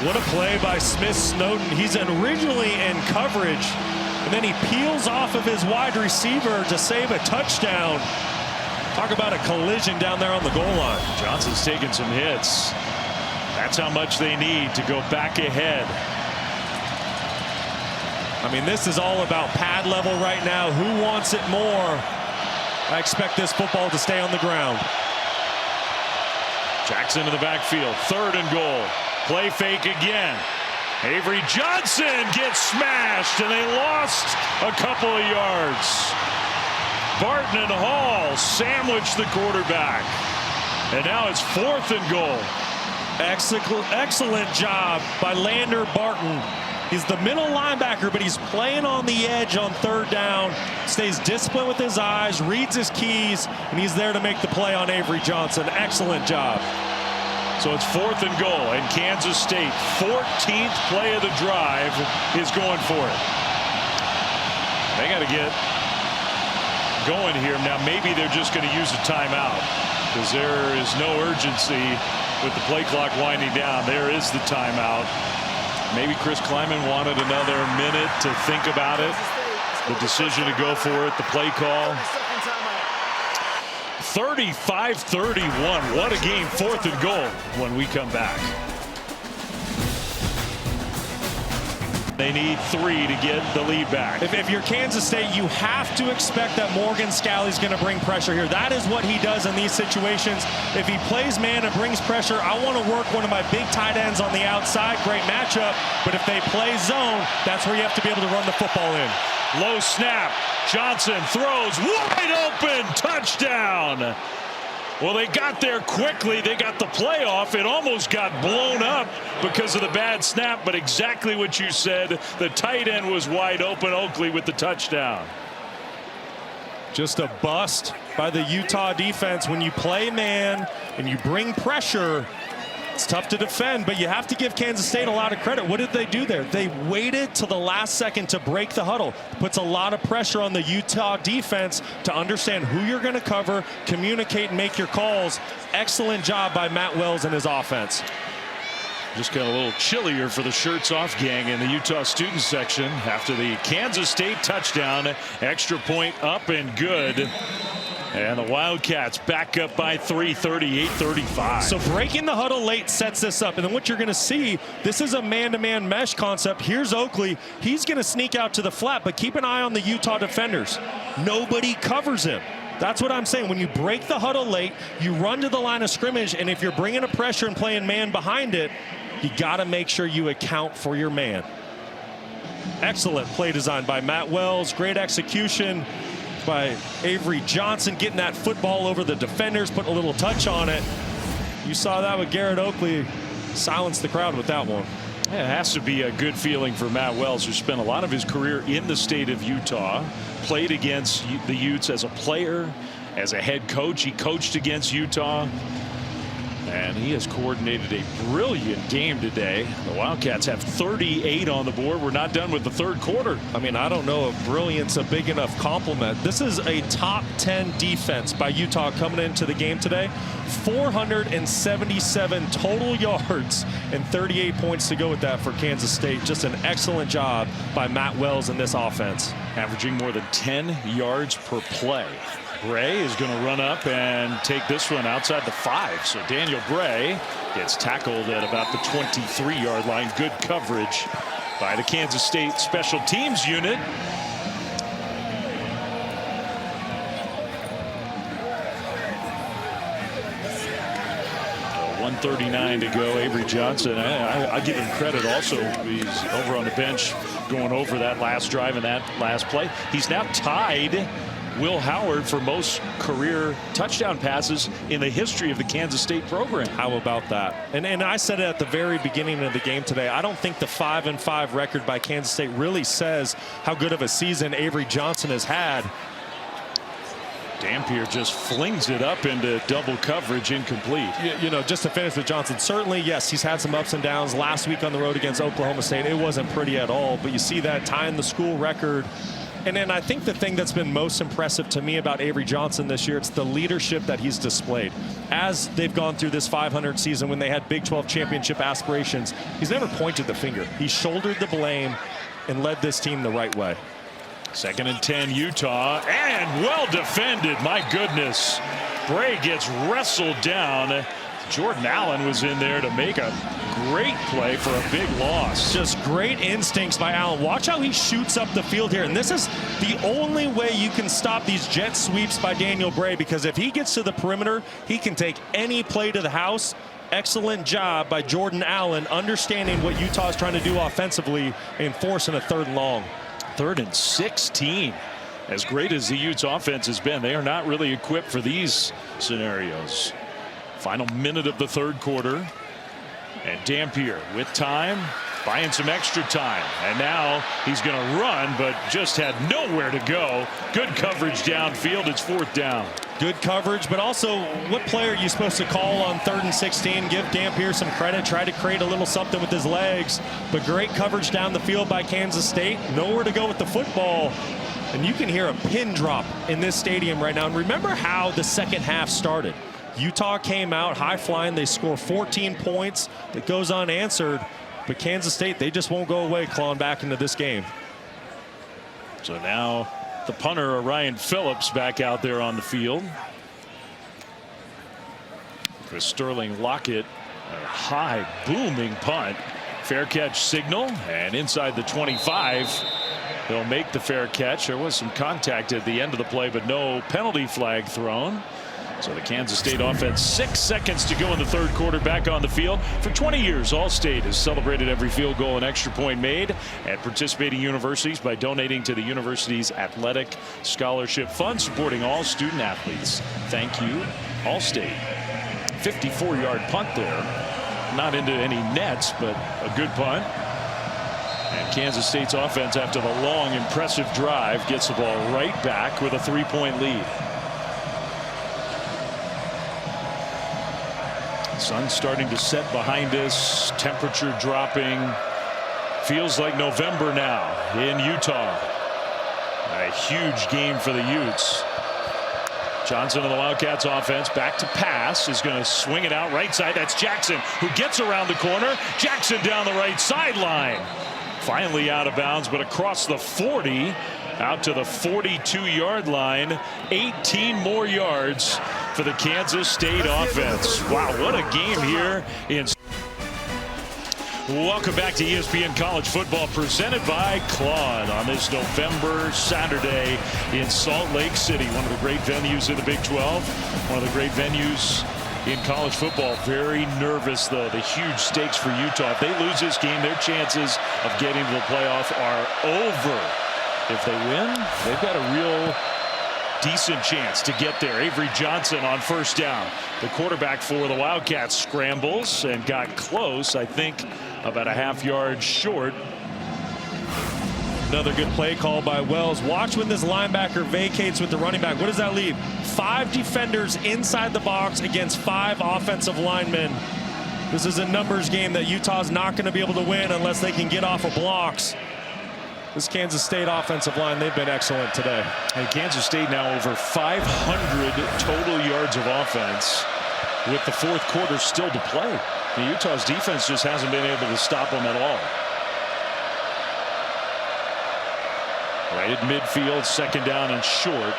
Speaker 2: What a play by Smith Snowden. He's originally in coverage, and then he peels off of his wide receiver to save a touchdown. Talk about a collision down there on the goal line.
Speaker 1: Johnson's taking some hits. That's how much they need to go back ahead.
Speaker 2: I mean, this is all about pad level right now. Who wants it more? I expect this football to stay on the ground.
Speaker 1: Jackson in the backfield. 3rd and goal. Play fake again. Avery Johnson gets smashed, and they lost a couple of yards. Barton and Hall sandwiched the quarterback. And now it's 4th and goal.
Speaker 2: Excellent job by Lander Barton. He's the middle linebacker, but he's playing on the edge on 3rd down, stays disciplined with his eyes, reads his keys, and he's there to make the play on Avery Johnson. Excellent job.
Speaker 1: So it's 4th and goal, and Kansas State, 14th play of the drive, is going for it. They got to get going here. Now maybe they're just going to use a timeout because there is no urgency with the play clock winding down. There is the timeout. Maybe Chris Kleiman wanted another minute to think about it. The decision to go for it, the play call. 35-31. What a game. 4th and goal when we come back. They need 3 to get the lead back.
Speaker 2: If you're Kansas State, you have to expect that Morgan Scalley's going to bring pressure here. That is what he does in these situations. If he plays man and brings pressure, I want to work one of my big tight ends on the outside. Great matchup. But if they play zone, that's where you have to be able to run the football in.
Speaker 1: Low snap. Johnson throws wide open. Touchdown. Well, they got there quickly. They got the playoff. It almost got blown up because of the bad snap, but exactly what you said. The tight end was wide open. Oakley with the touchdown.
Speaker 2: Just a bust by the Utah defense. When you play man and you bring pressure, it's tough to defend, but you have to give Kansas State a lot of credit. What did they do there? They waited to the last second to break the huddle. Puts a lot of pressure on the Utah defense to understand who you're going to cover, communicate, and make your calls. Excellent job by Matt Wells and his offense.
Speaker 1: Just got a little chillier for the shirts off gang in the Utah student section after the Kansas State touchdown. Extra point up and good. And the Wildcats back up by 3, 38-35.
Speaker 2: So breaking the huddle late sets this up. And then what you're going to see, this is a man-to-man mesh concept. Here's Oakley. He's going to sneak out to the flat, but keep an eye on the Utah defenders. Nobody covers him. That's what I'm saying. When you break the huddle late, you run to the line of scrimmage, and if you're bringing a pressure and playing man behind it, you got to make sure you account for your man. Excellent play design by Matt Wells. Great execution by Avery Johnson, getting that football over the defenders, putting a little touch on it. You saw that with Garrett Oakley. Silenced the crowd with that one.
Speaker 1: Yeah, it has to be a good feeling for Matt Wells, who spent a lot of his career in the state of Utah, played against the Utes as a player, as a head coach. He coached against Utah. And he has coordinated a brilliant game today. The Wildcats have 38 on the board. We're not done with the third quarter.
Speaker 2: I mean, I don't know if brilliant's a big enough compliment. This is a top 10 defense by Utah coming into the game today. 477 total yards and 38 points to go with that for Kansas State. Just an excellent job by Matt Wells in this offense.
Speaker 1: Averaging more than 10 yards per play. Bray is going to run up and take this one outside the 5. So Daniel Bray gets tackled at about the 23-yard line. Good coverage by the Kansas State special teams unit. .139 to go. Avery Johnson, I give him credit also. He's over on the bench going over that last drive and that last play. He's now tied Will Howard for most career touchdown passes in the history of the Kansas State program.
Speaker 2: How about that? And I said it at the very beginning of the game today. I don't think the 5-5 record by Kansas State really says how good of a season Avery Johnson has had.
Speaker 1: Dampier just flings it up into double coverage, incomplete.
Speaker 2: You know, just to finish with Johnson, certainly, yes, he's had some ups and downs. Last week on the road against Oklahoma State, it wasn't pretty at all. But you see that tying the school record. And then I think the thing that's been most impressive to me about Avery Johnson this year, it's the leadership that he's displayed. As they've gone through this 500 season when they had Big 12 championship aspirations, he's never pointed the finger. He shouldered the blame and led this team the right way.
Speaker 1: 2nd and 10 Utah, and well defended. My goodness. Bray gets wrestled down. Jordan Allen was in there to make a great play for a big loss.
Speaker 2: Just great instincts by Allen. Watch how he shoots up the field here. And this is the only way you can stop these jet sweeps by Daniel Bray, because if he gets to the perimeter, he can take any play to the house. Excellent job by Jordan Allen, understanding what Utah is trying to do offensively and forcing a 3rd and long.
Speaker 1: 3rd and 16. As great as the Utes offense has been, they are not really equipped for these scenarios. Final minute of the 3rd quarter. And Dampier with time, buying some extra time. And now he's going to run, but just had nowhere to go. Good coverage downfield. It's 4th down.
Speaker 2: Good coverage, but also what play are you supposed to call on 3rd and 16? Give Dampier some credit. Try to create a little something with his legs. But great coverage down the field by Kansas State. Nowhere to go with the football. And you can hear a pin drop in this stadium right now. And remember how the second half started. Utah came out high flying. They score 14 points. That goes unanswered. But Kansas State, they just won't go away clawing back into this game.
Speaker 1: So now the punter, Ryan Phillips, back out there on the field. For Sterling Lockett, a high booming punt. Fair catch signal, and inside the 25. They'll make the fair catch. There was some contact at the end of the play, but no penalty flag thrown. So the Kansas State offense, 6 seconds to go in the third quarter, back on the field. For 20 years, All-State has celebrated every field goal and extra point made at participating universities by donating to the university's athletic scholarship fund, supporting all student athletes. Thank you, All-State. 54-yard punt there. Not into any nets, but a good punt. And Kansas State's offense, after the long, impressive drive, gets the ball right back with a 3-point lead. Sun starting to set behind us. Temperature dropping. Feels like November now in Utah. A huge game for the Utes. Johnson of the Wildcats offense, back to pass, is going to swing it out right side. That's Jackson, who gets around the corner. Jackson down the right sideline. Finally out of bounds, but across the 40, out to the 42-yard line. 18 more yards for the Kansas State offense. Wow, what a game here in. Welcome back to ESPN College Football, presented by Claude on this November Saturday in Salt Lake City. One of the great venues in the Big 12. One of the great venues in college football. Very nervous, though. The huge stakes for Utah. If they lose this game, their chances of getting to the playoff are over. If they win, they've got a real decent chance to get there. Avery Johnson on first down. The quarterback for the Wildcats scrambles and got close, I think about a half-yard short.
Speaker 2: Another good play call by Wells. Watch when this linebacker vacates with the running back. What does that leave? 5 defenders inside the box against 5 offensive linemen. This is a numbers game that Utah's not going to be able to win unless they can get off of blocks. This Kansas State offensive line, they've been excellent today.
Speaker 1: And Kansas State now over 500 total yards of offense with the fourth quarter still to play. The Utah's defense just hasn't been able to stop them at all. Right at midfield, second down and short.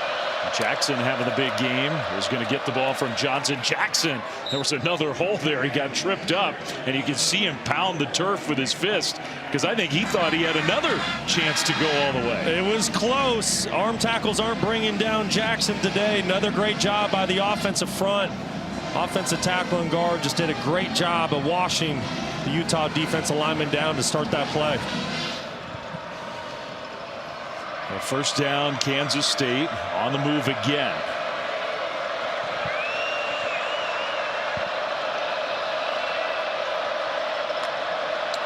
Speaker 1: Jackson having the big game. Is going to get the ball from Johnson. Jackson, there was another hole there. He got tripped up, and you can see him pound the turf with his fist, because I think he thought he had another chance to go all the way.
Speaker 2: It was close. Arm tackles aren't bringing down Jackson today. Another great job by the offensive front. Offensive tackle and guard just did a great job of washing the Utah defensive lineman down to start that play.
Speaker 1: Well, first down, Kansas State on the move again.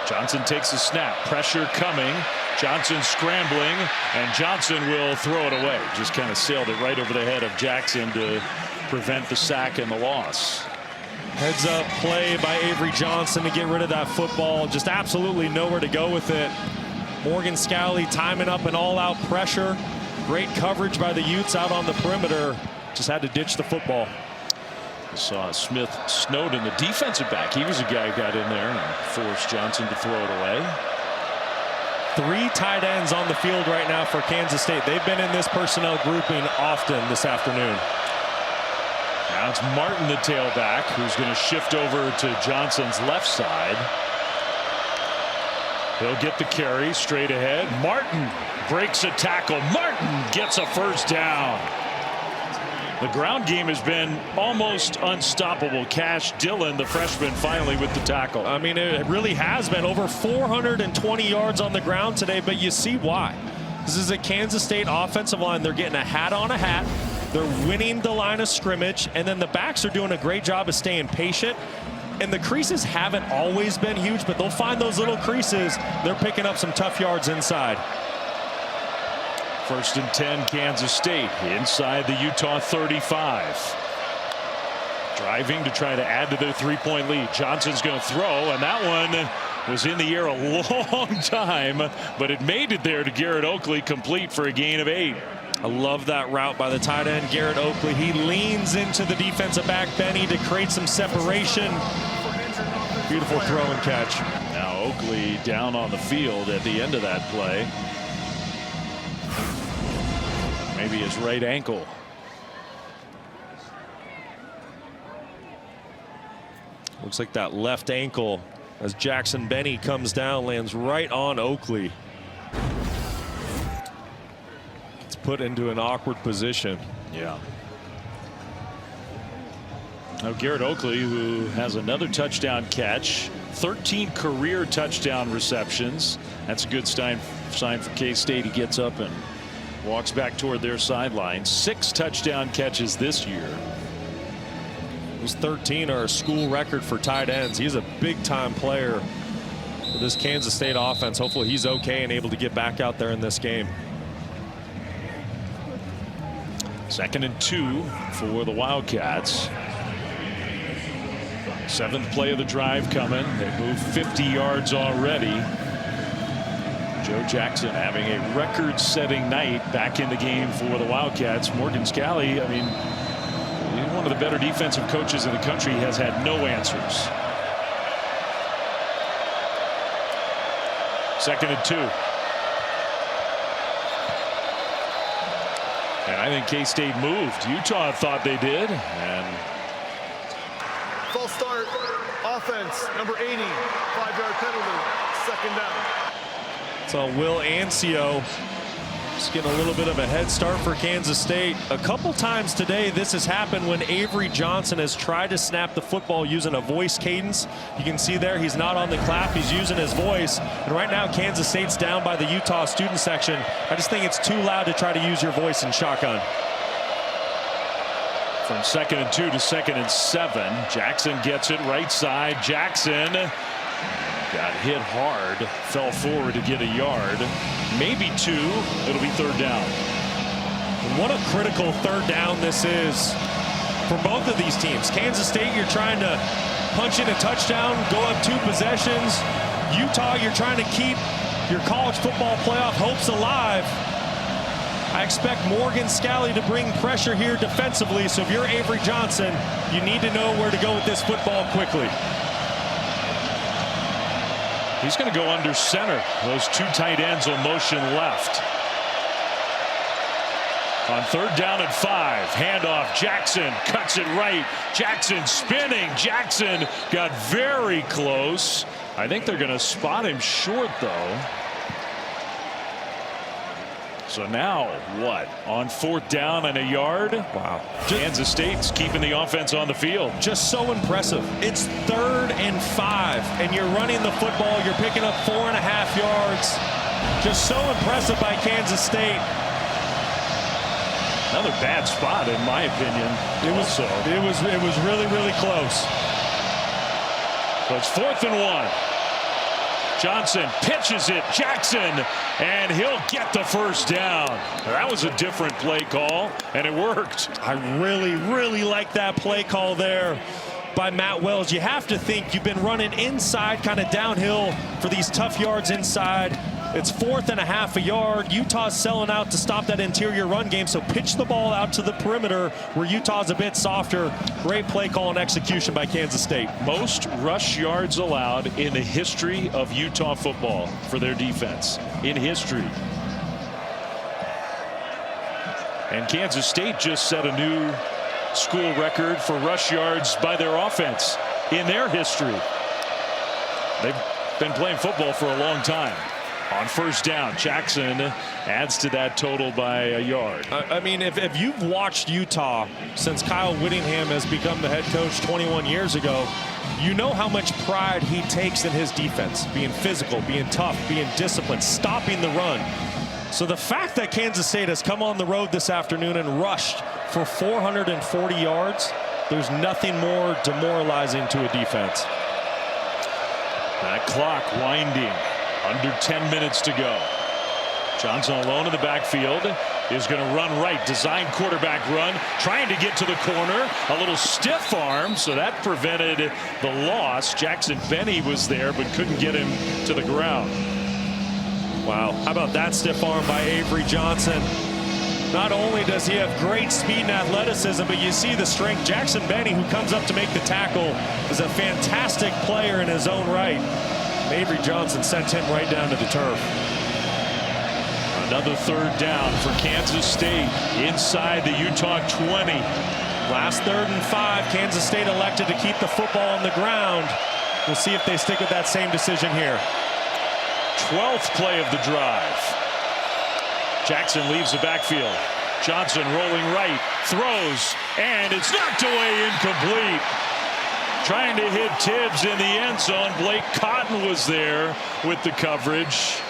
Speaker 1: Johnson takes the snap. Pressure coming. Johnson scrambling, and Johnson will throw it away. Just kind of sailed it right over the head of Jackson to prevent the sack and the loss.
Speaker 2: Heads up play by Avery Johnson to get rid of that football. Just absolutely nowhere to go with it. Morgan Scalley timing up an all-out pressure. Great coverage by the Utes out on the perimeter. Just had to ditch the football.
Speaker 1: Saw Smith Snowden, the defensive back. He was a guy who got in there and forced Johnson to throw it away.
Speaker 2: 3 tight ends on the field right now for Kansas State. They've been in this personnel grouping often this afternoon.
Speaker 1: Now it's Martin, the tailback, who's going to shift over to Johnson's left side. He'll get the carry straight ahead. Martin breaks a tackle. Martin gets a first down. The ground game has been almost unstoppable. Cash Dillon, the freshman, finally with the tackle.
Speaker 2: I mean, it really has been over 420 yards on the ground today, but you see why. This is a Kansas State offensive line. They're getting a hat on a hat. They're winning the line of scrimmage, and then the backs are doing a great job of staying patient. And the creases haven't always been huge, but they'll find those little creases. They're picking up some tough yards inside.
Speaker 1: First and 10, Kansas State inside the Utah 35. Driving to try to add to their 3-point lead. Johnson's going to throw, and that one was in the air a long time, but it made it there to Garrett Oakley, complete for a gain of 8.
Speaker 2: I love that route by the tight end, Garrett Oakley. He leans into the defensive back, Benny, to create some separation. Beautiful throw and catch.
Speaker 1: Now Oakley down on the field at the end of that play. Maybe his right ankle.
Speaker 2: Looks like that left ankle as Jackson Benny comes down, lands right on Oakley. It's put into an awkward position.
Speaker 1: Yeah. Now Garrett Oakley, who has another touchdown catch, 13 career touchdown receptions. That's a good sign for K-State. He gets up and walks back toward their sideline. 6 touchdown catches this year.
Speaker 2: Those 13 are a school record for tight ends. He's a big-time player for this Kansas State offense. Hopefully he's okay and able to get back out there in this game.
Speaker 1: 2nd and 2 for the Wildcats. 7th play of the drive coming. They moved 50 yards already. Joe Jackson having a record-setting night back in the game for the Wildcats. Morgan Scalley, I mean, one of the better defensive coaches in the country, has had no answers. 2nd and 2. And I think K-State moved. Utah thought they did. And
Speaker 4: false start, offense, number 80, 5-yard penalty, 2nd down.
Speaker 2: So Will Ancio just getting a little bit of a head start for Kansas State. A couple times today this has happened when Avery Johnson has tried to snap the football using a voice cadence. You can see there he's not on the clap, he's using his voice. And right now Kansas State's down by the Utah student section. I just think it's too loud to try to use your voice in shotgun.
Speaker 1: From 2nd and 2 to 2nd and 7. Jackson gets it right side. Jackson got hit hard, fell forward to get a yard, maybe 2. It'll be 3rd down.
Speaker 2: What a critical 3rd down this is for both of these teams. Kansas State, you're trying to punch in a touchdown, go up 2 possessions. Utah, you're trying to keep your college football playoff hopes alive. I expect Morgan Scalley to bring pressure here defensively, so if you're Avery Johnson, you need to know where to go with this football quickly.
Speaker 1: He's going to go under center. Those 2 tight ends will motion left. On 3rd down and 5, handoff. Jackson cuts it right. Jackson spinning. Jackson got very close. I think they're going to spot him short, though. So now what? On 4th down and a yard?
Speaker 2: Wow.
Speaker 1: Kansas State's keeping the offense on the field.
Speaker 2: Just so impressive. It's 3rd and 5, and you're running the football. You're picking up 4.5 yards. Just so impressive by Kansas State.
Speaker 1: Another bad spot, in my opinion.
Speaker 2: It was really, really close.
Speaker 1: So it's 4th and 1. Johnson pitches it. Jackson, and he'll get the 1st down. That was a different play call, and it worked.
Speaker 2: I really, really like that play call there by Matt Wells. You have to think you've been running inside, kind of downhill for these tough yards inside. It's 4th and a half a yard. Utah's selling out to stop that interior run game, so pitch the ball out to the perimeter where Utah's a bit softer. Great play call and execution by Kansas State.
Speaker 1: Most rush yards allowed in the history of Utah football for their defense. In history. And Kansas State just set a new school record for rush yards by their offense in their history. They've been playing football for a long time. On 1st down, Jackson adds to that total by a yard.
Speaker 2: I mean, if you've watched Utah since Kyle Whittingham has become the head coach 21 years ago, you know how much pride he takes in his defense, being physical, being tough, being disciplined, stopping the run. So the fact that Kansas State has come on the road this afternoon and rushed for 440 yards, there's nothing more demoralizing to a defense.
Speaker 1: That clock winding. Under 10 minutes to go. Johnson alone in the backfield. is going to run right. Design quarterback run, trying to get to the corner. A little stiff arm, so that prevented the loss. Jackson Benny was there, but couldn't get him to the ground.
Speaker 2: Wow, how about that stiff arm by Avery Johnson? Not only does he have great speed and athleticism, but you see the strength. Jackson Benny, who comes up to make the tackle, is a fantastic player in his own right. Avery Johnson sent him right down to the turf.
Speaker 1: Another third down for Kansas State inside the Utah 20.
Speaker 2: Last 3rd and 5. Kansas State elected to keep the football on the ground. We'll see if they stick with that same decision here.
Speaker 1: 12th play of the drive. Jackson leaves the backfield. Johnson rolling right, throws, and it's knocked away, incomplete. Trying to hit Tibbs in the end zone. Blake Cotton was there with the coverage.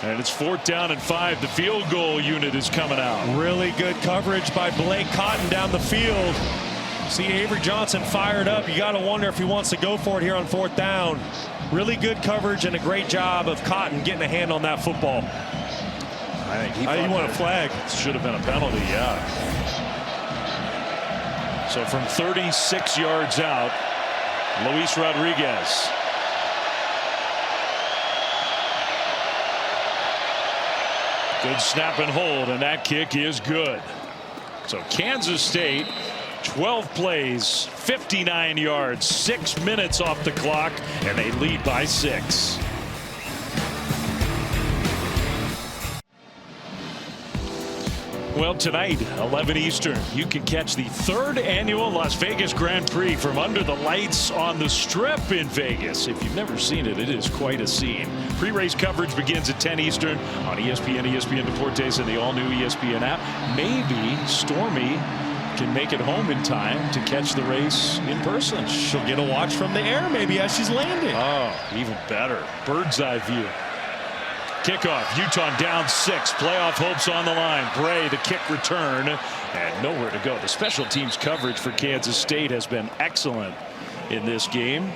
Speaker 1: And it's 4th down and 5. The field goal unit is coming out.
Speaker 2: Really good coverage by Blake Cotton down the field. See Avery Johnson fired up. You got to wonder if he wants to go for it here on 4th down. Really good coverage and a great job of Cotton getting a hand on that football.
Speaker 1: I think he
Speaker 2: you want a flag.
Speaker 1: Should have been a penalty, yeah. So from 36 yards out, Luis Rodriguez. Good snap and hold, and that kick is good. So Kansas State, 12 plays, 59 yards, 6 minutes off the clock, and they lead by 6. Well, tonight, 11 Eastern, you can catch the 3rd annual Las Vegas Grand Prix from under the lights on the Strip in Vegas. If you've never seen it, it is quite a scene. Pre-race coverage begins at 10 Eastern on ESPN, ESPN Deportes, and the all-new ESPN app. Maybe Stormy can make it home in time to catch the race in person.
Speaker 2: She'll get a watch from the air maybe as she's landing.
Speaker 1: Oh, even better. Bird's eye view. Kickoff, Utah down 6. Playoff hopes on the line. Bray, the kick return, and nowhere to go. The special teams coverage for Kansas State has been excellent in this game.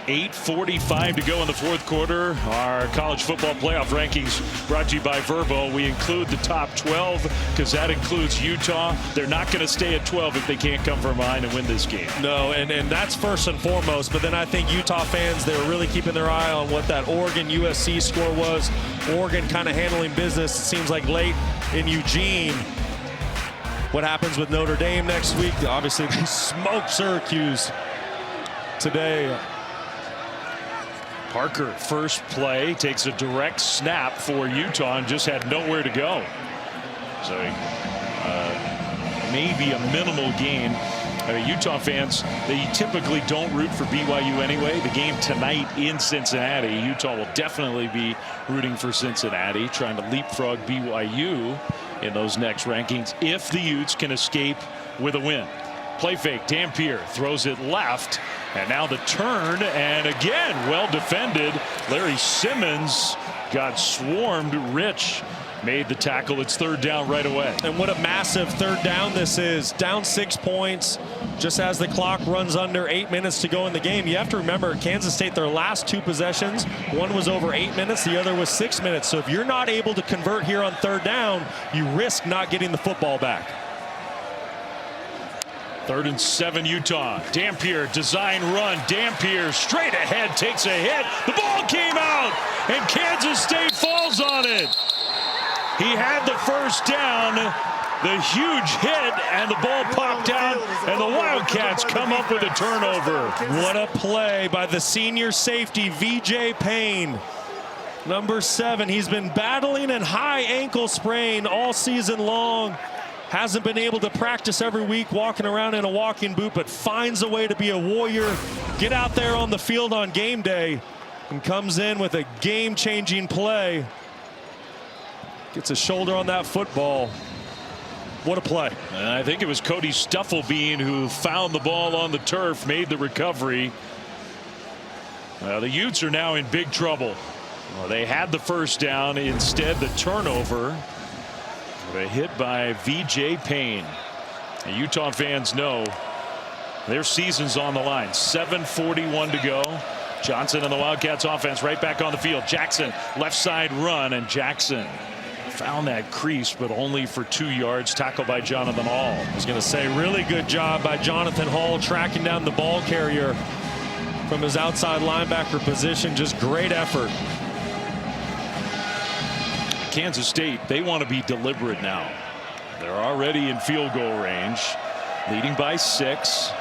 Speaker 1: 8:45 to go in the 4th quarter. Our college football playoff rankings brought to you by Verbo. We include the top 12 because that includes Utah. They're not going to stay at 12 if they can't come from behind and win this game.
Speaker 2: No, and that's first and foremost. But then I think Utah fans, they were really keeping their eye on what that Oregon USC score was. Oregon kind of handling business, it seems like, late in Eugene. What happens with Notre Dame next week? Obviously, they smoked Syracuse today.
Speaker 1: Parker, first play, takes a direct snap for Utah and just had nowhere to go. So maybe a minimal gain. I mean, Utah fans, they typically don't root for BYU anyway. The game tonight in Cincinnati, Utah will definitely be rooting for Cincinnati, trying to leapfrog BYU in those next rankings if the Utes can escape with a win. Play fake, Dampier throws it left, and now the turn, and again, well defended. Larry Simmons got swarmed. Rich made the tackle. It's 3rd down right away.
Speaker 2: And what a massive 3rd down this is. Down 6 points just as the clock runs under 8 minutes to go in the game. You have to remember, Kansas State, their last 2 possessions, one was over 8 minutes, the other was 6 minutes. So if you're not able to convert here on 3rd down, you risk not getting the football back.
Speaker 1: 3rd and 7 Utah. Dampier, design run. Dampier straight ahead, takes a hit. The ball came out, and Kansas State falls on it. He had the first down, the huge hit, and the ball popped out, and the Wildcats come up with a turnover.
Speaker 2: What a play by the senior safety, VJ Payne. Number 7, he's been battling a high ankle sprain all season long. Hasn't been able to practice every week walking around in a walking boot, but finds a way to be a warrior, get out there on the field on game day, and comes in with a game-changing play. Gets a shoulder on that football. What a play.
Speaker 1: And I think it was Cody Stufflebean who found the ball on the turf, made the recovery. The Utes are now in big trouble. Well, they had the first down, instead the turnover. A hit by VJ Payne. And Utah fans know their season's on the line. 7:41 to go. Johnson and the Wildcats offense right back on the field. Jackson, left side run, and Jackson found that crease, but only for 2 yards. Tackled by Jonathan Hall.
Speaker 2: I was going to say, really good job by Jonathan Hall tracking down the ball carrier from his outside linebacker position. Just great effort.
Speaker 1: Kansas State, they want to be deliberate now. They're already in field goal range, leading by 6.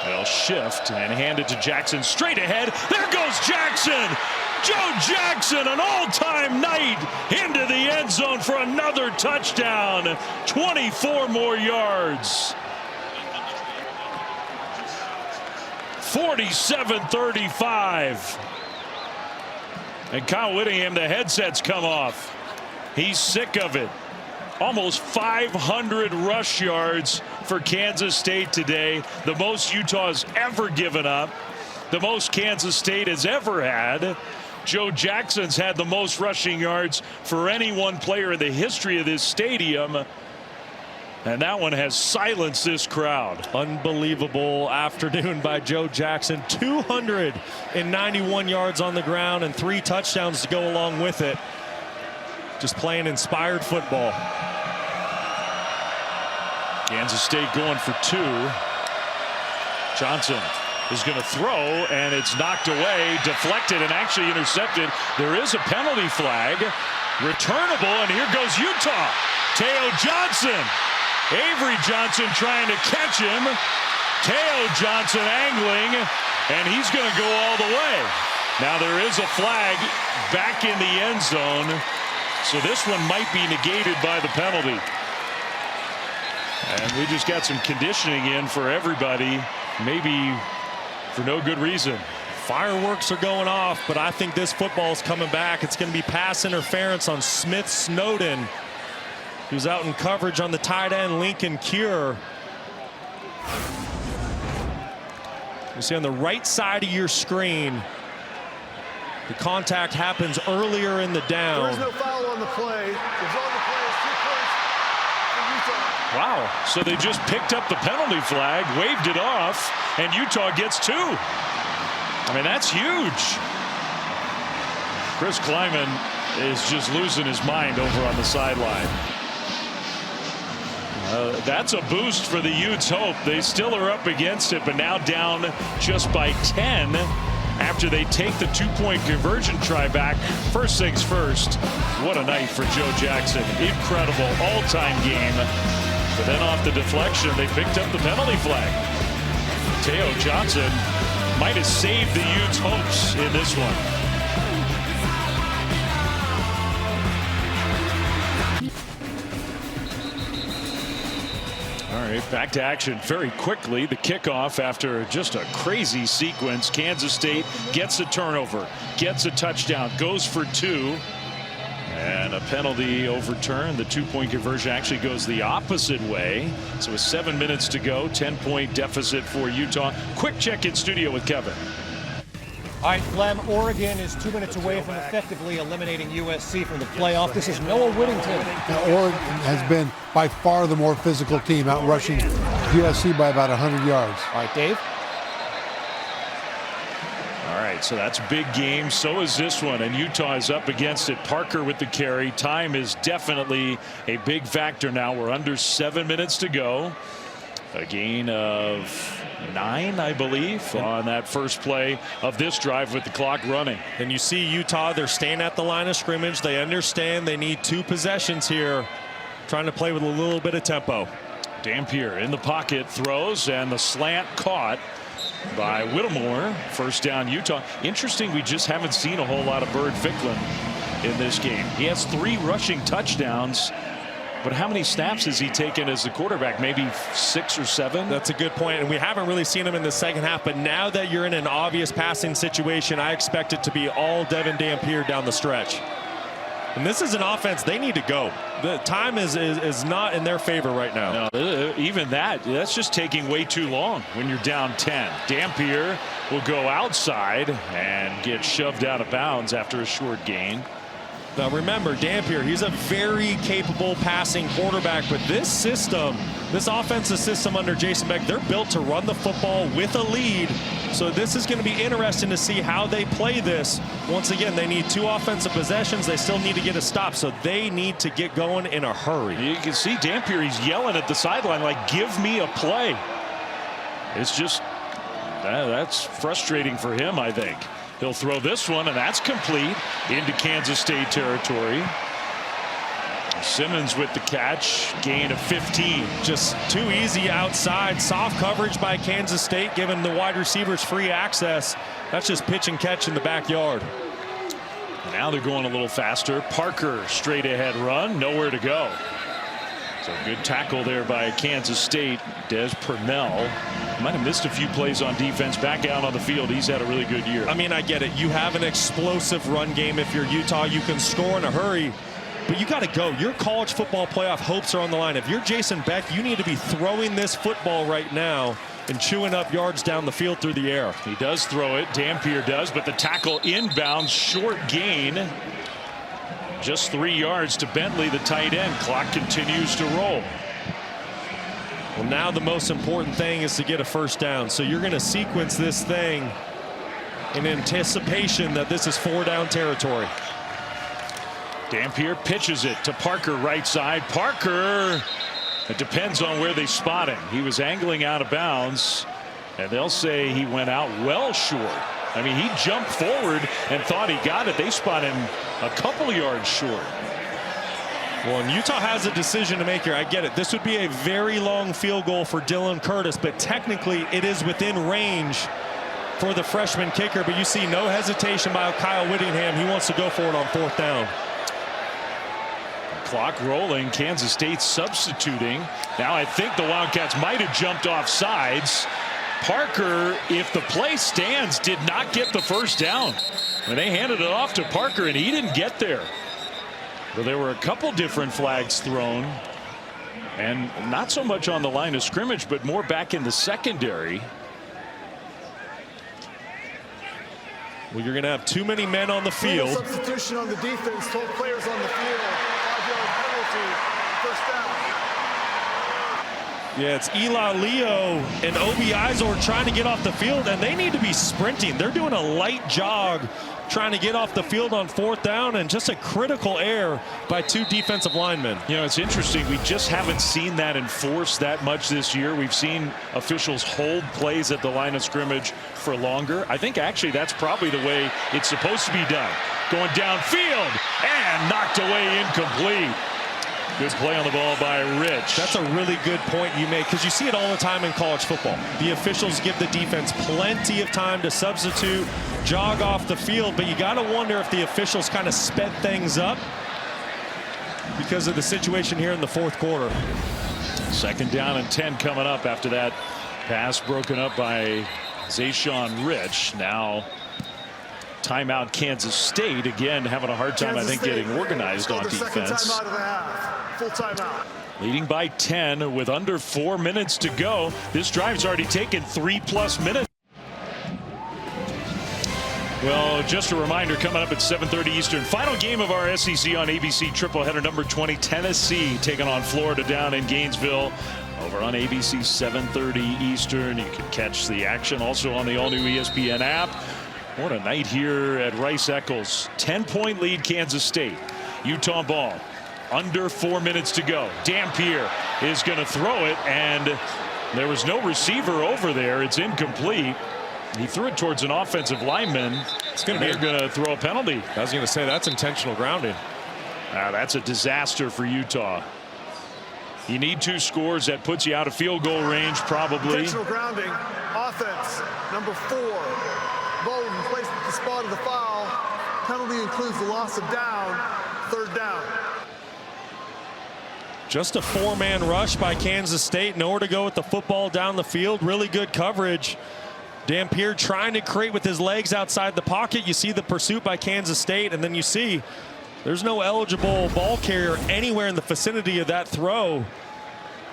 Speaker 1: They'll shift and hand it to Jackson straight ahead. There goes Jackson. Joe Jackson, an all-time night, into the end zone for another touchdown. 24 more yards. 47-35. And Kyle Whittingham, the headsets come off. He's sick of it. Almost 500 rush yards for Kansas State today. The most Utah's ever given up. The most Kansas State has ever had. Joe Jackson's had the most rushing yards for any one player in the history of this stadium. And that one has silenced this crowd.
Speaker 2: Unbelievable afternoon by Joe Jackson. 291 yards on the ground and 3 touchdowns to go along with it. Just playing inspired football.
Speaker 1: Kansas State going for 2. Johnson is going to throw, and it's knocked away, deflected, and actually intercepted. There is a penalty flag. Returnable, and here goes Utah. Teo Johnson. Avery Johnson trying to catch him. Teo Johnson angling, and he's going to go all the way. Now there is a flag back in the end zone, so this one might be negated by the penalty. And we just got some conditioning in for everybody, maybe for no good reason.
Speaker 2: Fireworks are going off, but I think this football is coming back. It's going to be pass interference on Smith Snowden, who's out in coverage on the tight end, Lincoln Cure. You see on the right side of your screen, the contact happens earlier in the down.
Speaker 4: There is no foul on the play. There's on the play is 2 points for Utah.
Speaker 1: Wow, so they just picked up the penalty flag, waved it off, and Utah gets 2. I mean, that's huge. Chris Kleiman is just losing his mind over on the sideline. That's a boost for the Utes' hope. They still are up against it, but now down just by 10 after they take the 2-point conversion try back. First things first, what a night for Joe Jackson. Incredible all-time game. But then off the deflection, they picked up the penalty flag. Teo Johnson might have saved the Utes' hopes in this one. All right, back to action very quickly. The kickoff after just a crazy sequence. Kansas State gets a turnover, gets a touchdown, goes for 2. And a penalty overturned. The 2-point conversion actually goes the opposite way. So with 7 minutes to go, 10-point deficit for Utah. Quick check in studio with Kevin.
Speaker 6: All right, Flem, Oregon is 2 minutes away from effectively eliminating USC from the playoff. This is Noah Whittington.
Speaker 7: Now, Oregon has been by far the more physical team, out rushing USC by about 100 yards.
Speaker 6: All right, Dave.
Speaker 1: All right, so that's a big game. So is this one, and Utah is up against it. Parker with the carry. Time is definitely a big factor now. We're under 7 minutes to go. A gain of 9, I believe, on that first play of this drive with the clock running.
Speaker 2: And you see Utah, they're staying at the line of scrimmage. They understand they need 2 possessions here, trying to play with a little bit of tempo.
Speaker 1: Dampier in the pocket, throws, and the slant caught by Whittemore. First down, Utah. Interesting, we just haven't seen a whole lot of Bird Ficklin in this game. He has 3 rushing touchdowns, but how many snaps has he taken as the quarterback? Maybe 6 or 7?
Speaker 2: That's a good point, and we haven't really seen him in the second half, but now that you're in an obvious passing situation, I expect it to be all Devin Dampier down the stretch. And this is an offense they need to go. The time is not in their favor right now.
Speaker 1: No, even that's just taking way too long when you're down 10. Dampier will go outside and get shoved out of bounds after a short gain.
Speaker 2: Now remember, Dampier, he's a very capable passing quarterback, but this system, this offensive system under Jason Beck, they're built to run the football with a lead. So this is going to be interesting to see how they play this. Once again, they need 2 offensive possessions. They still need to get a stop, so they need to get going in a hurry.
Speaker 1: You can see Dampier, he's yelling at the sideline like, give me a play. It's just, that's frustrating for him, I think. He'll throw this one, and that's complete into Kansas State territory. Simmons with the catch, gain of 15.
Speaker 2: Just too easy outside. Soft coverage by Kansas State, giving the wide receivers free access. That's just pitch and catch in the backyard.
Speaker 1: Now they're going a little faster. Parker, straight ahead run, nowhere to go. So good tackle there by Kansas State. Des Purnell might have missed a few plays on defense. Back out on the field, he's had a really good year.
Speaker 2: I mean, I get it. You have an explosive run game. If you're Utah, you can score in a hurry. But you got to go. Your college football playoff hopes are on the line. If you're Jason Beck, you need to be throwing this football right now and chewing up yards down the field through the air.
Speaker 1: He does throw it. Dampier does, but the tackle inbounds, short gain. Just 3 yards to Bentley, the tight end. Clock continues to roll.
Speaker 2: Well, now the most important thing is to get a first down. So you're going to sequence this thing in anticipation that this is 4-down territory.
Speaker 1: Dampier pitches it to Parker, right side. Parker, it depends on where they spot him. He was angling out of bounds, and they'll say he went out well short. I mean, he jumped forward and thought he got it. They spot him a couple yards short.
Speaker 2: Well, and Utah has a decision to make here. I get it. This would be a very long field goal for Dylan Curtis, but technically it is within range for the freshman kicker. But you see no hesitation by Kyle Whittingham. He wants to go for it on 4th down.
Speaker 1: Clock rolling. Kansas State substituting. Now I think the Wildcats might have jumped off sides. Parker, if the play stands, did not get the first down. When they handed it off to Parker, and he didn't get there. Well, there were a couple different flags thrown, and not so much on the line of scrimmage, but more back in the secondary.
Speaker 2: Well, you're going to have too many men on the field.
Speaker 4: Substitution on the defense, 12 players on the field, 5-yard penalty, first down.
Speaker 2: Yeah, it's Eli Leo and Obi Izor trying to get off the field, and they need to be sprinting. They're doing a light jog trying to get off the field on 4th down, and just a critical error by 2 defensive linemen.
Speaker 1: You know, it's interesting. We just haven't seen that enforced that much this year. We've seen officials hold plays at the line of scrimmage for longer. I think actually that's probably the way it's supposed to be done. Going downfield and knocked away, incomplete. Good play on the ball by Rich.
Speaker 2: That's a really good point you make, because you see it all the time in college football. The officials give the defense plenty of time to substitute, jog off the field, but you got to wonder if the officials kind of sped things up because of the situation here in the 4th quarter.
Speaker 1: 2nd down and 10 coming up after that pass broken up by Zayshawn Rich. Now timeout Kansas State, again having a hard time, I think, getting organized on defense.
Speaker 4: Timeout of the half. Full timeout.
Speaker 1: Leading by 10 with under 4 minutes to go. This drive's already taken 3+ minutes. Well, just a reminder, coming up at 7:30 Eastern, final game of our SEC on ABC triple header number 20. Tennessee taking on Florida down in Gainesville. Over on ABC 7:30 Eastern. You can catch the action also on the all-new ESPN app. What a night here at Rice-Eccles. 10-point lead, Kansas State. Utah ball. Under 4 minutes to go. Dampier is going to throw it, and there was no receiver over there. It's incomplete. He threw it towards an offensive lineman.
Speaker 2: It's going to be
Speaker 1: going to throw a penalty.
Speaker 2: I was going to say that's intentional grounding.
Speaker 1: That's a disaster for Utah. You need 2 scores. That puts you out of field goal range, probably.
Speaker 4: Intentional grounding. Offense, number 4. Bowden placed at the spot of the foul. Penalty includes the loss of down. 3rd down.
Speaker 2: Just a 4-man rush by Kansas State. Nowhere to go with the football down the field. Really good coverage. Dampier trying to create with his legs outside the pocket. You see the pursuit by Kansas State, and then you see there's no eligible ball carrier anywhere in the vicinity of that throw.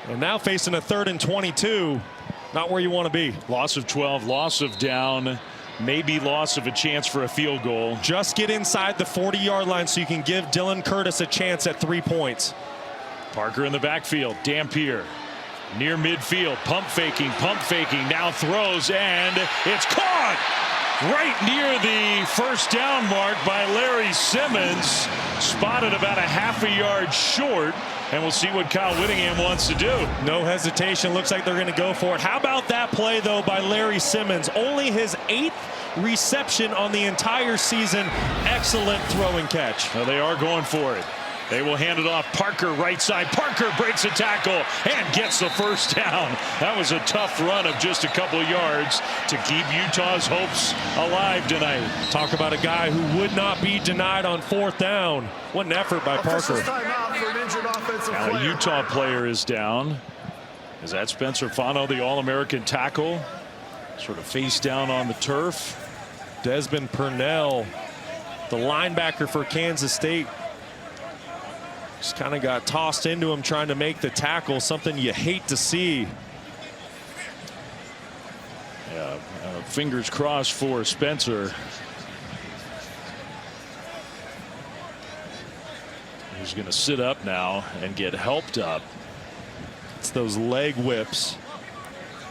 Speaker 2: And now facing a 3rd and 22. Not where you want to be.
Speaker 1: Loss of 12, loss of down. maybe loss of a chance for a field goal.
Speaker 2: Just get inside the 40-yard line so you can give Dylan Curtis a chance at 3 points.
Speaker 1: Parker in the backfield. Dampier near midfield. Pump faking, now throws, and it's caught right near the first down mark by Larry Simmons. Spotted about a half a yard short, and we'll see what Kyle Whittingham wants to do.
Speaker 2: No hesitation. Looks like they're going to go for it. How about that play, though, by Larry Simmons? Only his 8th reception on the entire season. Excellent throw and catch.
Speaker 1: Well, they are going for it. They will hand it off. Parker right side. Parker breaks a tackle and gets the first down. That was a tough run of just a couple of yards to keep Utah's hopes alive tonight.
Speaker 2: Talk about a guy who would not be denied on 4th down. What an effort by Parker.
Speaker 4: Timeout for an injured offensive
Speaker 1: Now,
Speaker 4: player.
Speaker 1: a Utah player is down. Is that Spencer Fano, the All-American tackle? Sort of face down on the turf.
Speaker 2: Desmond Purnell, the linebacker for Kansas State, just kind of got tossed into him trying to make the tackle, something you hate to see.
Speaker 1: Yeah, fingers crossed for Spencer. He's going to sit up now and get helped up.
Speaker 2: It's those leg whips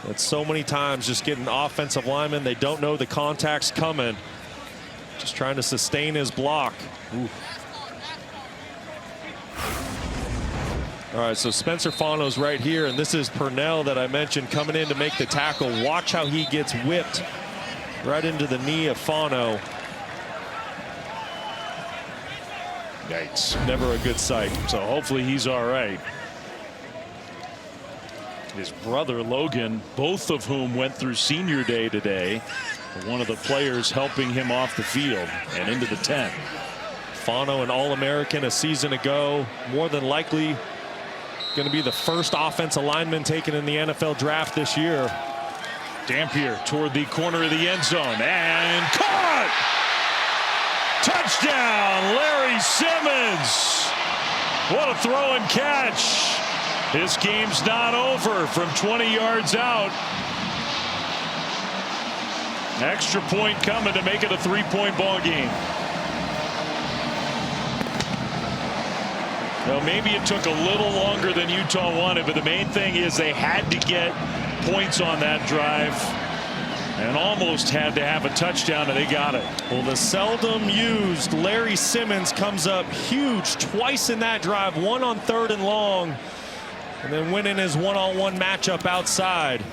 Speaker 2: that so many times just get an offensive lineman. They don't know the contact's coming. Just trying to sustain his block. Ooh. All right, so Spencer Fano's right here, and this is Purnell that I mentioned coming in to make the tackle. Watch how he gets whipped right into the knee of Fano.
Speaker 1: Yikes.
Speaker 2: Never a good sight.
Speaker 1: So hopefully he's all right. His brother Logan, both of whom went through senior day today. One of the players helping him off the field and into the tent.
Speaker 2: Fano, an All-American a season ago, more than likely going to be the first offensive lineman taken in the NFL draft this year.
Speaker 1: Dampier toward the corner of the end zone and caught! Touchdown, Larry Simmons. What a throw and catch. This game's not over from 20 yards out. Extra point coming to make it a 3-point ball game. Well, maybe it took a little longer than Utah wanted, but the main thing is they had to get points on that drive and almost had to have a touchdown, and they got it.
Speaker 2: Well, the seldom used Larry Simmons comes up huge twice in that drive, one on 3rd and long, and then winning his one-on-one matchup outside.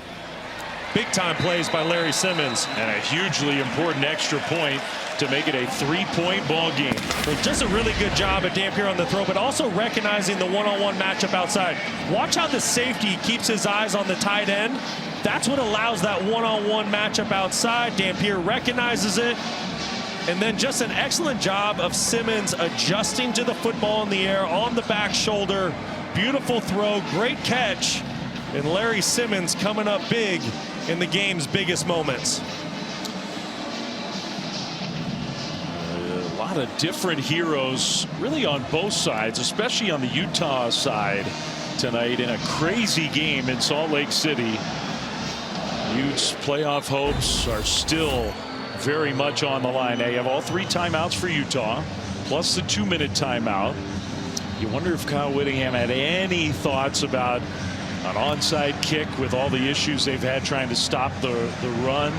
Speaker 2: Big time plays by Larry Simmons.
Speaker 1: And a hugely important extra point to make it a 3-point ball game.
Speaker 2: Well, just a really good job at Dampier on the throw, but also recognizing the one-on-one matchup outside. Watch how the safety keeps his eyes on the tight end. That's what allows that one-on-one matchup outside. Dampier recognizes it. And then just an excellent job of Simmons adjusting to the football in the air on the back shoulder. Beautiful throw, great catch. And Larry Simmons coming up big in the game's biggest moments.
Speaker 1: A lot of different heroes really on both sides, especially on the Utah side tonight in a crazy game in Salt Lake City. Utes playoff hopes are still very much on the line. They have all 3 timeouts for Utah, plus the 2-minute timeout. You wonder if Kyle Whittingham had any thoughts about an onside kick with all the issues they've had trying to stop the run.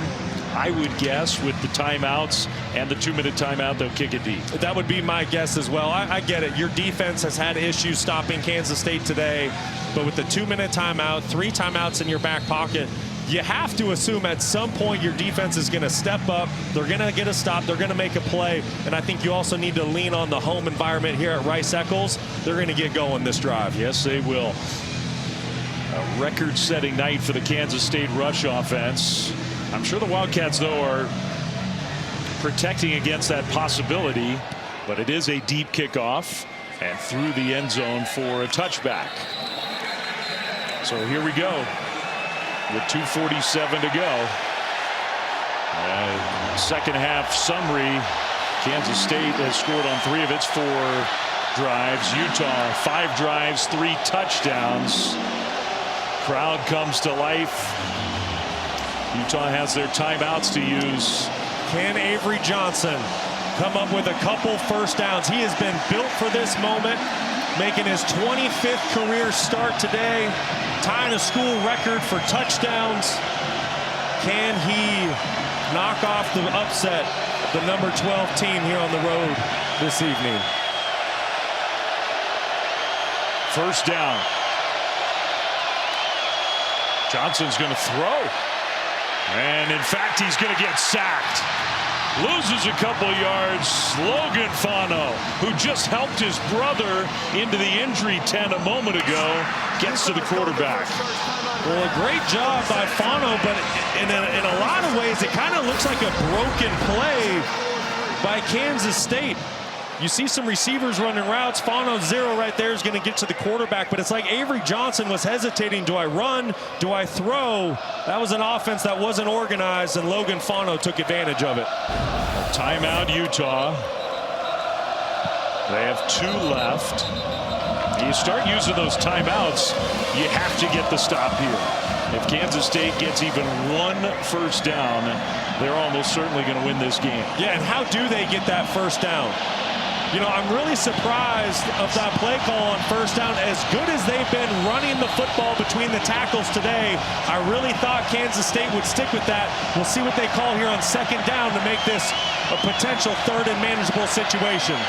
Speaker 1: I would guess with the timeouts and the 2-minute timeout, they'll kick it deep.
Speaker 2: That would be my guess as well. I get it. Your defense has had issues stopping Kansas State today, but with the 2-minute timeout, 3 timeouts in your back pocket, you have to assume at some point your defense is going to step up. They're going to get a stop. They're going to make a play. And I think you also need to lean on the home environment here at Rice-Eccles. They're going to get going this drive.
Speaker 1: Yes, they will. A record-setting night for the Kansas State rush offense. I'm sure the Wildcats, though, are protecting against that possibility, but it is a deep kickoff and through the end zone for a touchback. So here we go with 2:47 to go. Second half summary. Kansas State has scored on 3 of its 4 drives. Utah 5 drives, 3 touchdowns. Crowd comes to life. Utah has their timeouts to use
Speaker 2: Can Avery Johnson come up with a couple first downs? He has been built for this moment, making his 25th career start today, tying a school record for touchdowns. Can he knock off the upset, the number 12 team here on the road this evening?
Speaker 1: First down. Johnson's going to throw. And in fact, he's going to get sacked. Loses a couple yards. Logan Fano, who just helped his brother into the injury tent a moment ago, gets to the quarterback.
Speaker 2: Well, a great job by Fano, but in a lot of ways, it kind of looks like a broken play by Kansas State. You see some receivers running routes. Fano zero right there is going to get to the quarterback, but it's like Avery Johnson was hesitating. Do I run? Do I throw? That was an offense that wasn't organized, and Logan Fano took advantage of it.
Speaker 1: Timeout, Utah. They have 2 left. You start using those timeouts, you have to get the stop here. If Kansas State gets even 1 first down, they're almost certainly going to win this game.
Speaker 2: Yeah, and how do they get that first down? You know, I'm really surprised of that play call on first down. As good as they've been running the football between the tackles today, I really thought Kansas State would stick with that. We'll see what they call here on second down to make this a potential 3rd and manageable situation.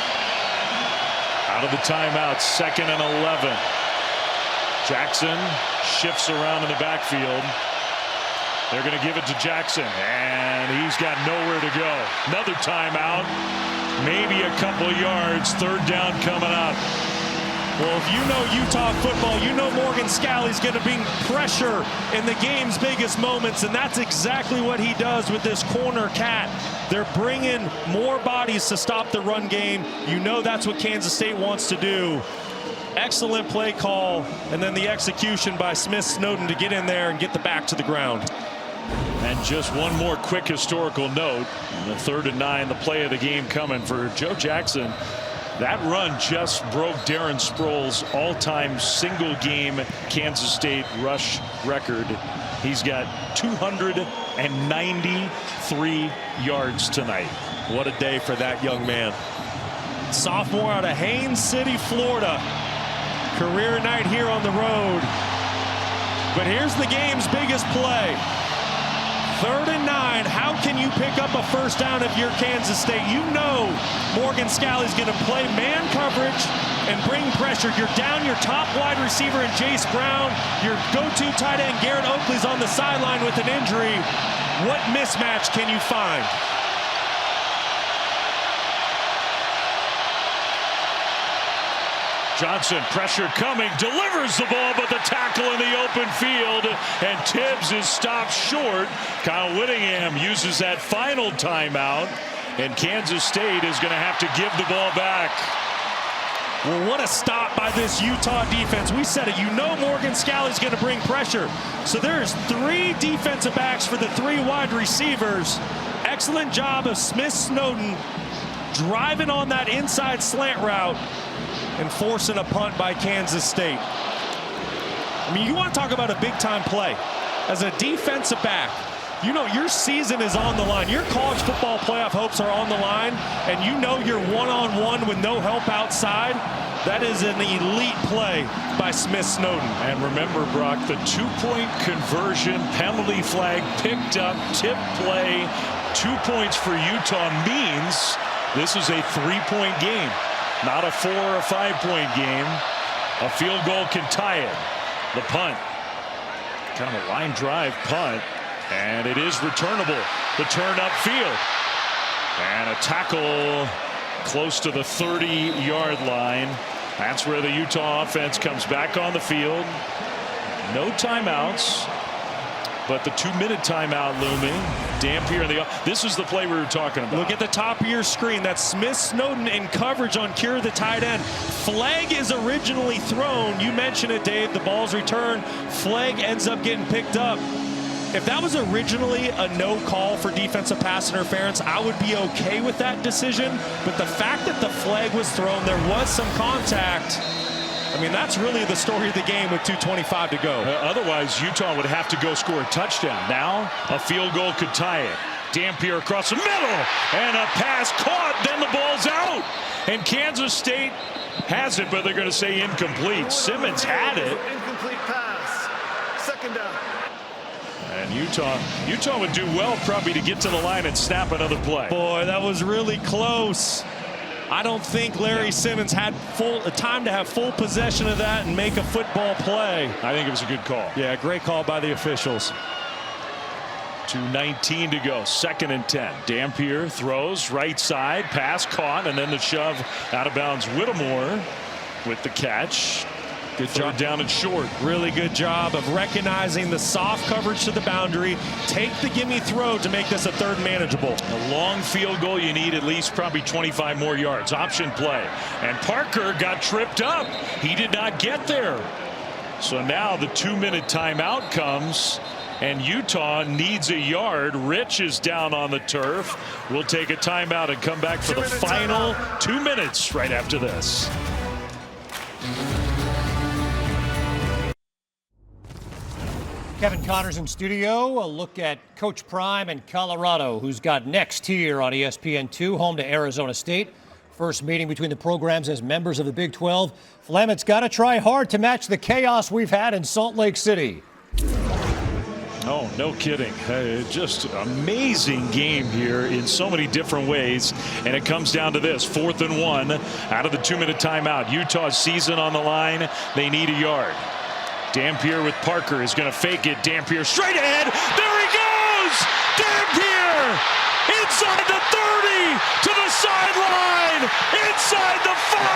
Speaker 1: Out of the timeout, 2nd and 11. Jackson shifts around in the backfield. They're going to give it to Jackson, and he's got nowhere to go. Another timeout. Maybe a couple yards. 3rd down coming up.
Speaker 2: Well, if you know Utah football, you know Morgan Scalley's going to bring pressure in the game's biggest moments, and that's exactly what he does with this corner cat. They're bringing more bodies to stop the run game. You know that's what Kansas State wants to do. Excellent play call, and then the execution by Smith Snowden to get in there and get the back to the ground.
Speaker 1: And just one more quick historical note. The 3rd and 9, the play of the game coming for Joe Jackson. That run just broke Darren Sproles' all-time single-game Kansas State rush record. He's got 293 yards tonight.
Speaker 2: What a day for that young man. Sophomore out of Haines City, Florida. Career night here on the road. But here's the game's biggest play. 3rd and 9. How can you pick up a first down if you're Kansas State? You know Morgan Scalley's going to play man coverage and bring pressure. You're down your top wide receiver in Jace Brown. Your go-to tight end Garrett Oakley's on the sideline with an injury. What mismatch can you find?
Speaker 1: Johnson, pressure coming, delivers the ball, but the tackle in the open field, and Tibbs is stopped short. Kyle Whittingham uses that final timeout, and Kansas State is going to have to give the ball back.
Speaker 2: Well, what a stop by this Utah defense. We said it. You know Morgan Scalley's going to bring pressure. So there's 3 defensive backs for the 3 wide receivers. Excellent job of Smith Snowden driving on that inside slant route and forcing a punt by Kansas State. I mean, you want to talk about a big-time play. As a defensive back, you know your season is on the line. Your college football playoff hopes are on the line, and you know you're one-on-one with no help outside. That is an elite play by Smith Snowden.
Speaker 1: And remember, Brock, the 2-point conversion, penalty flag picked up, tip play, 2 points for Utah means this is a 3-point game. Not a 4 or 5-point game. A field goal can tie it. The punt. Kind of a line drive punt. And it is returnable. The turn upfield. And a tackle close to the 30-yard line. That's where the Utah offense comes back on the field. No timeouts. But the 2-minute timeout looming. Dampier in the. This is the play we were talking about.
Speaker 2: Look at the top of your screen. That's Smith Snowden in coverage on Cure, the tight end. Flag is originally thrown. You mentioned it, Dave. The ball's returned. Flag ends up getting picked up. If that was originally a no call for defensive pass interference, I would be okay with that decision. But the fact that the flag was thrown, there was some contact. I mean, that's really the story of the game with 2:25 to go.
Speaker 1: Otherwise, Utah would have to go score a touchdown. Now, a field goal could tie it. Dampier across the middle, and a pass caught, then the ball's out. And Kansas State has it, but they're going to say incomplete. Simmons had it.
Speaker 4: Incomplete pass. Second down.
Speaker 1: And Utah would do well probably to get to the line and snap another play.
Speaker 2: Boy, that was really close. I don't think Larry Simmons had time to have full possession of that and make a football play.
Speaker 1: I think it was a good call.
Speaker 2: Yeah, great call by the officials.
Speaker 1: 2:19 to go, 2nd and 10. Dampier throws right side, pass caught, and then the shove out of bounds. Whittemore with the catch. Good job down and short.
Speaker 2: Really good job of recognizing the soft coverage to the boundary. Take the gimme throw to make this a 3rd manageable.
Speaker 1: A long field goal, you need at least probably 25 more yards. Option play. And Parker got tripped up. He did not get there. So now the 2-minute timeout comes, and Utah needs a yard. Rich is down on the turf. We'll take a timeout and come back for the final 2 minutes right after this.
Speaker 6: Kevin Connors in studio. A look at Coach Prime in Colorado, who's got next here on ESPN2, home to Arizona State. First meeting between the programs as members of the Big 12. Flem, it's got to try hard to match the chaos we've had in Salt Lake City.
Speaker 1: Oh, no kidding. Just amazing game here in so many different ways. And it comes down to this, 4th and 1 out of the 2-minute timeout. Utah's season on the line. They need a yard. Dampier with Parker is going to fake it. Dampier straight ahead. There he goes! Dampier inside the 30 to the sideline, inside the 5.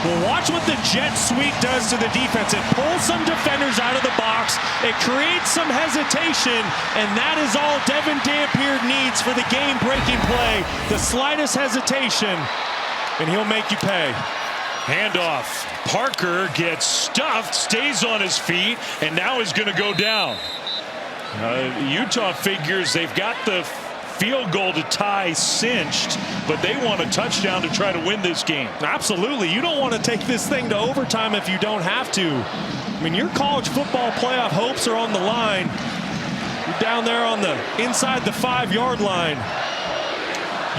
Speaker 2: Well, watch what the jet sweep does to the defense. It pulls some defenders out of the box. It creates some hesitation, and that is all Devin Dampier needs for the game-breaking play. The slightest hesitation, and he'll make you pay.
Speaker 1: Handoff. Parker gets stuffed, stays on his feet, and now is going to go down. Utah figures they've got the field goal to tie cinched, but they want a touchdown to try to win this game.
Speaker 2: Absolutely. You don't want to take this thing to overtime if you don't have to. I mean, your college football playoff hopes are on the line. You're down there on the inside the 5-yard line.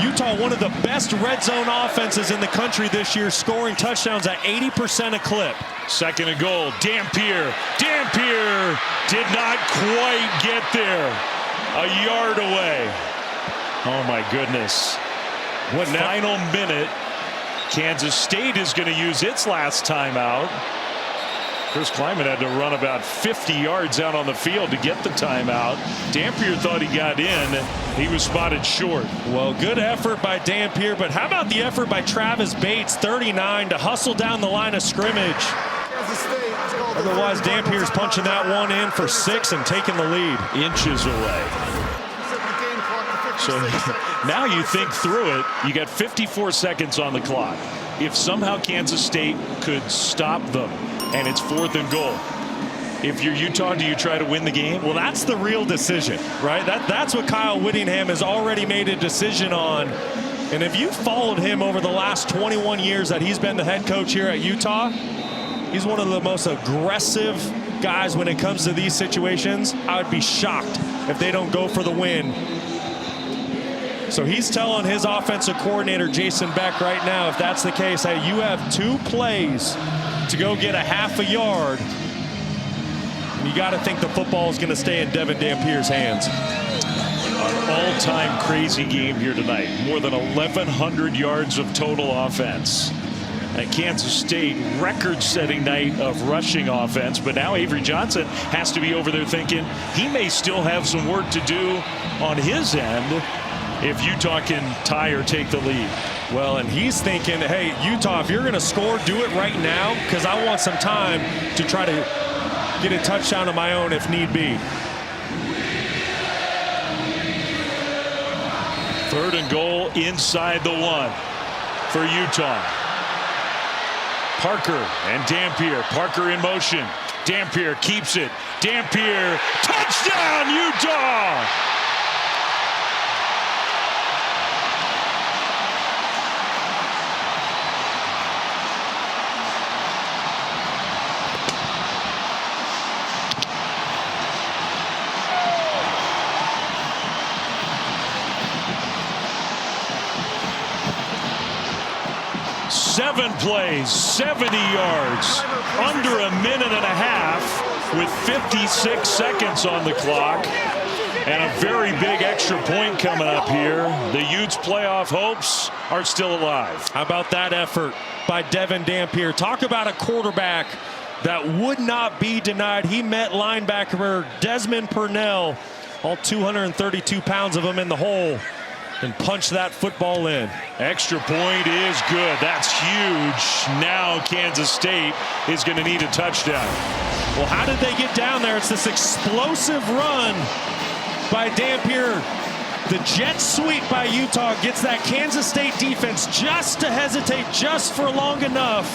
Speaker 2: Utah, one of the best red zone offenses in the country this year, scoring touchdowns at 80% a clip.
Speaker 1: 2nd and goal. Dampier did not quite get there. A yard away. Oh my goodness. What final minute. Kansas State is going to use its last timeout. Chris Kleiman had to run about 50 yards out on the field to get the timeout. Dampier thought he got in. He was spotted short.
Speaker 2: Well, good effort by Dampier, but how about the effort by Travis Bates, 39, to hustle down the line of scrimmage? Otherwise, Dampier's punching that one in for 6 and taking the lead.
Speaker 1: Inches away. So now you think through it. You got 54 seconds on the clock. If somehow Kansas State could stop them, and it's 4th and goal, if you're Utah, do you try to win the game?
Speaker 2: Well, that's the real decision, right? That's what Kyle Whittingham has already made a decision on. And if you followed him over the last 21 years that he's been the head coach here at Utah, he's one of the most aggressive guys when it comes to these situations. I would be shocked if they don't go for the win. So he's telling his offensive coordinator, Jason Beck, right now, if that's the case, hey, you have 2 plays to go get a half a yard. And you got to think the football is going to stay in Devin Dampier's hands.
Speaker 1: An all-time crazy game here tonight. More than 1,100 yards of total offense. And Kansas State, record-setting night of rushing offense. But now Avery Johnson has to be over there thinking he may still have some work to do on his end if Utah can tie or take the lead.
Speaker 2: Well, and he's thinking, hey, Utah, if you're going to score, do it right now, because I want some time to try to get a touchdown of my own if need be.
Speaker 1: 3rd and goal inside the 1 for Utah. Parker and Dampier. Parker in motion. Dampier keeps it. Dampier, touchdown, Utah! 7 plays, 70 yards, under a minute and a half with 56 seconds on the clock. And a very big extra point coming up here. The Utes' playoff hopes are still alive.
Speaker 2: How about that effort by Devin Dampier? Talk about a quarterback that would not be denied. He met linebacker Desmond Purnell, all 232 pounds of him in the hole, and punched that football in.
Speaker 1: Extra point is good. That's huge. Now Kansas State is going to need a touchdown.
Speaker 2: Well, how did they get down there? It's this explosive run by Dampier. The jet sweep by Utah gets that Kansas State defense just to hesitate just for long enough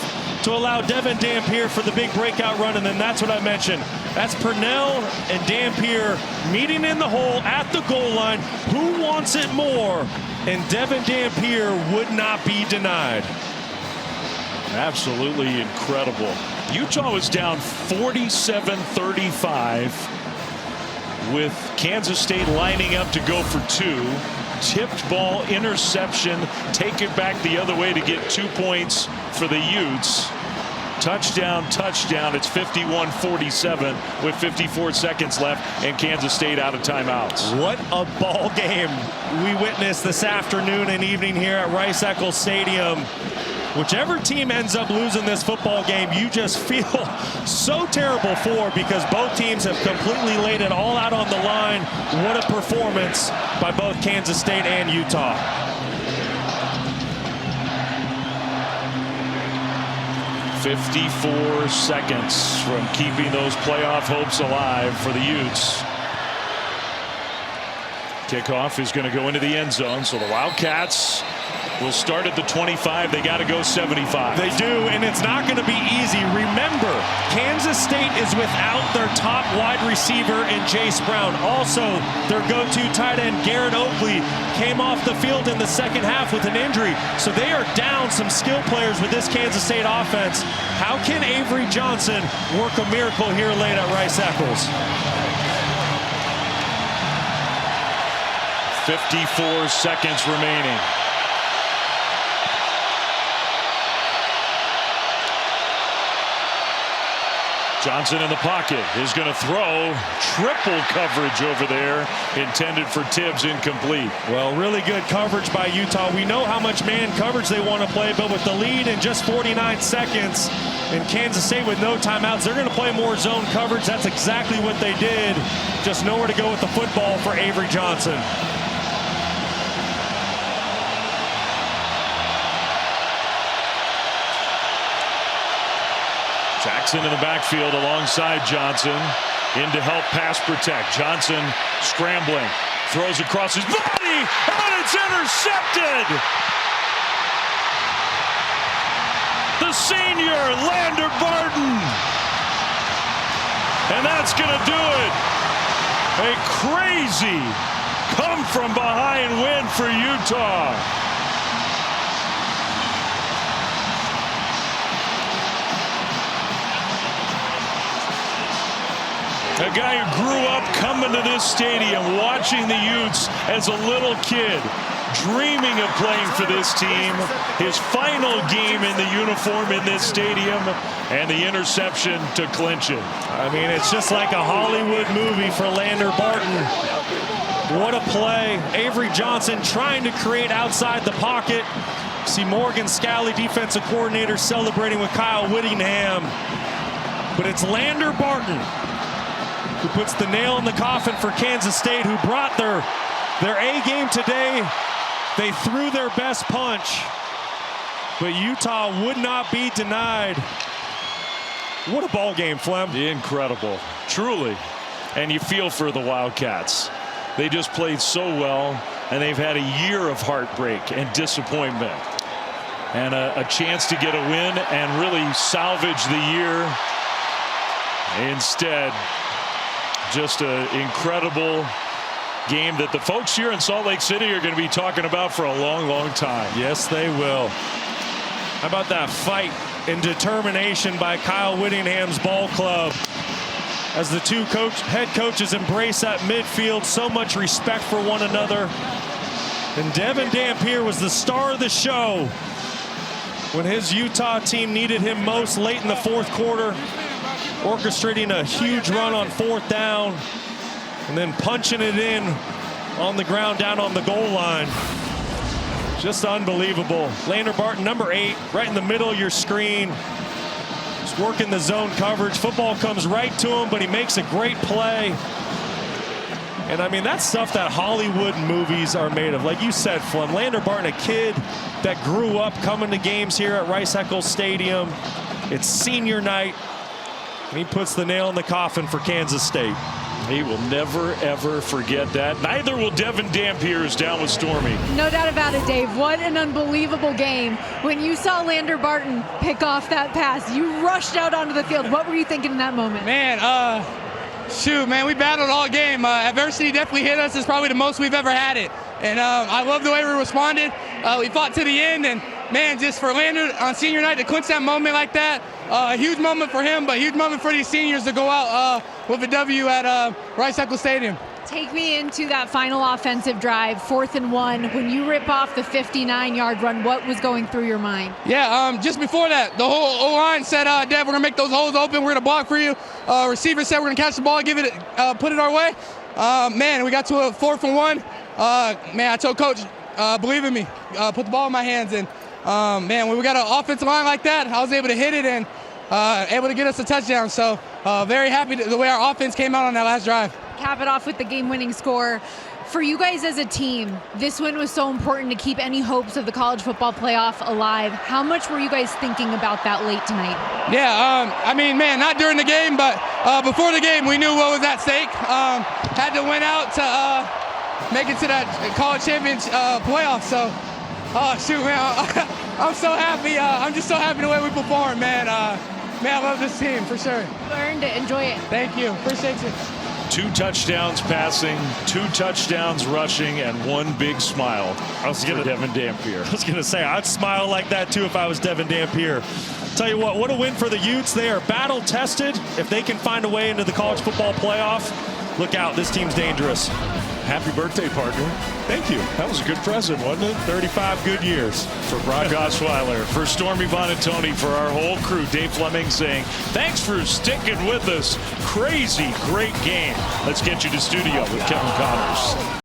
Speaker 2: to allow Devin Dampier for the big breakout run. And then that's what I mentioned. That's Purnell and Dampier meeting in the hole at the goal line. Who wants it more? And Devin Dampier would not be denied.
Speaker 1: Absolutely incredible. Utah was down 47-35 with Kansas State lining up to go for 2. Tipped ball, interception, take it back the other way to get 2 points for the Utes. Touchdown, touchdown. It's 51-47 with 54 seconds left and Kansas State out of timeouts.
Speaker 2: What a ball game we witnessed this afternoon and evening here at Rice-Eccles Stadium. Whichever team ends up losing this football game, you just feel so terrible for, because both teams have completely laid it all out on the line. What a performance by both Kansas State and Utah.
Speaker 1: "54 seconds from keeping those playoff hopes alive for the Utes." Kickoff is going to go into the end zone, so the Wildcats will start at the 25. They got to go 75.
Speaker 2: They do, and it's not going to be easy. Remember, Kansas State is without their top wide receiver in Jace Brown. Also, their go-to tight end, Garrett Oakley, came off the field in the second half with an injury. So they are down some skill players with this Kansas State offense. How can Avery Johnson work a miracle here late at Rice-Eccles?
Speaker 1: 54 seconds remaining. Johnson in the pocket is going to throw. Triple coverage over there, intended for Tibbs, incomplete.
Speaker 2: Well, really good coverage by Utah. We know how much man coverage they want to play, but with the lead in just 49 seconds and Kansas State with no timeouts, they're going to play more zone coverage. That's exactly what they did. Just nowhere to go with the football for Avery Johnson.
Speaker 1: Jackson in the backfield alongside Johnson. In to help pass protect. Johnson scrambling. Throws across his body. And it's intercepted. The senior, Lander Barton. And that's going to do it. A crazy come from behind win for Utah. A guy who grew up coming to this stadium, watching the Utes as a little kid, dreaming of playing for this team. His final game in the uniform in this stadium, and the interception to clinch it.
Speaker 2: I mean, it's just like a Hollywood movie for Lander Barton. What a play. Avery Johnson trying to create outside the pocket. See Morgan Scalley, defensive coordinator, celebrating with Kyle Whittingham. But it's Lander Barton who puts the nail in the coffin for Kansas State, who brought their A game today. They threw their best punch, but Utah would not be denied. What a ball game, Flem.
Speaker 1: Incredible, truly. And you feel for the Wildcats. They just played so well, and they've had a year of heartbreak and disappointment. And a chance to get a win and really salvage the year. Instead, just an incredible game that the folks here in Salt Lake City are going to be talking about for a long, long time.
Speaker 2: Yes, they will. How about that fight and determination by Kyle Whittingham's ball club as the two head coaches embrace that midfield. So much respect for one another. And Devin Dampier was the star of the show when his Utah team needed him most late in the fourth quarter, orchestrating a huge run on 4th down, and then punching it in on the ground down on the goal line. Just unbelievable. Lander Barton, number 8, right in the middle of your screen. Just working the zone coverage. Football comes right to him, but he makes a great play. And I mean, that's stuff that Hollywood movies are made of. Like you said, Flynn, Lander Barton, a kid that grew up coming to games here at Rice-Eccles Stadium. It's senior night, and he puts the nail in the coffin for Kansas State.
Speaker 1: He will never, ever forget that. Neither will Devin Dampiers down with Stormy.
Speaker 3: No doubt about it, Dave. What an unbelievable game. When you saw Lander Barton pick off that pass, you rushed out onto the field. What were you thinking in that moment?
Speaker 11: Man, shoot, man, we battled all game. Adversity definitely hit us. It's probably the most we've ever had it. And I love the way we responded. We fought to the end, and man, just for Lander on senior night to clinch that moment like that, a huge moment for him, but a huge moment for these seniors to go out with a W at Rice-Eccles Stadium.
Speaker 3: Take me into that final offensive drive, 4th and 1. When you rip off the 59-yard run, what was going through your mind?
Speaker 11: Yeah, just before that, the whole O-line said, Dev, we're going to make those holes open. We're going to block for you. Receiver said we're going to catch the ball, give it, put it our way. Man, we got to a 4th and 1. Man, I told Coach, believe in me. Put the ball in my hands. And, man, when we got an offensive line like that, I was able to hit it and able to get us a touchdown. So very happy the way our offense came out on that last drive.
Speaker 3: Cap it off with the game-winning score. For you guys as a team, this win was so important to keep any hopes of the college football playoff alive. How much were you guys thinking about that late tonight?
Speaker 11: Yeah, I mean, man, not during the game, but before the game, we knew what was at stake. Had to win out to make it to that college championship playoff. So, shoot, man, I'm so happy. I'm just so happy the way we performed, man. Man, I love this team for sure.
Speaker 3: You earned it. Enjoy it.
Speaker 11: Thank you. Appreciate you.
Speaker 1: 2 touchdowns passing, 2 touchdowns rushing, and 1 big smile for Devin Dampier.
Speaker 2: I was going to say, I'd smile like that too if I was Devin Dampier. Tell you what a win for the Utes. They are battle tested. If they can find a way into the college football playoff, look out, this team's dangerous.
Speaker 1: Happy birthday, partner.
Speaker 2: Thank you.
Speaker 1: That was a good present, wasn't it?
Speaker 2: 35 good years.
Speaker 1: For Brock Osweiler, for Stormy Bonatoni, for our whole crew, Dave Fleming saying, thanks for sticking with us. Crazy, great game. Let's get you to studio with Kevin Connors.